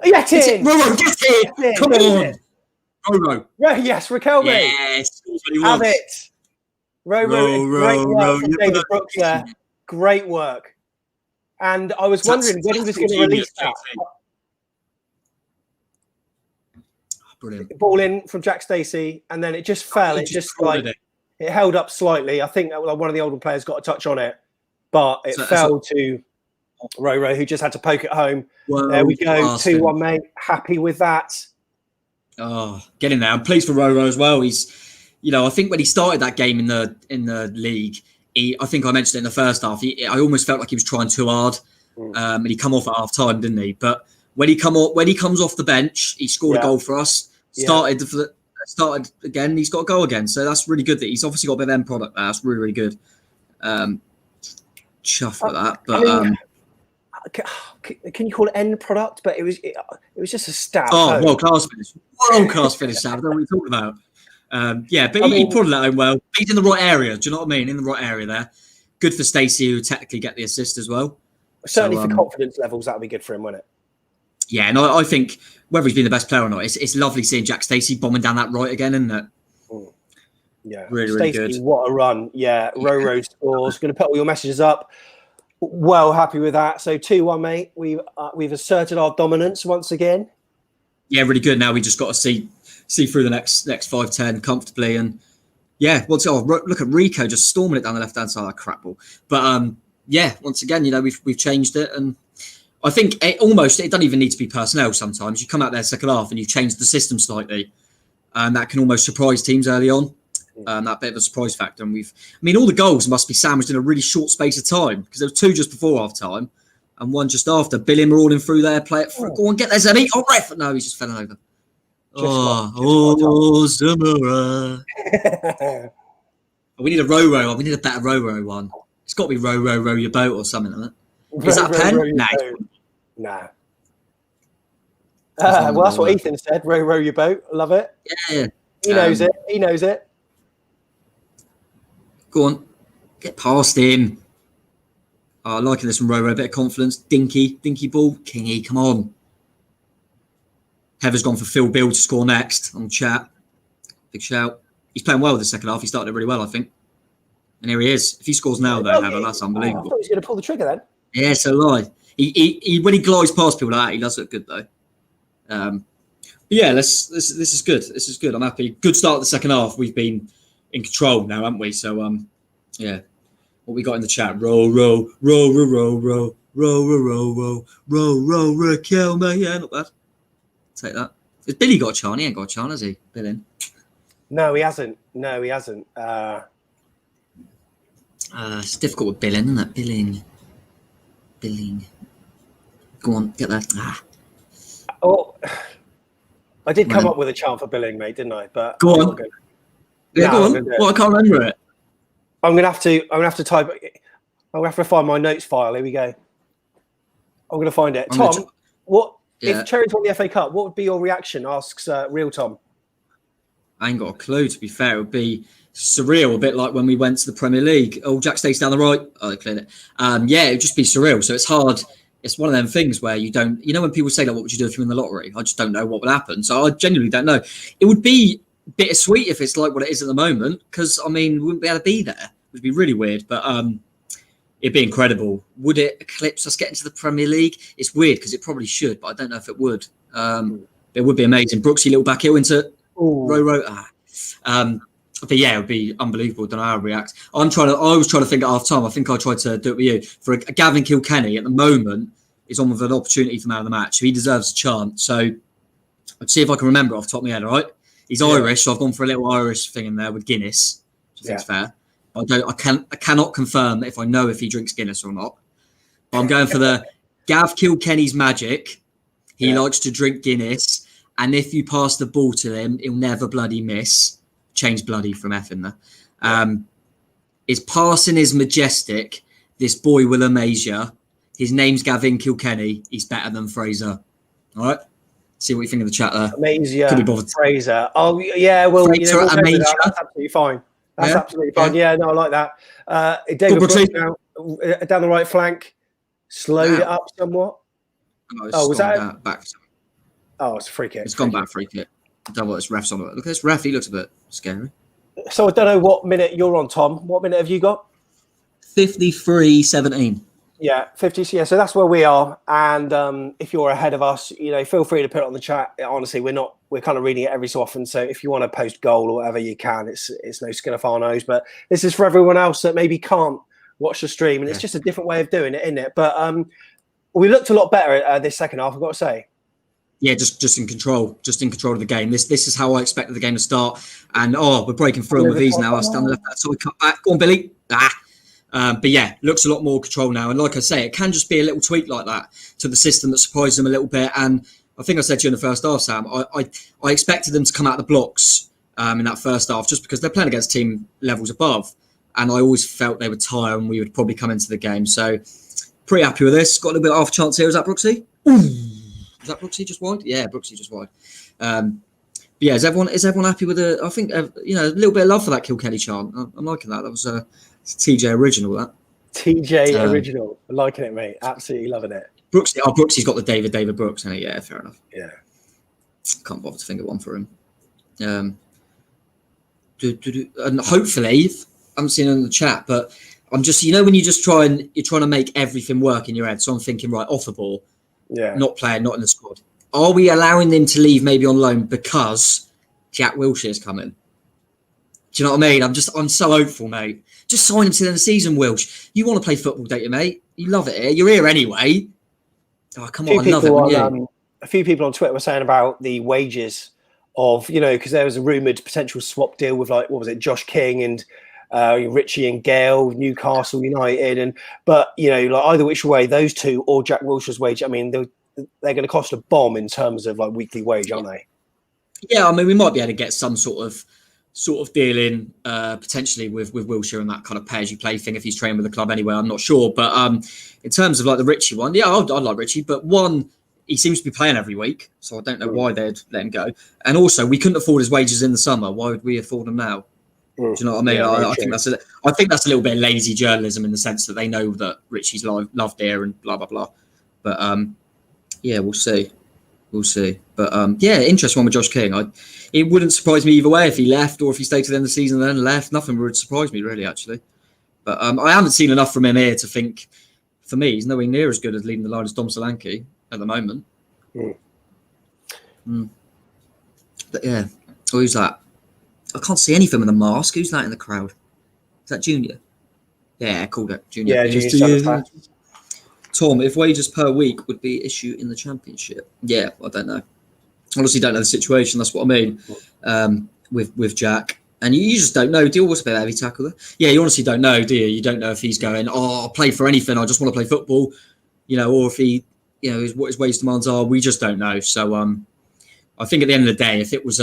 Get in. Roro, get in. Come on. Roro. Yes, Raquel. Yes. Have it. Roro. Great work from David Brooks there. Great work. And I was wondering when he was going to release that. Brilliant. Ball in from Jack Stacey, and then it just fell. It held up slightly. I think one of the older players got a touch on it, but it fell to Roro, who just had to poke it home. Whoa, there we go. 2-1, mate. Happy with that. Oh, get in there. I'm pleased for Roro as well. He's, I think when he started that game in the league, I think I mentioned it in the first half. I almost felt like he was trying too hard, and he come off at half time, didn't he? But when he comes off the bench, he scored a goal for us. Started again. He's got a goal again, so that's really good. That he's obviously got a bit of end product there. That's really, really good. Chuff with that. But can you call it end product? But it was just a stat. Oh, world class finish! World class finish, Sam. That's what we're talking about. But he prodded that home well. He's in the right area. Do you know what I mean? In the right area there. Good for Stacey, who technically get the assist as well. Certainly for confidence levels, that would be good for him, wouldn't it? Yeah, and I think whether he's been the best player or not, it's lovely seeing Jack Stacey bombing down that right again, isn't it? Yeah, really, really good. What a run! Yeah, Roro scores. Going to put all your messages up. Well, happy with that. So 2-1, mate. We've asserted our dominance once again. Yeah, really good. Now we just got to see through the next 5-10 comfortably, and look at Rico just storming it down the left hand side, that crap ball. But once again, we've changed it, and I think it doesn't even need to be personnel. Sometimes you come out there second half and you've changed the system slightly, and that can almost surprise teams early on. That bit of a surprise factor, and all the goals must be sandwiched in a really short space of time because there were two just before half time and one just after. Billy Marlin through there, play it through. Go on, get there, Zemi. Oh, ref! No, he's just fell over. Zamora. We need a row. We need a better row one. It's got to be row your boat or something like that. Is that a pen? Nah. Well, that's what Ethan said. Row your boat. Love it. Yeah. He knows it. Go on. Get past him. Liking this from Roro, a bit of confidence. Dinky ball. Kingy, come on. Heather's gone for Phil Bill to score next on chat. Big shout. He's playing well the second half. He started it really well, I think. And here he is. If he scores now, though, Heather, that's unbelievable. I thought he was going to pull the trigger then. Yeah, so lie. He when he glides past people like that, he does look good though. But yeah, this is good. This is good. I'm happy. Good start of the second half. We've been in control now, haven't we? So yeah. What we got in the chat? Row, Raquel, mate. Yeah, not bad. Take that. Has Billy got a chant? He ain't got a chant, has he? Billing. No, he hasn't. It's difficult with billing, isn't it? Billing. Go on, get that. Oh, I did come up with a chant for billing, mate, didn't I? But go on. Yeah, go on. Well, I can't remember it. I'm gonna have to type. I'm gonna have to find my notes file. Here we go. I'm gonna find it. Tom, what if Cherries won the FA Cup? What would be your reaction? Asks Real Tom. I ain't got a clue. To be fair, it would be surreal, a bit like when we went to the Premier League. Oh, Jack stays down the right. Oh, they cleared it. Yeah, it would just be surreal. So it's hard. It's one of them things where you don't. You know, when people say like, "What would you do if you win the lottery?" I just don't know what would happen. So I genuinely don't know. It would be bittersweet if it's like what it is at the moment, because I mean, we wouldn't be able to be there. It would be really weird, but it'd be incredible. Would it eclipse us getting to the Premier League? It's weird because it probably should, but I don't know if it would. It would be amazing. Brooksy, little back heel into row. But yeah, it would be unbelievable. Don't know how to react. I was trying to think at half time. I think I tried to do it with you. For Gavin Kilkenny at the moment is on with an opportunity for man of the match. So he deserves a chant. So I'd see if I can remember off the top of my head. All right, he's Irish, so I've gone for a little Irish thing in there with Guinness, which I think is fair. I cannot confirm if I know if he drinks Guinness or not. But I'm going for the Gav Kilkenny's magic. He likes to drink Guinness, and if you pass the ball to him, he'll never bloody miss. Change bloody from F in there. His passing is majestic. This boy will amaze you. His name's Gavin Kilkenny. He's better than Fraser. All right. See what you think of the chat there. Amaze you. Could be bothered. Fraser. Oh yeah. Well, Fraser, that's absolutely fine. That's absolutely fine. Yeah. No, I like that. David Brooks now down the right flank. Slowed it up somewhat. Oh, was that back? Oh, it's a free kick. It's gone back free kick. Double this ref's on it. Look at this ref. He looks a bit scary. So I don't know what minute you're on, Tom. What minute have you got? 53:17. Yeah, 50. Yeah, so that's where we are. And if you're ahead of us, feel free to put it on the chat. Honestly, we're kind of reading it every so often. So if you want to post goal or whatever, you can. It's no skin off our nose. But this is for everyone else that maybe can't watch the stream, and it's just a different way of doing it, isn't it? But we looked a lot better this second half, I've got to say. Yeah, just in control of the game. This is how I expected the game to start. And we're breaking through with these now. I stand left that side, cut back. Go on, Billy. But yeah, looks a lot more control now. And like I say, it can just be a little tweak like that to the system that surprised them a little bit. And I think I said to you in the first half, Sam, I expected them to come out of the blocks in that first half just because they're playing against team levels above. And I always felt they would tire and we would probably come into the game. So pretty happy with this. Got a little bit off chance here. Is that Brooksy? Is that Brooksy just wide? Yeah, Brooksy just wide. But yeah, is everyone happy with it? I think a little bit of love for that Kilkenny chant. I'm liking that. That was TJ original. That TJ original. I'm liking it, mate. Absolutely loving it. Brooksy's got the David Brooks in it. Yeah, fair enough. Yeah, can't bother to think of one for him. And hopefully, I'm seeing it in the chat, but I'm just when you're trying to make everything work in your head. So I'm thinking right off the ball. Yeah, not playing, not in the squad. Are we allowing them to leave maybe on loan because Jack Wilshere's coming? Do you know what I mean? I'm so hopeful, mate. Just sign him to the end of the season, Wilsh. You want to play football, don't you, mate? You love it here. You're here anyway. Oh, come on, I love it. A few people on Twitter were saying about the wages of, because there was a rumoured potential swap deal with Josh King and Richie and Gale, Newcastle United, but either which way, those two or Jack Wilshere's wage, I mean, they're going to cost a bomb in terms of weekly wage, aren't they? Yeah, I mean, we might be able to get some sort of deal in potentially with Wilshere and that kind of pay as you play thing if he's training with the club anyway. I'm not sure, but in terms of the Richie one, yeah, I'd like Richie, but one, he seems to be playing every week, so I don't know why they'd let him go. And also, we couldn't afford his wages in the summer. Why would we afford them now? Do you know what I mean? Yeah, I think that's a little bit of lazy journalism in the sense that they know that Richie's loved here and blah blah blah. But yeah, we'll see. But yeah, interesting one with Josh King. It wouldn't surprise me either way if he left or if he stayed to the end of the season and then left. Nothing would surprise me really, actually. But I haven't seen enough from him here to think. For me, he's nowhere near as good as leading the line as Dom Solanke at the moment. But yeah, who's that? I can't see anything with a mask. Who's that in the crowd? Is that Junior? Yeah, I called it Junior. Yeah, Junior. Tom, if wages per week would be issue in the Championship? Yeah, I don't know. Honestly, don't know the situation. That's what I mean with Jack. And you just don't know. Do you always play a heavy tackle there? Yeah, you honestly don't know, do you? You don't know if he's going, I'll play for anything. I just want to play football, or if he, what his wage demands are. We just don't know. So I think at the end of the day, if it was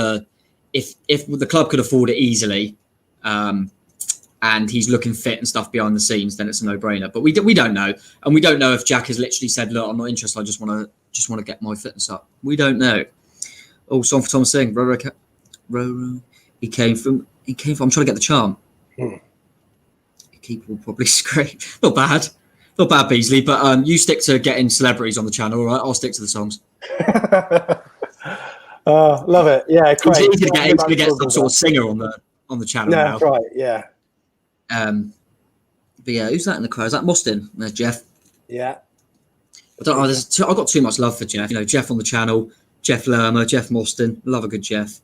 if the club could afford it easily, and he's looking fit and stuff behind the scenes, then it's a no-brainer. But we don't know, and we don't know if Jack has literally said, "Look, I'm not interested. I just want to get my fitness up." We don't know. Oh, song for Tom Singh. Roro. He came from. I'm trying to get the charm. Keeper will probably scream. Not bad, Beasley. But you stick to getting celebrities on the channel, all right? I'll stick to the songs. Oh, love it. Yeah, great. He's going to get some sort of singer on the channel now. Right. Yeah. But yeah, who's that in the crowd? Is that Mostyn? There's Jeff. Yeah. I don't know. I've got too much love for Jeff. Jeff on the channel, Jeff Lerma, Jeff Mostyn. Love a good Jeff.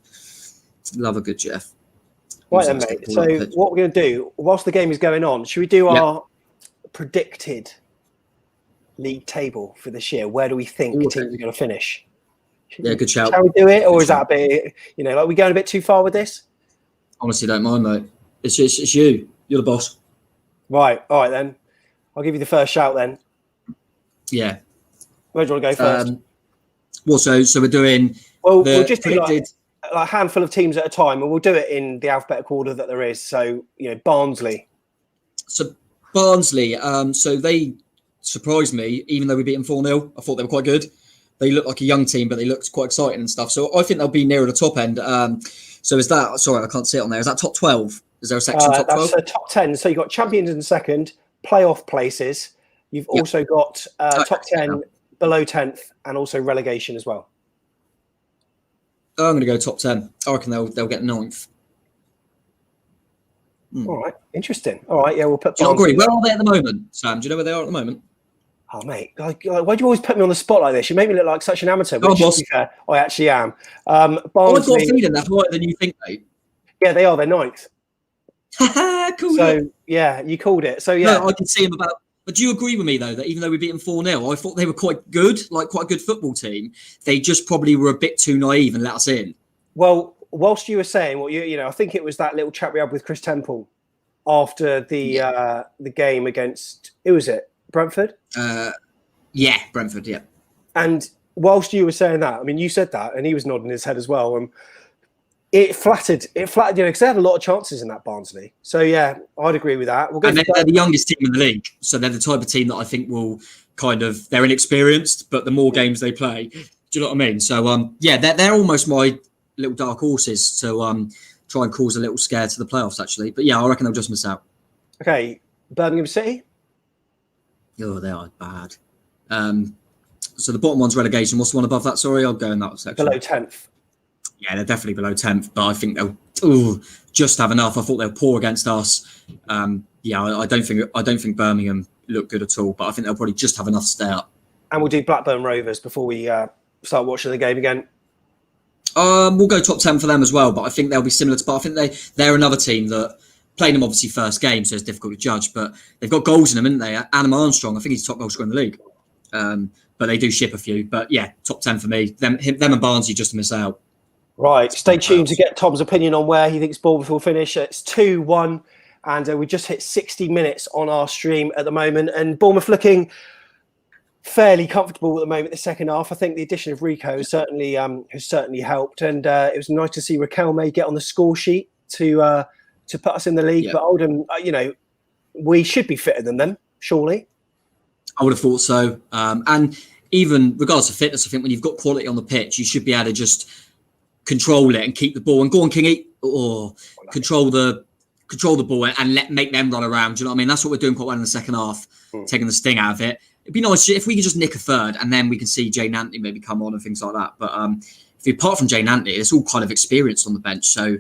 Right then, mate. So what we're going to do, whilst the game is going on, should we do our predicted league table for this year? Where do we think teams are going to finish? Good shout. Shall we do it, or is that a bit, like we going a bit too far with this? Honestly, don't mind, mate. It's you. You're the boss. Right. All right, then. I'll give you the first shout then. Yeah. Where do you want to go first? So we're doing. Well, we'll just do like a handful of teams at a time, and we'll do it in the alphabetical order that there is. So, Barnsley. So Barnsley, so they surprised me, even though we beat them 4-0. I thought they were quite good. They looked like a young team, but they looked quite exciting and stuff. So I think they'll be nearer the top end. So is that, sorry, I can't see it on there. Is that top 12? Is there a section top 12? That's top 10. So you've got champions in second, playoff places. You've also got top 10, below 10th, and also relegation as well. I'm going to go top 10. I reckon they'll get 9th. All right. Interesting. All right. Yeah, we'll put. Do you agree? Where are they at the moment, Sam? Do you know where they are at the moment? Oh, mate. Why do you always put me on the spot like this? You make me look like such an amateur. Which, to be fair, I actually am. Barnsley, I've got a feeling they're higher than you think, mate. Yeah, they are. They're 9th. Cool. So, yeah, you called it. So, yeah. No, I can see them about. But do you agree with me, though, that even though we beat them 4-0, I thought they were quite good, like quite a good football team. They just probably were a bit too naive and let us in. Well, whilst you were saying what I think it was that little chat we had with Chris Temple after the game against, who was it? Brentford? Yeah, Brentford, yeah. And whilst you were saying that, I mean, you said that, and he was nodding his head as well. It flattered, because they had a lot of chances in that Barnsley. So, yeah, I'd agree with that. And they're the youngest team in the league. So they're the type of team that I think will they're inexperienced, but the more games they play, do you know what I mean? So, they're almost my little dark horses to try and cause a little scare to the playoffs, actually. But, yeah, I reckon they'll just miss out. Okay, Birmingham City? Oh, they are bad. So the bottom one's relegation. What's the one above that? Sorry, I'll go in that section. Below 10th. Yeah, they're definitely below 10th, but I think they'll just have enough. I thought they were poor against us. I don't think Birmingham look good at all, but I think they'll probably just have enough to stay up. And we'll do Blackburn Rovers before we start watching the game again. We'll go top 10 for them as well, but I think they'll be similar to. But I think they're another team that played them obviously first game, so it's difficult to judge. But they've got goals in them, haven't they? Adam Armstrong, I think he's the top goal scorer in the league. But they do ship a few. But yeah, top 10 for me. Them and Barnsley just to miss out. Right, stay tuned to get Tom's opinion on where he thinks Bournemouth will finish. It's 2-1, and we just hit 60 minutes on our stream at the moment. And Bournemouth looking fairly comfortable at the moment. The second half, I think the addition of Rico has certainly helped, and it was nice to see Riquelme get on the score sheet to put us in the league. Yeah. But Oldham, we should be fitter than them, surely. I would have thought so. And even regardless of fitness, I think when you've got quality on the pitch, you should be able to just control it and keep the ball and go on, Kingy, or control the control the ball and make them run around. Do you know what I mean? That's what we're doing quite well in the second half, taking the sting out of it. It'd be nice if we could just nick a third and then we can see Jay Nantley maybe come on and things like that. But apart from Jay Nantley, it's all kind of experience on the bench. So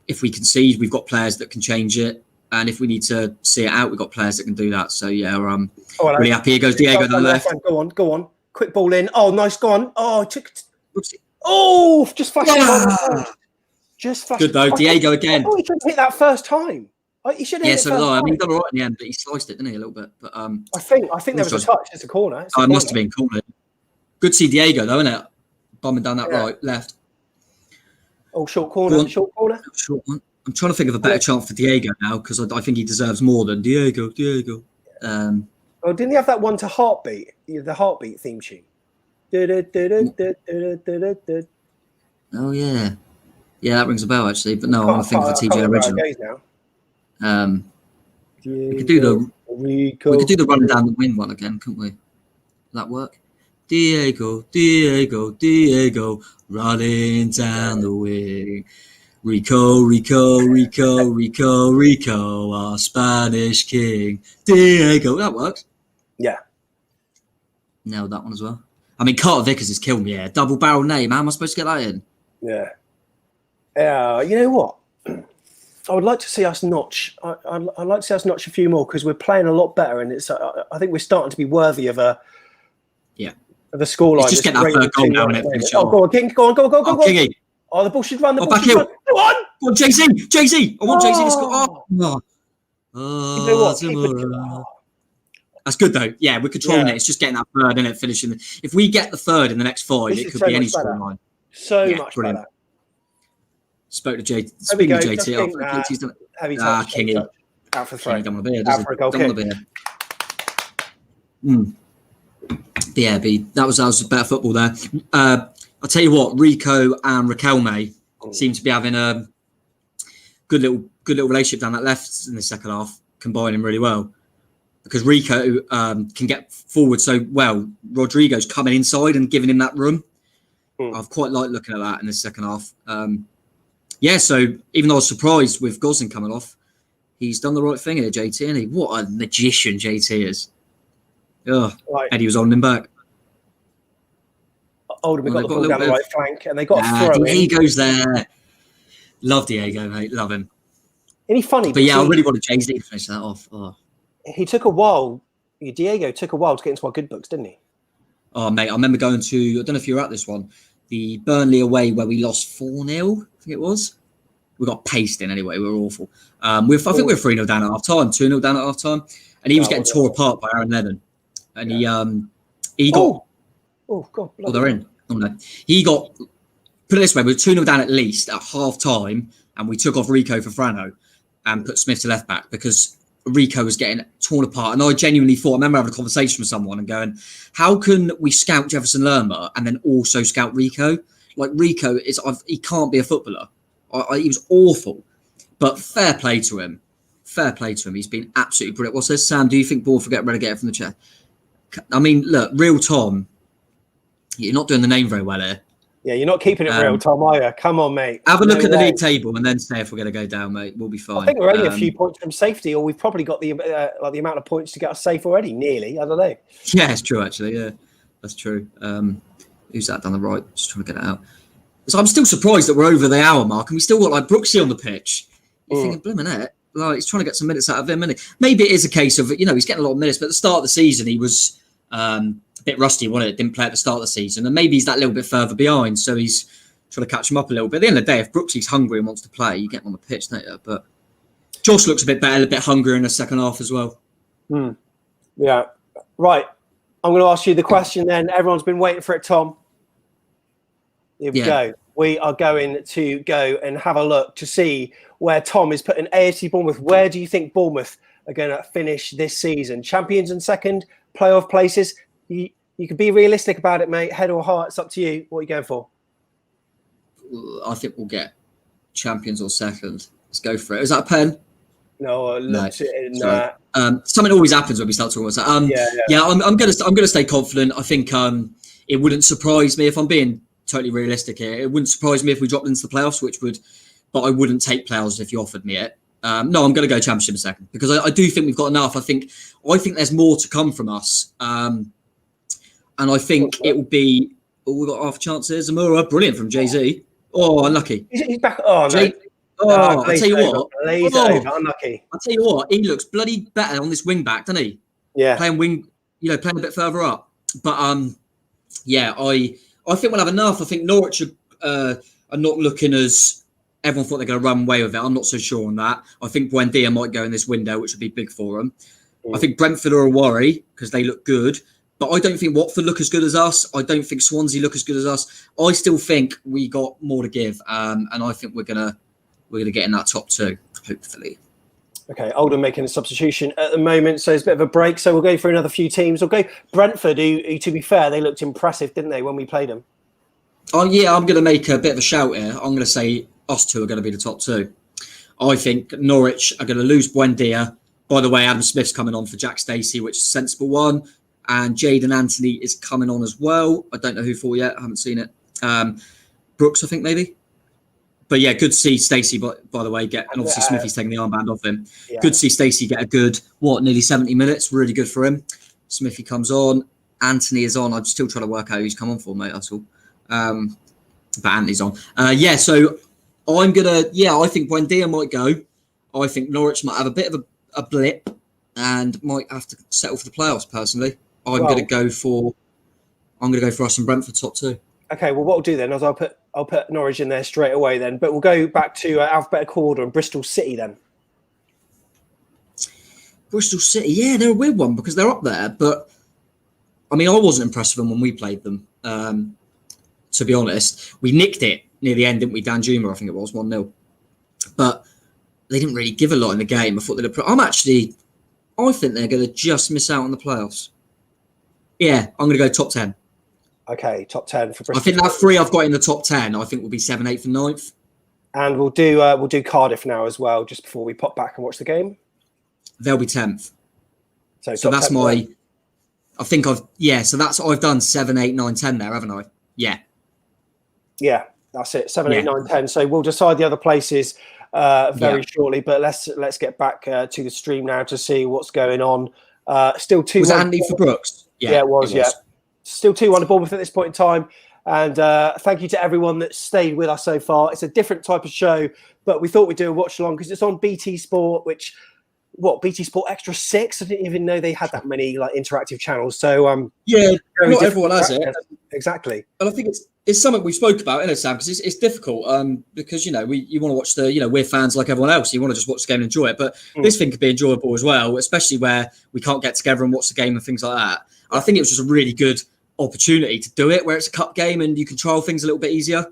if we concede, we've got players that can change it. And if we need to see it out, we've got players that can do that. So, yeah, really happy. Here goes Diego to the left. Go on. Quick ball in. Oh, nice. Go on. Oh, just flashed. Yeah. Just flashed. Good, though. Diego again. Oh, he should have hit that first time. He should have hit it first time. I mean, he done all right in the end, but he sliced it, didn't he, a little bit? But I think there was a touch. It's a corner. It must have been corner. Good to see Diego, though, isn't it? Bombing down that right, left. Oh, short corner. Short corner. Short one. I'm trying to think of a better chant for Diego now because I think he deserves more than Diego. Didn't he have that one to Heartbeat? The Heartbeat theme tune. Oh yeah, that rings a bell actually. But no, I'm thinking of the TJ original. We could do the running down the wing one again, couldn't we? Will that work? Diego, running down the wing. Rico, our Spanish king. Diego, that works. Yeah. Nailed that one as well. I mean, Carter Vickers has killed me here. Double barrel name. How am I supposed to get that in? Yeah. You know what? I would like to see us notch. I'd like to see us notch a few more because we're playing a lot better, and it's. I think we're starting to be worthy of a. Yeah. Of the scoreline. Just get that third goal now, innit? Oh, go on, King. Go on. Kingy. Oh, the ball should run. Go on. Go on, JC. I want JC to score. You know what? That's good though. Yeah, we're controlling it. It's just getting that third in it, finishing. If we get the third in the next 5, it could be any scoreline. So much better. Spoke to JT. Speaking of JT, he's done it. Kingy. Out for throw. Kingy don't want to be here, does he? Don't want to be here. Yeah, that was a better football there. I'll tell you what, Rico and Riquelme seem to be having a good little relationship down that left in the second half, combining really well. Because Rico can get forward so well. Rodrigo's coming inside and giving him that room. I've quite liked looking at that in the second half. So even though I was surprised with Gosling coming off, he's done the right thing here, JT, and what a magician JT is. Eddie was on him back. Oldham got the ball down the right flank, and they got a throw. Diego's there. Love Diego, mate. Love him. Isn't he funny? But yeah, I really wanted JT to finish that off. He took a while. Diego took a while to get into our good books, didn't he? Oh, mate, I remember going to, I don't know if you were at this one, the Burnley away where we lost 4-0, I think it was. We got pasted anyway. We were awful. I think we were 3-0 down at half time, 2-0 down at half time. And he was getting tore apart by Aaron Lennon. And he got... Oh, God. Oh, they're in. Oh, no. He got... Put it this way, we were 2-0 down at least at half time. And we took off Rico for Frano and put Smith to left back because Rico was getting torn apart. And I genuinely thought, I remember having a conversation with someone and going, how can we scout Jefferson Lerma and then also scout Rico? Like, Rico, he can't be a footballer. He was awful. But fair play to him. He's been absolutely brilliant. What says Sam? Do you think Bournemouth will get relegated from the chair? I mean, look, real Tom, you're not doing the name very well here. Yeah, you're not keeping it real, Tom, are you? Come on, mate. Have a look at the league table and then say if we're going to go down, mate. We'll be fine. I think we're only a few points from safety, or we've probably got the amount of points to get us safe already. Nearly, I don't know. Yeah, it's true, actually. Yeah, that's true. Who's that down the right? Just trying to get it out. So I'm still surprised that we're over the hour mark and we still got like Brooksy on the pitch. You're thinking, blimmin' it. Like, he's trying to get some minutes out of him, isn't he? Maybe it is a case of, he's getting a lot of minutes, but at the start of the season, he was a bit rusty, wasn't it? Didn't play at the start of the season. And maybe he's that little bit further behind. So he's trying to catch him up a little bit. At the end of the day, if Brooksy's hungry and wants to play, you get him on the pitch, don't you? But Josh looks a bit better, a bit hungrier in the second half as well. Yeah. Right. I'm going to ask you the question then. Everyone's been waiting for it, Tom. Here we go. We are going to go and have a look to see where Tom is putting AFC Bournemouth. Where do you think Bournemouth are going to finish this season? Champions and second, playoff places? You can be realistic about it, mate. Head or heart, it's up to you. What are you going for? I think we'll get champions or second. Let's go for it. Is that a pen? No. Something always happens when we start talking about that. I'm gonna stay confident. I think it wouldn't surprise me if I'm being totally realistic here. It wouldn't surprise me if we dropped into the playoffs, which would but I wouldn't take playoffs if you offered me it. No, I'm going to go Championship a second because I do think we've got enough. I think there's more to come from us, and I think it will be. Oh, we've got half chances. Zamora, brilliant from Jay-Z. Oh, unlucky. He's back. Oh, no. I tell you what. Unlucky. I tell you what. He looks bloody better on this wing back, doesn't he? Yeah. Playing wing, playing a bit further up. But yeah, I think we'll have enough. I think Norwich are not looking as everyone thought they're going to run away with it. I'm not so sure on that. I think Buendia might go in this window, which would be big for them. I think Brentford are a worry because they look good. But I don't think Watford look as good as us. I don't think Swansea look as good as us. I still think we got more to give, and I think we're gonna get in that top 2, hopefully. Okay, Oldham making a substitution at the moment, so it's a bit of a break. So we'll go for another few teams. We'll go Brentford, who to be fair, they looked impressive, didn't they, when we played them? Oh yeah, I'm going to make a bit of a shout here. I'm going to say us 2 are going to be the top 2. I think Norwich are going to lose Buendia. By the way, Adam Smith's coming on for Jack Stacey, which is a sensible one. And Jadon Anthony is coming on as well. I don't know who for yet. I haven't seen it. Brooks, I think, maybe. But yeah, good to see Stacey, by the way, and obviously Smithy's taking the armband off him. Yeah. Good to see Stacey get a good, nearly 70 minutes. Really good for him. Smithy comes on. Anthony is on. I'm still trying to work out who's come on for, mate. That's all. But Anthony's on. So I'm going to, I think Buendia might go. I think Norwich might have a bit of a blip and might have to settle for the playoffs, personally. I'm going to go for us and Brentford top 2. Okay, well, what we'll do then is I'll put Norwich in there straight away then, but we'll go back to alphabetical order and Bristol City then. Bristol City, yeah, they're a weird one because they're up there, but I mean, I wasn't impressed with them when we played them. To be honest, we nicked it near the end, didn't we? Dan Juma, I think it was 1-0, but they didn't really give a lot in the game. I thought I think they're going to just miss out on the playoffs. Yeah, I'm going to go top 10. Okay, top 10 for Bristol. I think that 3 I've got in the top 10, I think will be 7, 8th and 9th. And we'll do Cardiff now as well, just before we pop back and watch the game. They'll be 10th. So that's my... I think I've done 7, 8, 9, 10 there, haven't I? Yeah. Yeah, that's it. 7, 8, 9, 10. So we'll decide the other places very shortly, but let's get back to the stream now to see what's going on. Still 2-1. Was it Andy for Brooks? Yeah, it was. Still 2-1 to Bournemouth at this point in time. And thank you to everyone that stayed with us so far. It's a different type of show, but we thought we'd do a watch along because it's on BT Sport, BT Sport Extra 6? I didn't even know they had that many interactive channels. So not everyone has it. Exactly. And I think it's something we spoke about, isn't it, Sam? Because it's difficult because you want to watch we're fans like everyone else. You want to just watch the game and enjoy it, but this thing could be enjoyable as well, especially where we can't get together and watch the game and things like that. And I think it was just a really good opportunity to do it where it's a cup game and you can trial things a little bit easier.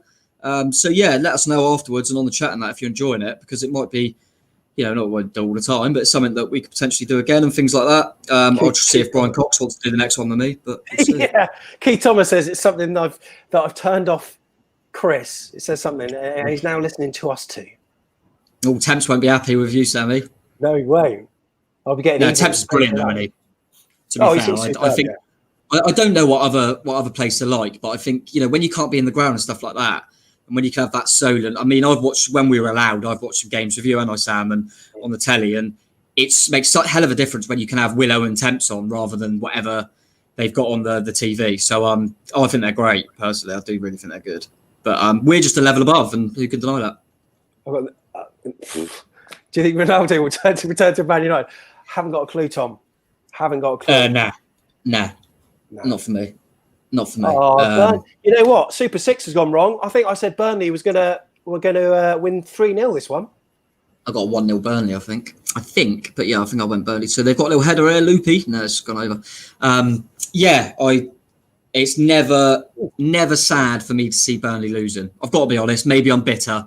Let us know afterwards and on the chat and that if you're enjoying it, because it might be not what I do all the time, but it's something that we could potentially do again and things like that. I'll just see if Brian Cox wants to do the next one with me. But we'll Keith Thomas says it's something that I've turned off Chris. It says something, and he's now listening to us too. Oh, Temps won't be happy with you, Sammy. No, he won't. I'll be getting. No, Temps is brilliant, isn't he? To be fair, I think I don't know what other places are like, but I think when you can't be in the ground and stuff like that. And when you can have that Solent, I mean, I've watched when we were allowed. I've watched some games with you and Sam and on the telly, and it makes a hell of a difference when you can have Willow and Temps on rather than whatever they've got on the TV. So I think they're great. Personally, I do really think they're good. But we're just a level above, and who can deny that? Do you think Ronaldo will return to Man United? Haven't got a clue, Tom. Haven't got a clue. Nah, not for me. Not for me. Oh, you know what? Super 6 has gone wrong. I think I said Burnley were going to win 3-0 this one. I got 1-0 Burnley, I think. But yeah, I think I went Burnley. So they've got a little header here, Loopy. No, it's gone over. It's never sad for me to see Burnley losing. I've got to be honest. Maybe I'm bitter,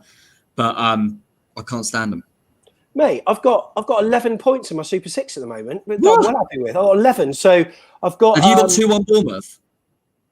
but I can't stand them. Mate, I've got 11 points in my Super 6 at the moment. That I'm well happy with. I've got 11. So I've got. Have you got 2-1 Bournemouth?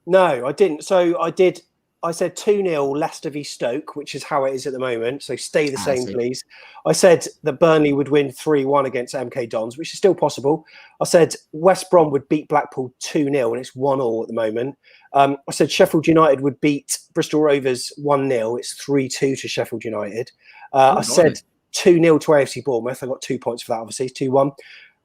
No, I didn't. So I did I said 2-0 Leicester v Stoke, which is how it is at the moment. So stay the same, please. I said that Burnley would win 3-1 against MK Dons, which is still possible. I said West Brom would beat Blackpool 2-0, and it's 1-1 at the moment. I said Sheffield United would beat Bristol Rovers 1-0. It's 3-2 to Sheffield United. I said 2-0 to AFC Bournemouth. I got 2 points for that, obviously. It's 2-1.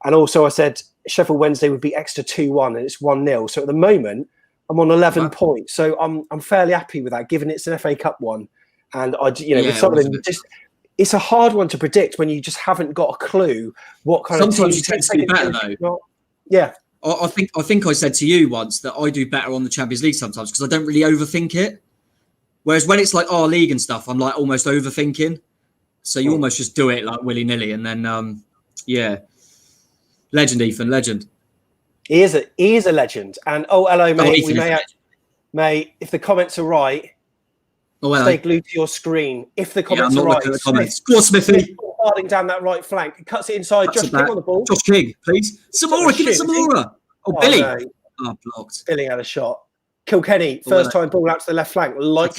And also I said Sheffield Wednesday would beat Exeter 2-1, and it's 1-0. So at the moment, I'm on 11 points, so I'm fairly happy with that, given it's an FA Cup one, and with something it's a hard one to predict when you just haven't got a clue what kind of. Sometimes you tend to do better though. Yeah, I think I said to you once that I do better on the Champions League sometimes because I don't really overthink it. Whereas when it's like our league and stuff, I'm like almost overthinking. So you almost just do it like willy nilly, and then legend, Ethan, legend. He is a legend. And hello, mate. Mate, if the comments are right, stay glued to your screen. If the comments are right, Score, Smithy. Harding down that right flank. It cuts it inside. Josh King on the ball. Josh King, please. Samora, give it Samora. Billy. No. Blocked. Billy had a shot. Kilkenny, first time ball out to the left flank. I like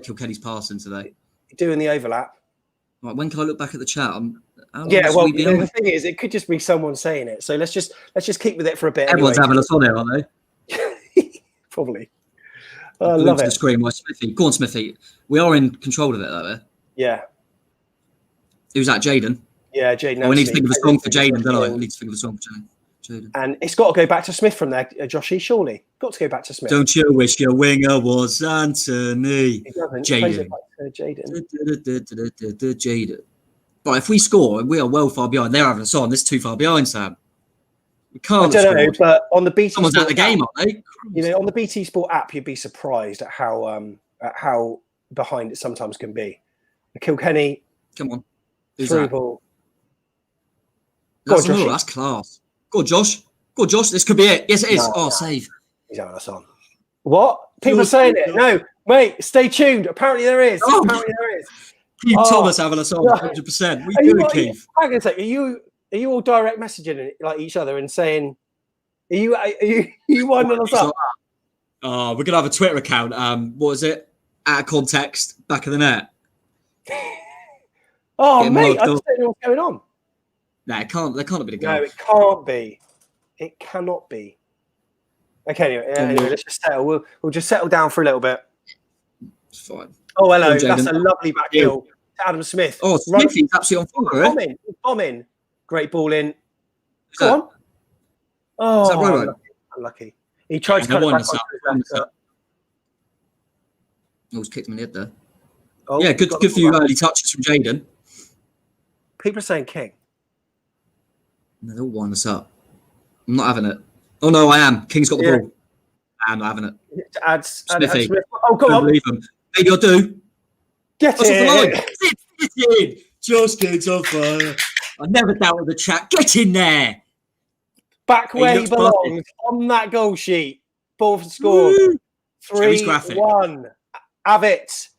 Kilkenny's passing today. Doing the overlap. Right, when can I look back at the chat? The thing is, it could just be someone saying it. So let's just keep with it for a bit. Everyone's having us on it, aren't they? Probably. I love it. The screen, right, Smithy. Go on, Smithy. We are in control of it, though. Yeah. Who's that, Jaden? Yeah, Jaden. We need to think of a song for Jaden, don't I? We need to think of a song for Jaden. And it's got to go back to Smith from there, Joshy, surely. Got to go back to Smith. Don't you wish your winger was Anthony? Jaden. Jaden. But if we score, we are well far behind. They're having us on. This is too far behind, Sam. We can't. I don't know, but on the BT someone's at the game, aren't they? On the BT Sport app, you'd be surprised at how behind it sometimes can be. Kilkenny, come on, through ball. That's class. Go on, Josh. Go on, Josh. This could be it. Yes, it is. Save. He's having us on. What? People are saying it. No, mate. Stay tuned. Apparently there is. Keith Thomas having us on 100%. We do it, Keith. Hang on a second. Are you all direct messaging like each other and saying, are you winding us up? We're gonna have a Twitter account. What is it? Out of context, back of the net. Mate, I just don't know what's going on. Nah, it can't. There can't be the goal. No, it can't be. It cannot be. Okay, anyway, let's just settle. We'll just settle down for a little bit. It's fine. Oh, hello. That's a lovely back heel. Adam Smith. Oh, Smithy's absolutely on fire. Bombing. Great ball in. Go on. Oh, is that right? Unlucky. He tried to cut it back onto his left. Almost kicked him in the head there. Oh, yeah, good for you early touches from Jaden. People are saying King. No, they'll wind us up. I'm not having it. Oh, no, I am. King's got the ball. I'm not having it. Add Smithy. Smith. Oh, come on. Believe him. Maybe I do. Get in. Get in. Josh King's on fire. I never doubted the chat. Get in there. Back where he belongs. On that goal sheet. Ball scored. 3-1. Have it.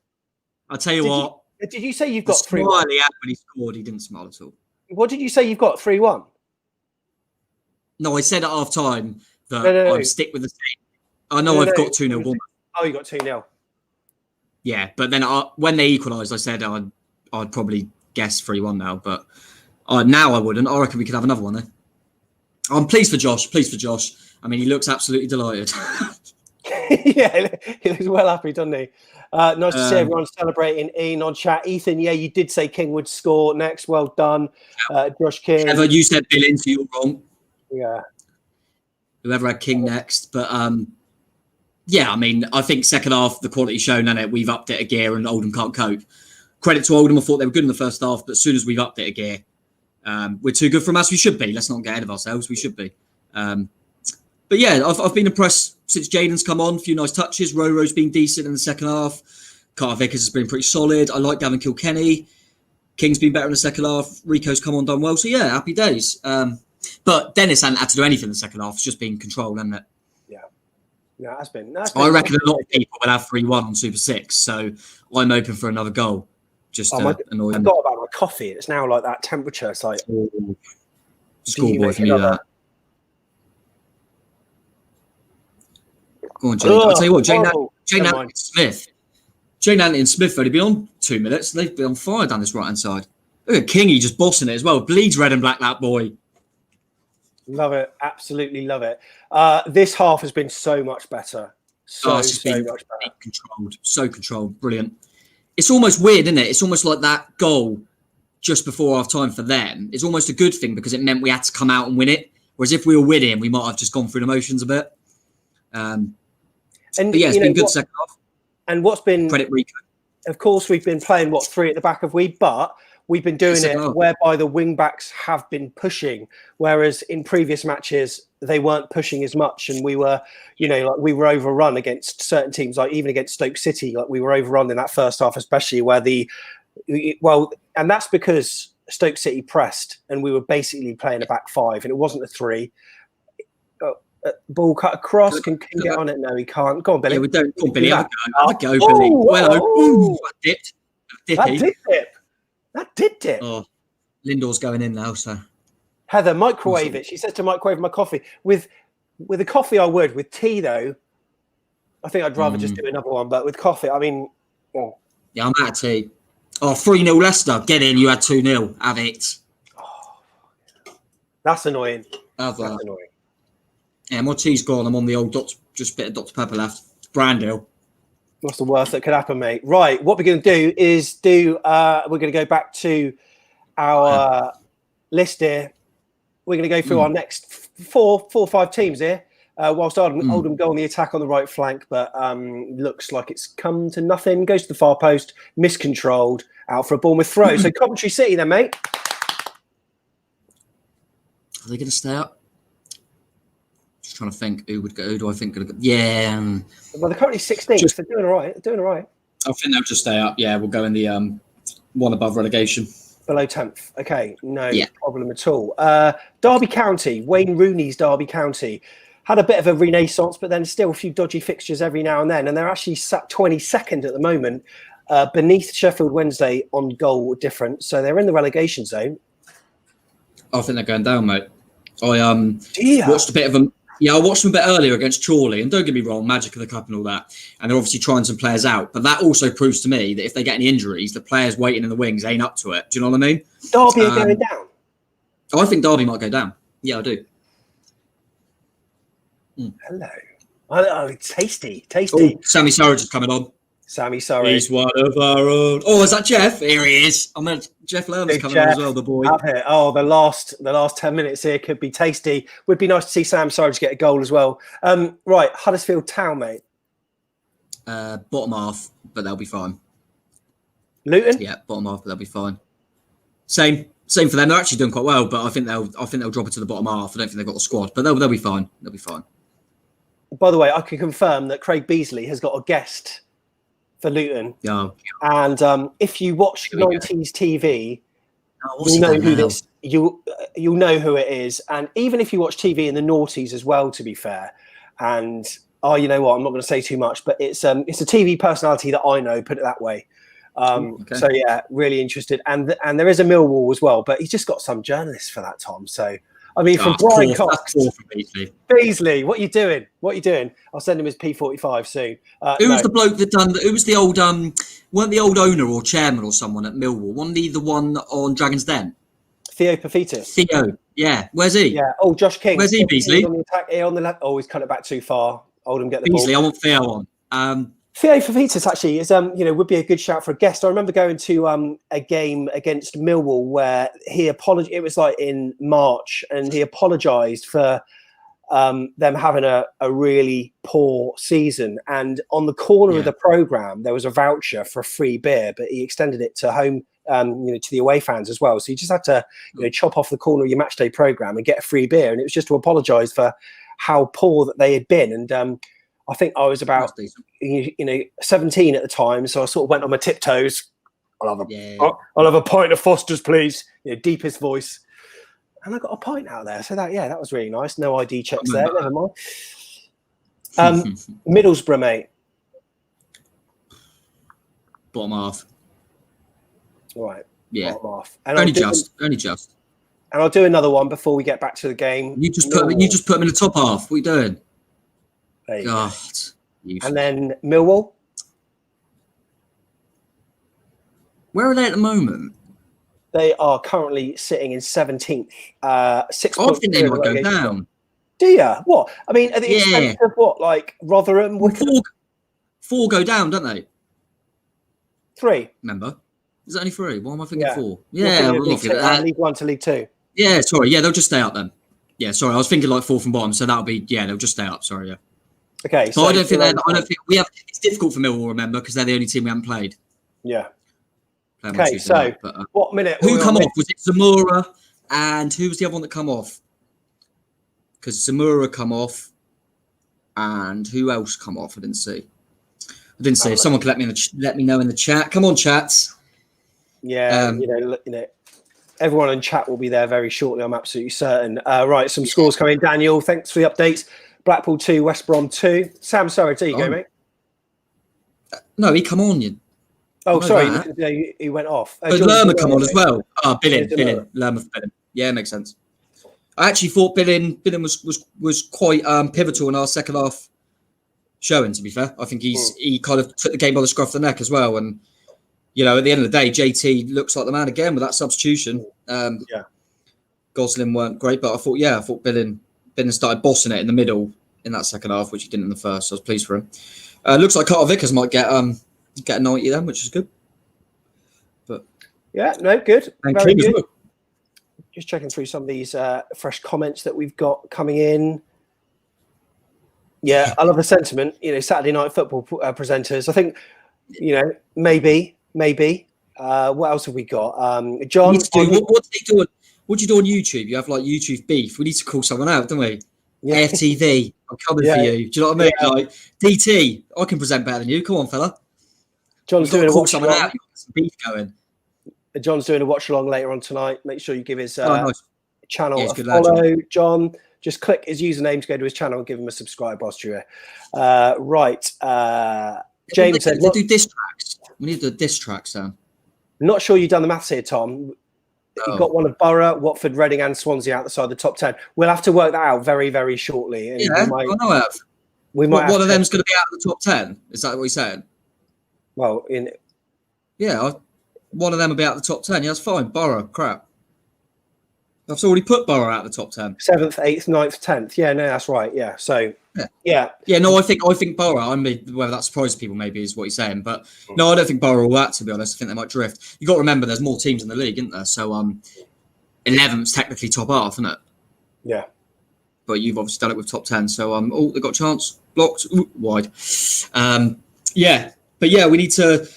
I'll tell you what. Did you say you've got 3-1? When he scored, he didn't smile at all. What did you say you've got? 3-1? No, I said at half time that I'd stick with the same. I know I've got 2-0. Oh, you got 2-0. Yeah, but then when they equalised, I said I'd probably guess 3-1 now, but now I wouldn't. I reckon we could have another one there. I'm pleased for Josh. I mean, he looks absolutely delighted. Yeah, he looks well happy, doesn't he? Nice to see everyone celebrating Ian on chat. Ethan, yeah, you did say King would score next. Well done, Josh King. Trevor, you said Billings, so you're wrong. Yeah. Whoever had King next, but yeah, I mean, I think second half the quality shown in it. We've upped it a gear, and Oldham can't cope. Credit to Oldham. I thought they were good in the first half, but as soon as we've upped it a gear, we're too good for us. We should be. Let's not get ahead of ourselves. We should be. But yeah, I've been impressed since Jaden's come on. A few nice touches. Roro's been decent in the second half. Carter Vickers has been pretty solid. I like Gavin Kilkenny. King's been better in the second half. Rico's come on, done well. So yeah, happy days. But Dennis hadn't had to do anything in the second half. It's just been controlled, hasn't it? Yeah, that's been I reckon a lot of people will have 3-1 on Super 6. So I'm open for another goal. Just annoy them. I forgot about my coffee. It's now like that temperature. It's like schoolboy for me that. Go on, Jaden. I'll tell you what, Jaden Jane Anthony-Smith. Jane Anthony-Smith only been on 2 minutes. They've been on fire down this right-hand side. Look at Kingy just bossing it as well. Bleeds red and black, that boy. Love it. Absolutely love it. This half has been so much better. So much better. Controlled. So controlled. Brilliant. It's almost weird, isn't it? It's almost like that goal just before half-time for them. It's almost a good thing because it meant we had to come out and win it. Whereas if we were winning, we might have just gone through the motions a bit. But yeah, it's been good second half. And what's been... Credit Rico. Of course, we've been playing, 3 at the back of we, but we've been doing it whereby the wing-backs have been pushing, whereas in previous matches, they weren't pushing as much. And we were, we were overrun against certain teams, like even against Stoke City, like we were overrun in that first half, especially where and that's because Stoke City pressed and we were basically playing a back 5 and it wasn't a 3. Ball cut across, can get on it. No, he can't. Go on, Billy. Yeah, we don't. Go on, Billy. Have a go, Billy. Well, that dipped. That did dip. Oh, Lindor's going in now, so. Heather, microwave it. She says to microwave my coffee. With a coffee, I would. With tea, though, I think I'd rather just do another one. But with coffee, I mean... Oh. Yeah, I'm out of tea. Oh, 3-0 Leicester. Get in. You had 2-0. Have it. Oh, that's annoying. That's annoying. Yeah, my tea's gone. I'm on the old just a bit of Dr. Pepper left. It's brand deal. What's the worst that could happen, mate? Right, what we're going to do is we're going to go back to our list here. We're going to go through our next four or five teams here. Whilst Oldham go on the attack on the right flank, but looks like it's come to nothing. Goes to the far post, miscontrolled, out for a Bournemouth throw. So Coventry City then, mate. Are they going to stay up? Just trying to think who would go. Who do I think going to go? Yeah. Well, they're currently 16th. They're doing all right. I think they'll just stay up. Yeah, we'll go in the one above relegation. Below 10th. Okay, no problem at all. Derby County, Wayne Rooney's Derby County. Had a bit of a renaissance, but then still a few dodgy fixtures every now and then. And they're actually sat 22nd at the moment, beneath Sheffield Wednesday on goal difference. So they're in the relegation zone. I think they're going down, mate. I watched a bit of them. Yeah, I watched them a bit earlier against Chorley. And don't get me wrong, magic of the cup and all that. And they're obviously trying some players out. But that also proves to me that if they get any injuries, the players waiting in the wings ain't up to it. Do you know what I mean? Derby are going down. I think Derby might go down. Yeah, I do. Hello. Oh, tasty. Oh, Sammy Surridge is coming on. Sammy Surridge. He's one of our own. Oh, is that Jeff? Here he is. Jeff Lerner's coming on as well, the boy. Up here. Oh, the last 10 minutes here could be tasty. Would be nice to see Sam Surridge get a goal as well. Right, Huddersfield Town, mate. Bottom half, but they'll be fine. Luton? Yeah, bottom half, but they'll be fine. Same for them. They're actually doing quite well, but I think they'll drop it to the bottom half. I don't think they've got the squad, but they'll be fine. They'll be fine. By the way, I can confirm that Craig Beasley has got a guest for Luton. Yeah. And if you watch 90s TV, you'll know who this. You'll know who it is. And even if you watch TV in the noughties as well, to be fair. And you know what? I'm not going to say too much, but it's a TV personality that I know. Put it that way. Okay. So yeah, really interested. And there is a Millwall as well, but he's just got some journalists for that, Tom. So. I mean, from Brian Cox. Beasley, what are you doing? I'll send him his P45 soon. Who was the bloke that done? Who was the old? Weren't the old owner or chairman or someone at Millwall? Wasn't he the one on Dragon's Den? Theo Pafitis. Theo, yeah. Where's he? Yeah. Oh, Josh King. Where's he, Beasley? On the attack here on the left. Oh, he's cut it back too far. Oldham get the Beasley, ball. I want Theo on. Theo Favitas actually is would be a good shout for a guest. I remember going to a game against Millwall where he apologized. It was like in March, and he apologized for them having a really poor season. And on the corner of the program, there was a voucher for a free beer, but he extended it to home, to the away fans as well. So you just had to chop off the corner of your match day program and get a free beer, and it was just to apologize for how poor that they had been. And I think I was about 17 at the time, so I sort of went on my tiptoes. I'll have a pint of Foster's, please. Deepest voice, and I got a pint out there. So that was really nice. No ID checks there. Never mind. Middlesbrough, mate. Bottom half. All right. Yeah. Bottom half. And only just. And I'll do another one before we get back to the game. You just put them in the top half. What are you doing? There you God. And then Millwall. Where are they at the moment? They are currently sitting in 17th. 6 I points. think they might go down. Do you? What? I mean, at the expense of what? Like Rotherham? Well, four go down, don't they? 3. Remember? Is that only 3? Why am I thinking 4? League 1 to League 2. Yeah, sorry. Yeah, they'll just stay up then. Yeah, sorry. I was thinking like 4th from bottom, so that'll be they'll just stay up. Sorry, yeah. Okay. So I don't think we have. It's difficult for Millwall, remember, because they're the only team we haven't played. Yeah. Okay, so what minute? Who come off? Was it Zamora? And who was the other one that come off? Because Zamora come off, and who else come off? I didn't see. If someone could let me know in the chat. Come on, chats. Yeah, everyone in chat will be there very shortly. I'm absolutely certain. Right, some scores coming. Daniel, thanks for the updates. Blackpool 2, West Brom 2. Sam, sorry, there you go, mate. No, he come on, you. Oh, sorry, he went off. But Lerma come on as well. Billing. Lerma for Billing. Yeah, makes sense. I actually thought Billing was quite pivotal in our second half showing, to be fair. I think he kind of took the game by the scruff of the neck as well. And, at the end of the day, JT looks like the man again with that substitution. Gosling weren't great, but I thought Billing started bossing it in the middle in that second half, which he didn't in the first. So I was pleased for him. Looks like Carter Vickers might get a 90 then, which is good. But good. And very good. Well. Just checking through some of these fresh comments that we've got coming in. Yeah, I love the sentiment. Saturday night football presenters. I think, maybe. What else have we got? John. What do you do on YouTube? You have like YouTube beef. We need to call someone out, don't we? Yeah. AFTV. I'm coming for you. Do you know what I mean? Yeah. Like DT. I can present better than you. Come on, fella. John's doing a watch along. Out. You've got some beef going. John's doing a watch along later on tonight. Make sure you give his channel a follow. Lad, John. Just click his username to go to his channel and give him a subscribe whilst you're here. Right. James said, they do diss tracks. We need to do diss tracks, Sam. Not sure you've done the maths here, Tom. You got one of Borough, Watford, Reading, and Swansea outside the top 10. We'll have to work that out very, very shortly. And I know. One of them's going to be out of the top 10. Is that what he's saying? Well, one of them will be out of the top 10. Yeah, that's fine. Borough, crap. I've already put Borough out of the top 10. 7th, 8th, 9th, 10th. Yeah, no, that's right. Yeah. So, yeah. No, I think Borough. I mean, whether that surprises people, maybe is what he's saying. But no, I don't think Borough will that. To be honest, I think they might drift. You got to remember, there's more teams in the league, isn't there? So, 11th's technically top half, isn't it? Yeah. But you've obviously done it with top 10. So, they got a chance blocked wide. But we need to.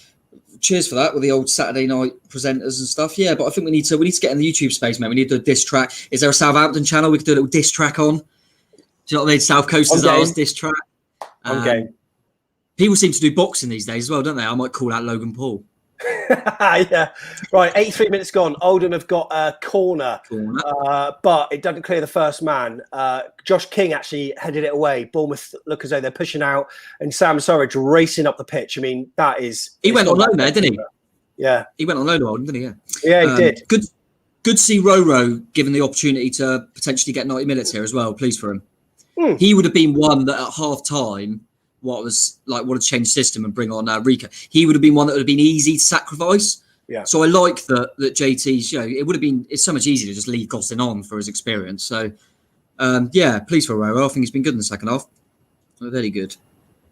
Cheers for that with the old Saturday night presenters and stuff. Yeah, but I think we need to get in the YouTube space, mate. We need to do a diss track. Is there a Southampton channel we could do a little diss track on? Do you know what I mean? South Coast is ours, diss track. game. People seem to do boxing these days as well, don't they? I might call out Logan Paul. Yeah. Right, 83 minutes gone. Oldham have got a corner. But it doesn't clear the first man. Josh King actually headed it away. Bournemouth look as though they're pushing out, and Sam Surridge racing up the pitch. I mean, that is... He went on loan there, didn't he? Yeah. He went on loan to Oldham, didn't he? Yeah, he did. Good to see Roro given the opportunity to potentially get 90 minutes here as well. Pleased for him. He would have been one that at half-time... would have changed system and bring on Rika. He would have been one that would have been easy to sacrifice. Yeah. So I like that JT's, it would have been, it's so much easier to just leave Gosling on for his experience. So, pleased for Roro. I think he's been good in the second half. Very good.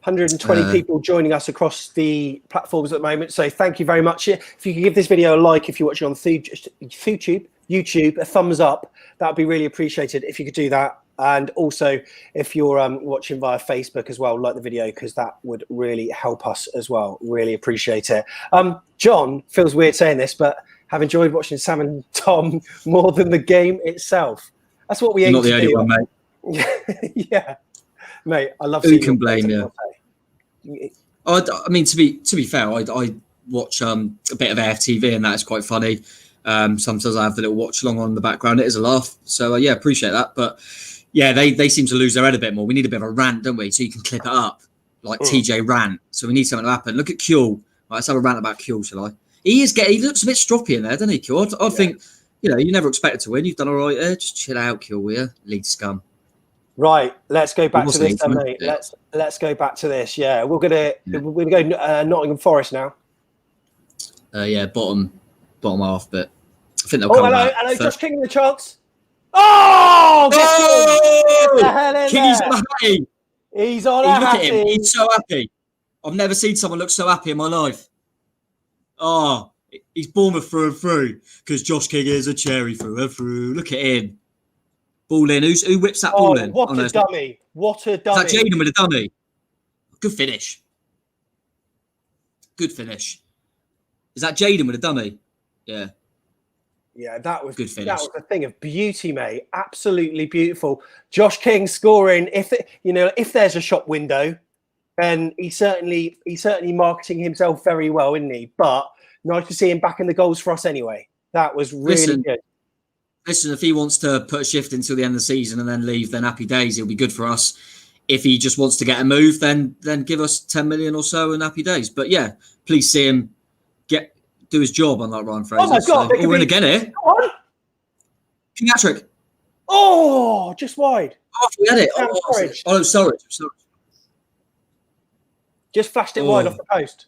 120 people joining us across the platforms at the moment. So thank you very much. If you could give this video a like, if you're watching on YouTube, a thumbs up, that would be really appreciated if you could do that. And also, if you're watching via Facebook as well, like the video, because that would really help us as well. Really appreciate it. John, feels weird saying this, but have enjoyed watching Sam and Tom more than the game itself. That's what we aim to do. Not the only one, mate. Yeah, mate, I love seeing you. Who can blame you? I mean, to be fair, I watch a bit of AFTV, and that is quite funny. Sometimes I have the little watch along on in the background. It is a laugh. So, appreciate that. But... yeah, they seem to lose their head a bit more. We need a bit of a rant, don't we? So you can clip it up, like TJ rant. So we need something to happen. Look at Kewell. Right, let's have a rant about Kewell, shall I? He looks a bit stroppy in there, doesn't he, Kewell? I think, you never expected to win. You've done all right there. Just chill out, Kewell, will you? Lead scum. Right, let's go back to this, then, mate. Yeah. Let's go back to this. Yeah, we're gonna go Nottingham Forest now. Bottom half, but I think they'll Oh, come back. hello, Josh King in the chance. Oh, get the hell in King's there. on a hattie. He's on Look a at him. hattie. He's so happy. I've never seen someone look so happy in my life. Oh, he's Bournemouth through and through because Josh King is a cherry through and through. Look at him. Ball in. Who whips that ball in? What a dummy. What a dummy. Is that Jaden with a dummy? Good finish. Good finish. Is that Jaden with a dummy? Yeah. Yeah, that was good finish. That was a thing of beauty, mate. Absolutely beautiful. Josh King scoring. If there's a shop window, then he's certainly marketing himself very well, isn't he? But nice to see him back in the goals for us anyway. That was really good. Listen, if he wants to put a shift until the end of the season and then leave, then happy days. He'll be good for us. If he just wants to get a move, then give us 10 million or so and happy days. But yeah, please see him do his job, unlike Ryan Fraser. Oh my God! We're in again here. Come on. King hat-trick. Oh, just wide. Oh, we had it. Sorry. Just flashed it wide off the post.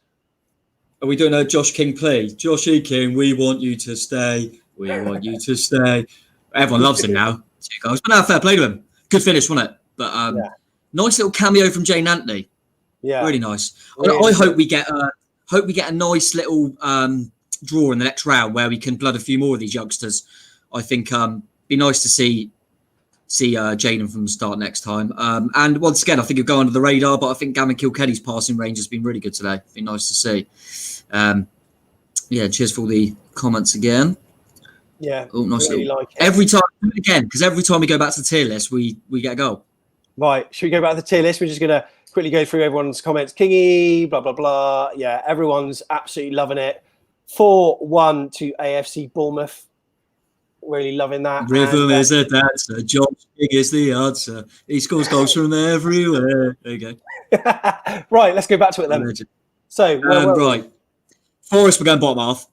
Are we doing a Josh King play? Josh E. King, we want you to stay. We want you to stay. Everyone loves him now. Two goals. But now, fair play to him. Good finish, wasn't it? But nice little cameo from Jane Anthony. Yeah. Really nice. I hope we get a nice little draw in the next round where we can blood a few more of these youngsters. I think be nice to see Jaden from the start next time. And once again, I think he'll go under the radar, but I think Gavin Kilkenny's passing range has been really good today. Be nice to see. Cheers for all the comments again. Yeah. Oh, nice really little. Like it. Every time we go back to the tier list, we get a goal. Right. Should we go back to the tier list? We're just going to quickly go through everyone's comments. Kingy, blah, blah, blah. Yeah, everyone's absolutely loving it. 4-1 to AFC Bournemouth. Really loving that. Rhythm is a dancer. Josh King is the answer. He scores goals from everywhere. There you go. Right, let's go back to it then. So, right. Forest, we're going bottom half.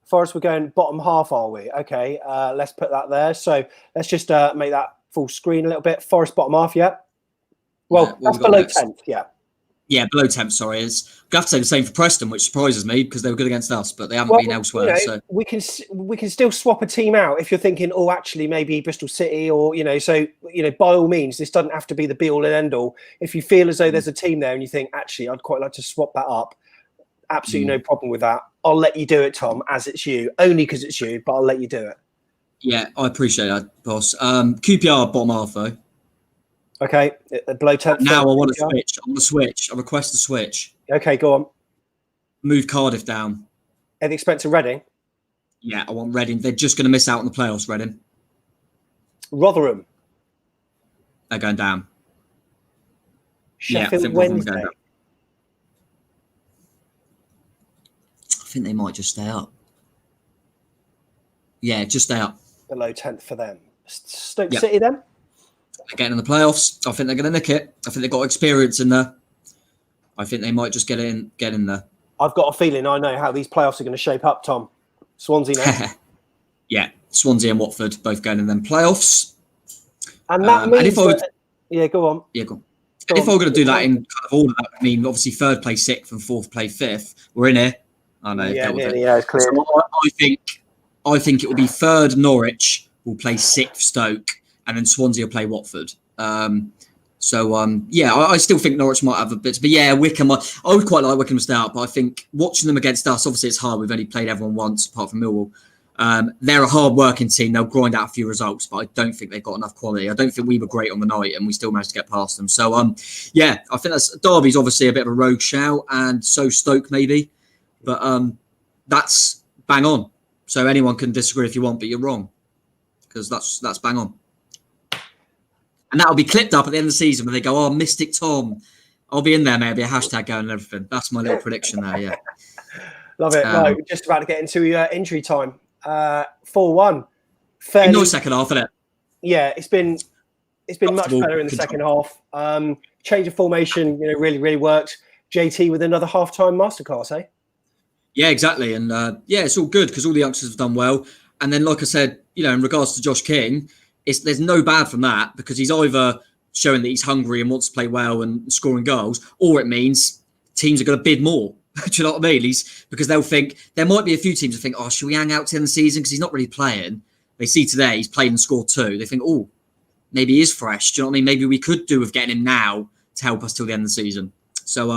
Forest, we're going bottom half, are we? Okay, let's put that there. So let's just make that full screen a little bit. Forest, bottom half, yeah? Well, that's below 10th, yeah. Yeah, below 10th, sorry. We have to say the same for Preston, which surprises me because they were good against us, but they haven't been elsewhere. So we can still swap a team out if you're thinking, actually, maybe Bristol City or, by all means, this doesn't have to be the be-all and end-all. If you feel as though there's a team there and you think, actually, I'd quite like to swap that up, absolutely no problem with that. I'll let you do it, Tom, as it's you. Only because it's you, but I'll let you do it. Yeah, I appreciate that, boss. QPR, bottom half, though. Okay, below 10th. Now I want to switch. I want to switch. I request a switch. Okay, go on. Move Cardiff down. At the expense of Reading? Yeah, I want Reading. They're just going to miss out on the playoffs, Reading. Rotherham? They're going down. Sheffield Wednesday? I think they might just stay up. Yeah, just stay up. Below 10th for them. Stoke City then? They're getting in the playoffs. I think they're going to nick it. I think they've got experience in there. I think they might just get in there. I've got a feeling I know how these playoffs are going to shape up, Tom. Swansea now. Yeah, Swansea and Watford both going in them playoffs. And that means... go on. Yeah, go on. If I were going to do that in kind of order, that would mean obviously third play 6th and fourth play 5th. We're in here. I know. Yeah, it's clear. So I think it will be third Norwich will play 6th Stoke, and then Swansea will play Watford. I still think Norwich might have a bit. But yeah, Wickham, I would quite like Wickham to stay out, but I think watching them against us, obviously it's hard. We've only played everyone once, apart from Millwall. They're a hard-working team. They'll grind out a few results, but I don't think they've got enough quality. I don't think we were great on the night, and we still managed to get past them. So, I think Derby's obviously a bit of a rogue shout, and so Stoke maybe. But that's bang on. So anyone can disagree if you want, but you're wrong. Because that's bang on. And that'll be clipped up at the end of the season when they go, Mystic Tom. I'll be in there, maybe a hashtag going and everything. That's my little prediction there, yeah. Love it. Right, we're just about to get into injury time. 4-1. Fairly nice second half, isn't it? Yeah, it's been much better in the second half. Change of formation, really, really worked. JT with another half-time masterclass, eh? Yeah, exactly. And it's all good because all the youngsters have done well. And then, like I said, in regards to Josh King, there's no bad from that, because he's either showing that he's hungry and wants to play well and scoring goals, or it means teams are going to bid more. Do you know what I mean? Because they'll think, there might be a few teams that think, oh, should we hang out to the end of the season because he's not really playing? They see today he's played and scored 2. They think, oh, maybe he is fresh. Do you know what I mean? Maybe we could do with getting him now to help us till the end of the season. So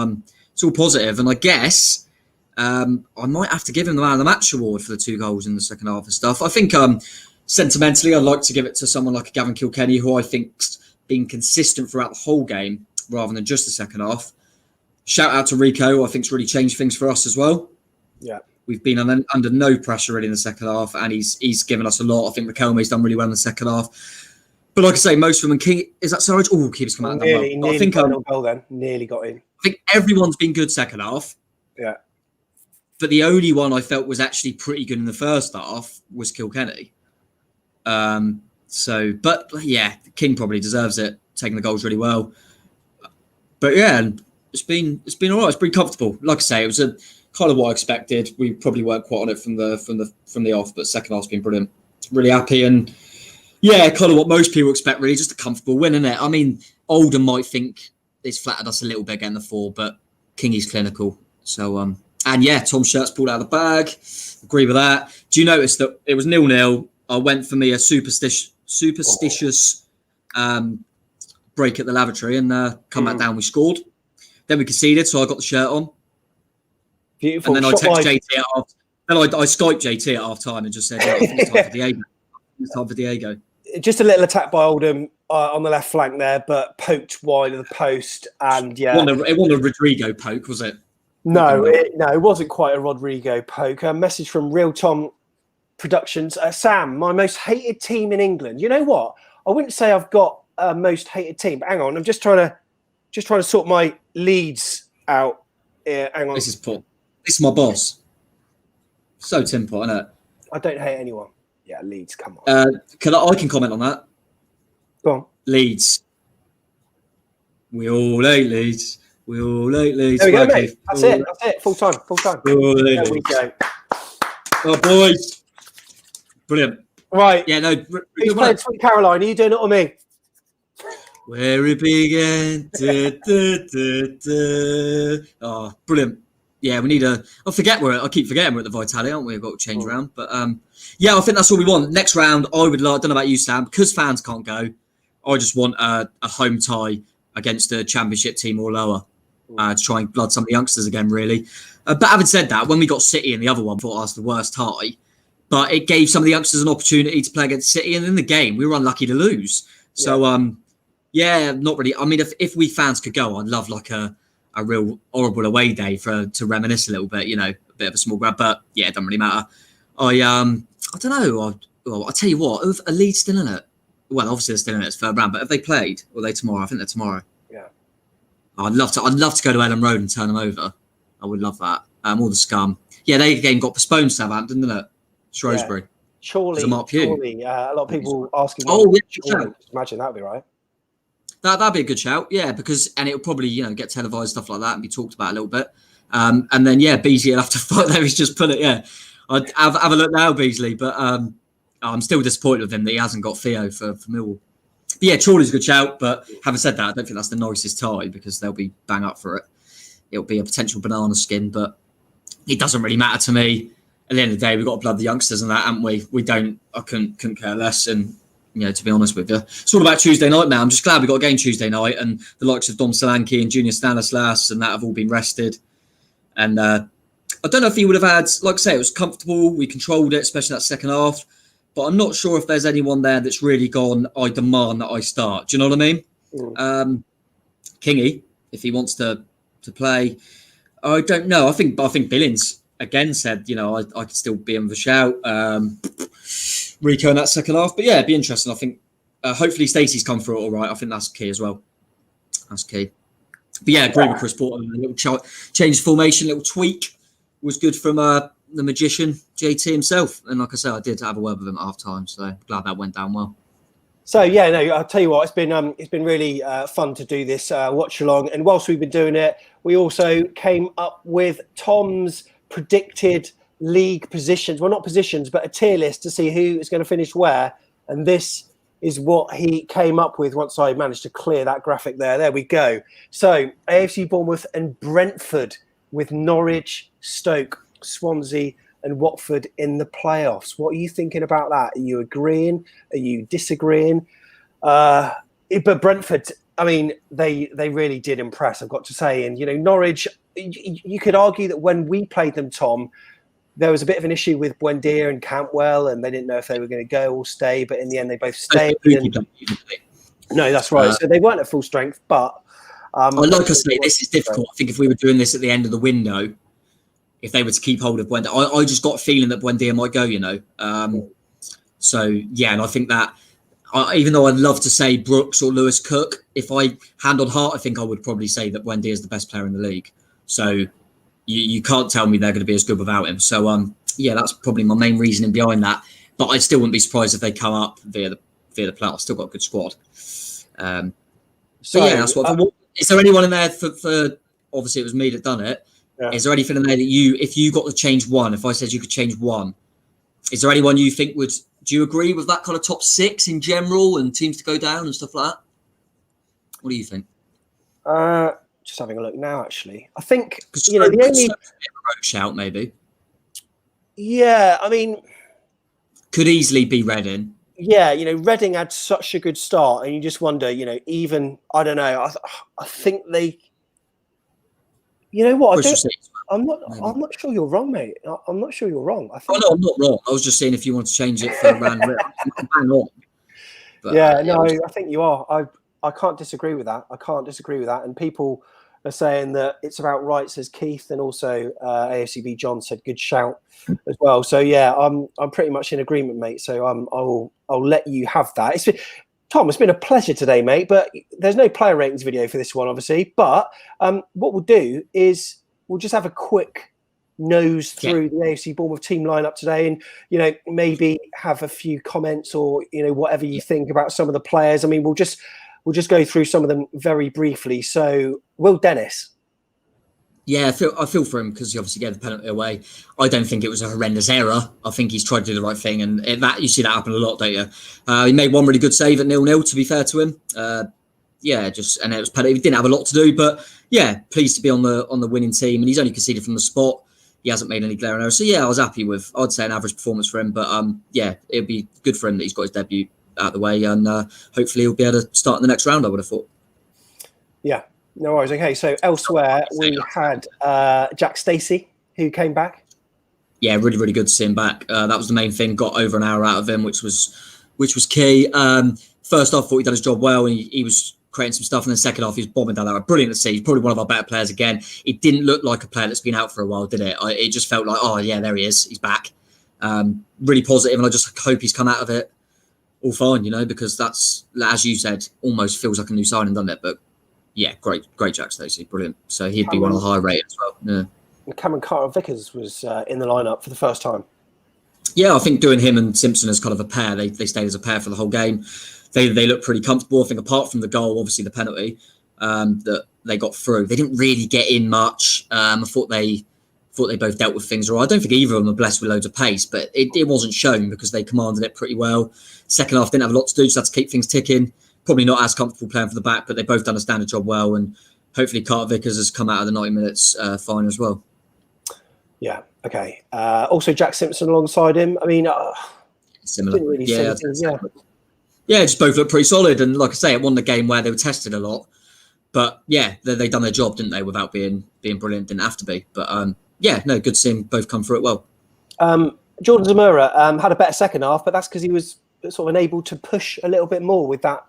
it's all positive. And I guess I might have to give him the Man of the Match award for the 2 goals in the second half and stuff. I think sentimentally, I'd like to give it to someone like Gavin Kilkenny, who I think's been consistent throughout the whole game rather than just the second half. Shout out to Rico, I think's really changed things for us as well. Yeah. We've been under no pressure really in the second half, and he's given us a lot. I think Riquelme's done really well in the second half. But like I say, most of them, King, is that Sarge? Oh, keeps coming out. Nearly I think got goal then. Nearly got in. I think everyone's been good second half. Yeah. But the only one I felt was actually pretty good in the first half was Kilkenny. But yeah, King probably deserves it, taking the goals really well. But yeah, it's been all right. It's been comfortable. Like I say, it was kind of what I expected. We probably weren't quite on it from the off, but second half's been brilliant. Really happy, and yeah, kind of what most people expect, really, just a comfortable win, isn't it? I mean, Oldham might think it's flattered us a little bit getting the 4, but Kingy's clinical. So and yeah, Tom's shirt's pulled out of the bag. Agree with that. Do you notice that it was 0-0? I went for me a superstitious break at the lavatory, and come back down. We scored. Then we conceded, so I got the shirt on. Beautiful. And then I texted JT at half. Then I Skyped JT at half time and just said, I think it's time for Diego. It's time for Diego. Just a little attack by Oldham on the left flank there, but poked wide of the post. And yeah, it wasn't a Rodrigo poke, was it? No, it wasn't quite a Rodrigo poke. A message from Real Tom Productions. Sam, my most hated team in England. You know what? I wouldn't say I've got a most hated team, but hang on. I'm just trying to sort my leads out. Hang on. This is Paul. This is my boss. So simple, isn't it? I don't hate anyone. Yeah, Leeds, come on. I can comment on that. Go on. Leeds. We all hate Leeds. We all hate Leeds. There we go, mate. That's it. Full time. There we go. Oh, boys. Brilliant. Right. Yeah, no. Who's playing Sweet Caroline? Are you doing it or me? Where it began. Oh, brilliant. Yeah, we need I keep forgetting we're at the Vitality, aren't we? We've got to change around. But yeah, I think that's all we want. Next round, I don't know about you, Sam, because fans can't go. I just want a home tie against a championship team or lower to try and blood some of the youngsters again, really. But having said that, when we got City in the other one, I thought that was the worst tie. But it gave some of the youngsters an opportunity to play against City. And in the game, we were unlucky to lose. So, yeah, not really. I mean, if we fans could go, I'd love like a real horrible away day to reminisce a little bit, a bit of a small grab. But yeah, it doesn't really matter. I don't know. I'll tell you what, are Leeds still in it? Well, obviously they're still in it. It's third round, but have they played? Or are they tomorrow? I think they're tomorrow. Yeah. I'd love to go to Ellen Road and turn them over. I would love that. All the scum. Yeah, their game got postponed to Southampton, didn't it? Shrewsbury. Yeah. Surely. A lot of people asking. Imagine that'd be right. That'd be a good shout, yeah, and it'll probably get televised, stuff like that, and be talked about a little bit. And then yeah, Beasley will have to fight there. He's just put it. Yeah, I'd have a look now, Beasley, but I'm still disappointed with him that he hasn't got Theo for Millwall. But yeah, Chorley's a good shout, but having said that, I don't think that's the nicest tie because they'll be bang up for it. It'll be a potential banana skin, but it doesn't really matter to me. At the end of the day, we've got to blood the youngsters and that, haven't we? We don't. I couldn't care less. And to be honest with you, it's all about Tuesday night now. I'm just glad we got a game Tuesday night, and the likes of Dom Solanke and Junior Stanislas and that have all been rested. And I don't know if he would have had, like I say, it was comfortable. We controlled it, especially that second half. But I'm not sure if there's anyone there that's really gone, I demand that I start. Do you know what I mean? Kingy, if he wants to play, I don't know. I think Billings again said, I could still be in the shout. Rico in that second half, but yeah, it'd be interesting. I think hopefully Stacey's come through it all right. I think that's key as well. That's key. But yeah, agree with Chris Porter. A little change of formation, little tweak was good from the magician JT himself. And like I said, I did have a word with him at half time, so glad that went down well. So yeah, no, I'll tell you what, it's been really fun to do this watch along. And whilst we've been doing it, we also came up with Tom's predicted league positions. Well, not positions, but a tier list to see who is going to finish where. And this is what he came up with once I managed to clear that graphic there. There we go. So AFC Bournemouth and Brentford with Norwich, Stoke, Swansea and Watford in the playoffs. What are you thinking about that? Are you agreeing? Are you disagreeing? But Brentford, I mean, they really did impress, I've got to say. And, Norwich, you could argue that when we played them, Tom, there was a bit of an issue with Buendia and Cantwell, and they didn't know if they were going to go or stay. But in the end, they both stayed. No, that's right. So they weren't at full strength. But like I say, this is difficult. I think if we were doing this at the end of the window, if they were to keep hold of Buendia, I just got a feeling that Buendia might go. So yeah, and I think that even though I'd love to say Brooks or Lewis Cook, if I hand on heart, I think I would probably say that Buendia is the best player in the league. So you can't tell me they're going to be as good without him. So yeah, that's probably my main reasoning behind that. But I still wouldn't be surprised if they come up via the playoffs. Still got a good squad. So yeah, that's what. Is there anyone in there for? Obviously, it was me that done it. Yeah. Is there anything in there that if you got to change one? If I said you could change one, is there anyone you think would? Do you agree with that kind of top six in general and teams to go down and stuff like that? What do you think? Just having a look now, actually. I think the only shout maybe. Yeah, I mean, could easily be Reading. Yeah, Reading had such a good start, and you just wonder, even I don't know. I think they. You know what? I'm not sure you're wrong, mate. I'm not sure you're wrong. No, I'm not wrong. I was just saying if you want to change it for random. Hang on. But, I think you are. I can't disagree with that. And people are saying that it's about right, says Keith, and also AFCB John said good shout as well. So yeah, I'm pretty much in agreement, mate. So I'll let you have that. Tom, it's been a pleasure today, mate. But there's no player ratings video for this one, obviously. But what we'll do is we'll just have a quick nose through the AFC Bournemouth team lineup today, and maybe have a few comments or whatever you think about some of the players. I mean, we'll just go through some of them very briefly. So, Will Dennis. Yeah, I feel for him because he obviously gave the penalty away. I don't think it was a horrendous error. I think he's tried to do the right thing, and that you see that happen a lot, don't you? He made one really good save at 0-0, to be fair to him. And it was penalty. He didn't have a lot to do, but yeah, pleased to be on the winning team. And he's only conceded from the spot. He hasn't made any glaring errors. So yeah, I was happy with. I'd say an average performance for him, but it'd be good for him that he's got his debut out of the way, and hopefully he'll be able to start in the next round, I would have thought. Yeah, no worries. Okay, so elsewhere we had Jack Stacey, who came back. Yeah, really, really good to see him back. That was the main thing. Got over an hour out of him, which was key. First off, thought he done his job well, and he was creating some stuff. And then second half, he was bombing down there. Brilliant to see. He's probably one of our better players again. It didn't look like a player that's been out for a while, did it? It just felt like, oh yeah, there he is. He's back. Really positive, and I just hope he's come out of it all fine, because that's, as you said, almost feels like a new signing, doesn't it? But yeah, great Jack Stacey, brilliant. So he'd be one of the high rated as well. Yeah. Cameron Carter-Vickers was in the lineup for the first time. Yeah, I think doing him and Simpson as kind of a pair, they stayed as a pair for the whole game. They look pretty comfortable. I think apart from the goal, obviously the penalty that they got through, they didn't really get in much. I thought they both dealt with things all right. I don't think either of them are blessed with loads of pace, but it wasn't shown because they commanded it pretty well. Second half didn't have a lot to do, just had to keep things ticking. Probably not as comfortable playing for the back, but they both done a standard job well, and hopefully Carter-Vickers has come out of the 90 minutes fine as well. Yeah, okay. Also Jack Simpson alongside him. I mean, similar. Really Yeah, just both look pretty solid, and like I say, it won the game where they were tested a lot. But yeah, they done their job, didn't they? Without being brilliant, didn't have to be. But good to see them both come through it well. Jordan Zamora had a better second half, but that's because he was sort of enabled to push a little bit more with that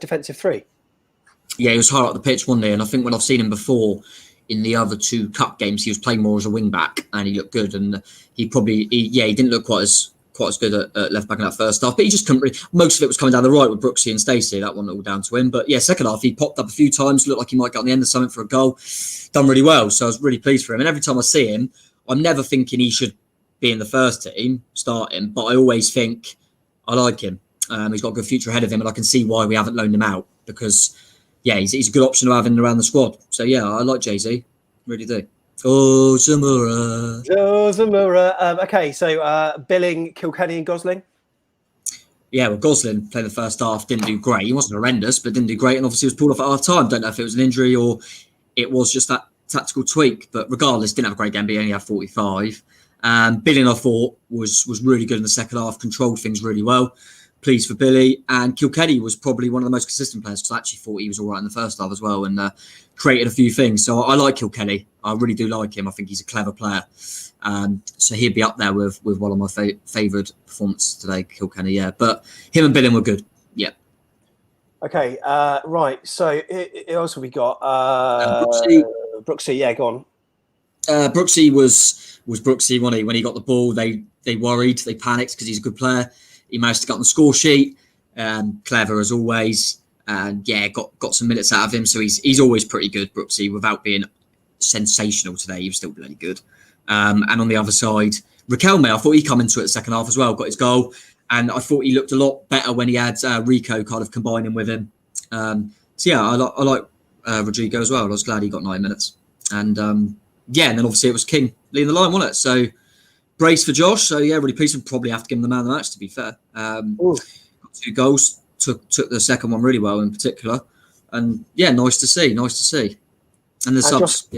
defensive three. Yeah, he was higher up the pitch, wasn't he? And I think when I've seen him before in the other two cup games, he was playing more as a wing back, and he looked good. And he didn't look quite as good at left back in that first half, but he just couldn't really. Most of it was coming down the right with Brooksy and Stacey. That one all down to him. But yeah, second half he popped up a few times, looked like he might get on the end of something for a goal. Done really well, so I was really pleased for him. And every time I see him, I'm never thinking he should be in the first team starting, but I always think I like him. He's got a good future ahead of him, and I can see why we haven't loaned him out because he's a good option to have in around the squad. So yeah, I like Jay-Z, really do. Oh, Zamora. Okay, so Billing, Kilkenny and Gosling. yeah, well, Gosling played the first half, didn't do great. He wasn't horrendous, but didn't do great, and obviously was pulled off at half time. Don't know if it was an injury or it was just that tactical tweak, but regardless, didn't have a great game. But he only had 45. Billing, I thought, was really good in the second half, controlled things really well. Pleased for Billy. And Kilkenny was probably one of the most consistent players, because I actually thought he was all right in the first half as well, and created a few things. So I like Kilkenny. I really do like him. I think he's a clever player. So he'd be up there with one of my favoured performances today, Kilkenny, yeah. But him and Billing were good, yeah. Okay, right. So who else have we got? Brooksy, yeah, go on. Brooksy was Brooksy when he got the ball. They worried, they panicked because he's a good player. He managed to get on the score sheet. Clever as always, and yeah, got some minutes out of him. So he's always pretty good, Brooksy, without being sensational today. He was still really good. And on the other side, Riquelme, I thought he come into it the second half as well, got his goal, and I thought he looked a lot better when he had Rico kind of combining with him. So yeah, I like Rodrigo as well. I was glad he got 9 minutes, and yeah, and then obviously it was King leading the line, wasn't it? So brace for Josh. So yeah, really pleased. We'd probably have to give him the man of the match, to be fair. Got 2 goals, took the second one really well in particular, and yeah, nice to see. And the subs,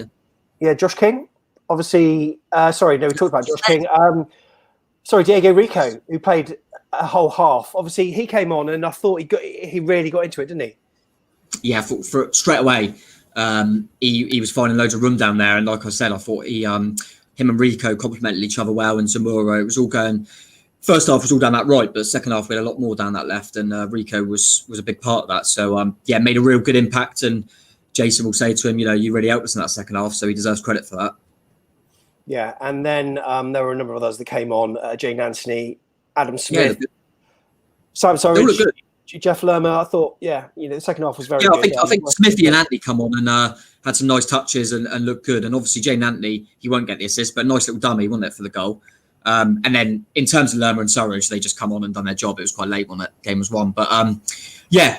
Josh King. Obviously, we talked about Josh King. Diego Rico, who played a whole half. Obviously, he came on, and I thought he really got into it, didn't he? Yeah, for straight away, he was finding loads of room down there, and like I said, I thought him and Rico complemented each other well, and Zamora, it was all going. First half was all down that right, but second half we had a lot more down that left, and Rico was a big part of that. So made a real good impact, and Jason will say to him, you really helped us in that second half, so he deserves credit for that. Yeah, and then there were a number of others that came on. Jane Anthony, Adam Smith, Sam Surridge, Jeff Lerma. I thought, the second half was very good. I think Smithy and Anthony come on and had some nice touches and looked good. And obviously Jane Anthony, he won't get the assist, but a nice little dummy, wasn't it, for the goal? And then in terms of Lerma and Surridge, they just come on and done their job. It was quite late when that game was won. But I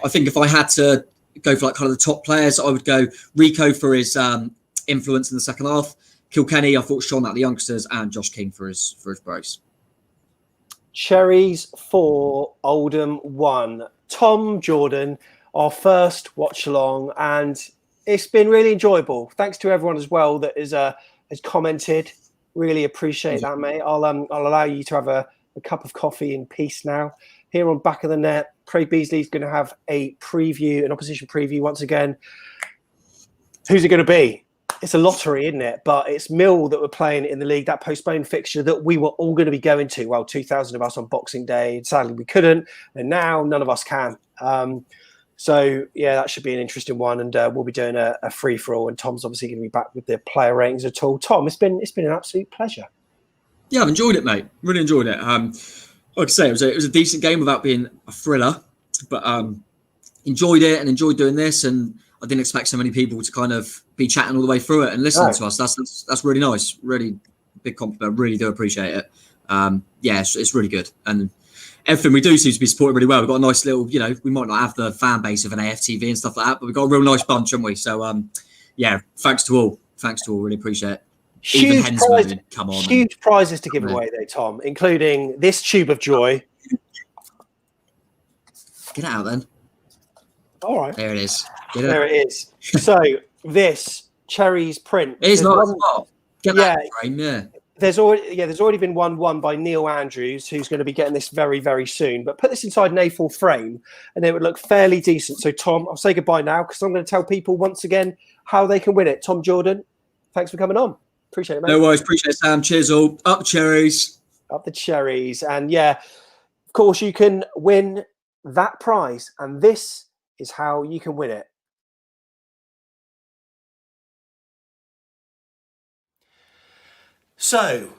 think if I had to go for kind of the top players, I would go Rico for his influence in the second half. Kilkenny, I thought Chant at the youngsters, and Josh King for his brace. Cherries 4, Oldham 1. Tom Jordan, our first watch along, and it's been really enjoyable. Thanks to everyone as well that has commented. Really appreciate that, mate. I'll allow you to have a cup of coffee in peace now. Here on Back of the Net, Craig Beasley's going to have an opposition preview once again. Who's it going to be? It's a lottery, isn't it? But it's Mill that we're playing in the league, that postponed fixture that we were all going to be going to. Well, 2,000 of us on Boxing Day. Sadly, we couldn't. And now none of us can. So, that should be an interesting one. And we'll be doing a free-for-all. And Tom's obviously going to be back with the player ratings at all. Tom, it's been an absolute pleasure. Yeah, I've enjoyed it, mate. Really enjoyed it. Like I say, it was a decent game without being a thriller. But enjoyed it and enjoyed doing this. And I didn't expect so many people to kind of be chatting all the way through it and listening to us. That's really nice. Really big compliment. Really do appreciate it. It's really good. And everything we do seems to be supported really well. We've got a nice little, we might not have the fan base of an AFCB and stuff like that, but we've got a real nice bunch, haven't we? So, thanks to all. Really appreciate it. Even Hensman, come on. Huge prizes to give away though, Tom, including this tube of joy. Get out then. All right. There it is. There it is. So this Cherries print. It is not. Get that frame, yeah. There's already been one won by Neil Andrews, who's going to be getting this very, very soon. But put this inside an A4 frame, and it would look fairly decent. So Tom, I'll say goodbye now because I'm going to tell people once again how they can win it. Tom Jordan, thanks for coming on. Appreciate it, mate. No worries. Appreciate it, Sam. Cheers all. Up Cherries. Up the Cherries. And of course, you can win that prize. And this is how you can win it. So,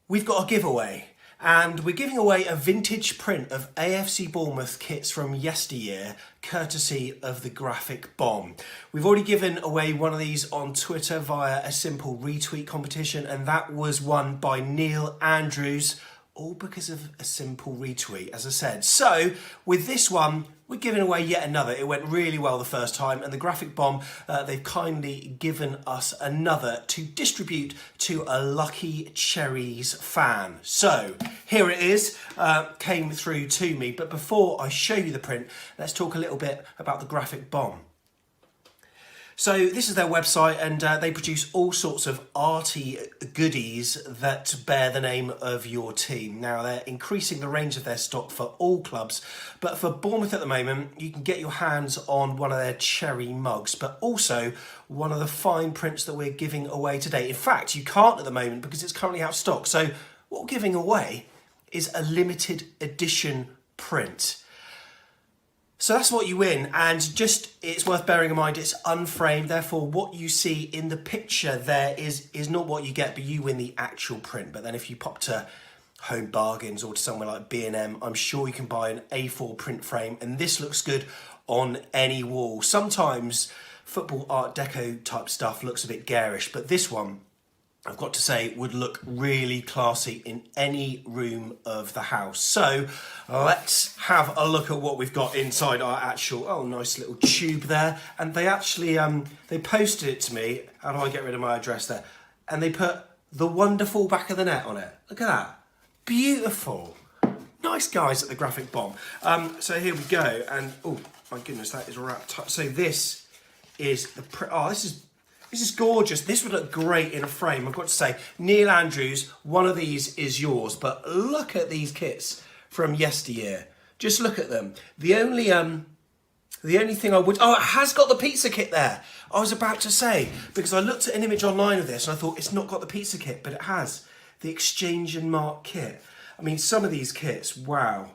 we've got a giveaway, and we're giving away a vintage print of AFC Bournemouth kits from yesteryear, courtesy of the Graphic Bomb. We've already given away one of these on Twitter via a simple retweet competition, and that was won by Neil Andrews. all because of a simple retweet, as I said. So with this one, we're giving away yet another. It went really well the first time, and the Graphic Bomb, they've kindly given us another to distribute to a lucky Cherries fan. So here it is, came through to me. But before I show you the print, let's talk a little bit about the Graphic Bomb. So this is their website, and they produce all sorts of arty goodies that bear the name of your team. Now, they're increasing the range of their stock for all clubs, but for Bournemouth at the moment, you can get your hands on one of their cherry mugs, but also one of the fine prints that we're giving away today. In fact, you can't at the moment because it's currently out of stock. So what we're giving away is a limited edition print. So that's what you win, and just it's worth bearing in mind it's unframed, therefore what you see in the picture there is not what you get, but you win the actual print. But then if you pop to Home Bargains or to somewhere like B&M, I'm sure you can buy an A4 print frame, and this looks good on any wall. Sometimes football art deco type stuff looks a bit garish, but this one, I've got to say, would look really classy in any room of the house. So let's have a look at what we've got inside our actual, oh, nice little tube there. And they actually, they posted it to me. How do I get rid of my address there? And they put the wonderful back of the net on it. Look at that. Beautiful. Nice guys at the Graphic Bomb. So here we go. And, oh, my goodness, that is wrapped up. So this is the, oh, this is gorgeous. This would look great in a frame. I've got to say, Neil Andrews, one of these is yours. But look at these kits from yesteryear. Just look at them. The only thing I would... Oh, it has got the pizza kit there. I was about to say, because I looked at an image online of this and I thought it's not got the pizza kit, but it has. The Exchange and Mark kit. I mean, some of these kits, wow.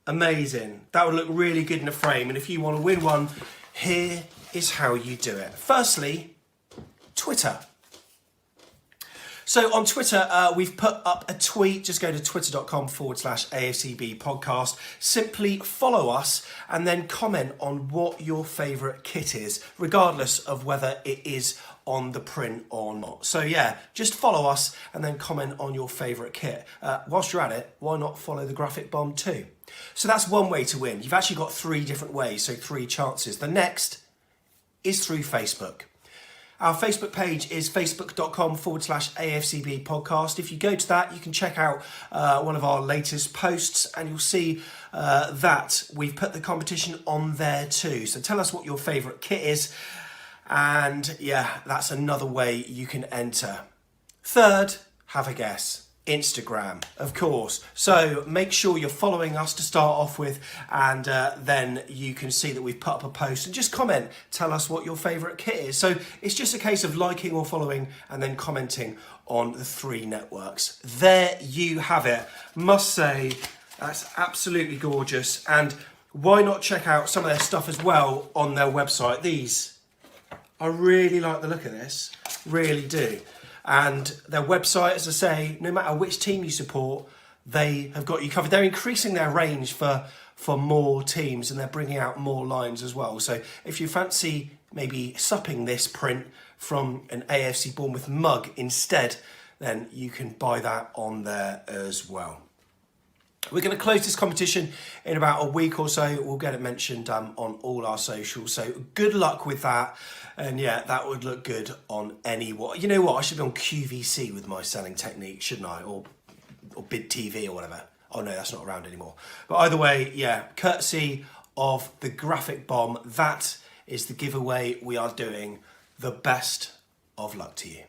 Amazing. That would look really good in a frame. And if you want to win one, here is how you do it. Firstly, Twitter. So on Twitter, we've put up a tweet. Just go to twitter.com/AFCB podcast. Simply follow us and then comment on what your favourite kit is, regardless of whether it is on the print or not. So yeah, just follow us and then comment on your favourite kit. Whilst you're at it, why not follow the Graphic Bomb too? So that's one way to win. You've actually got 3 different ways, so 3 chances. The next is through Facebook. Our Facebook page is facebook.com/AFCB podcast. If you go to that, you can check out one of our latest posts and you'll see that we've put the competition on there too. So tell us what your favourite kit is. And yeah, that's another way you can enter. Third, have a guess. Instagram, of course. So make sure you're following us to start off with, and then you can see that we've put up a post and just comment, tell us what your favourite kit is. So it's just a case of liking or following and then commenting on the 3 networks. There you have it. Must say, that's absolutely gorgeous. And why not check out some of their stuff as well on their website? These, I really like the look of this, really do. And their website, as I say, no matter which team you support, they have got you covered. They're increasing their range for more teams, and they're bringing out more lines as well. So if you fancy maybe supping this print from an AFC Bournemouth mug instead, then you can buy that on there as well. We're going to close this competition in about a week or so. We'll get it mentioned on all our socials. So good luck with that. And yeah, that would look good on any... You know what? I should be on QVC with my selling technique, shouldn't I? Or Bid TV or whatever. Oh no, that's not around anymore. But either way, yeah, courtesy of the Graphic Bomb, that is the giveaway we are doing. The best of luck to you.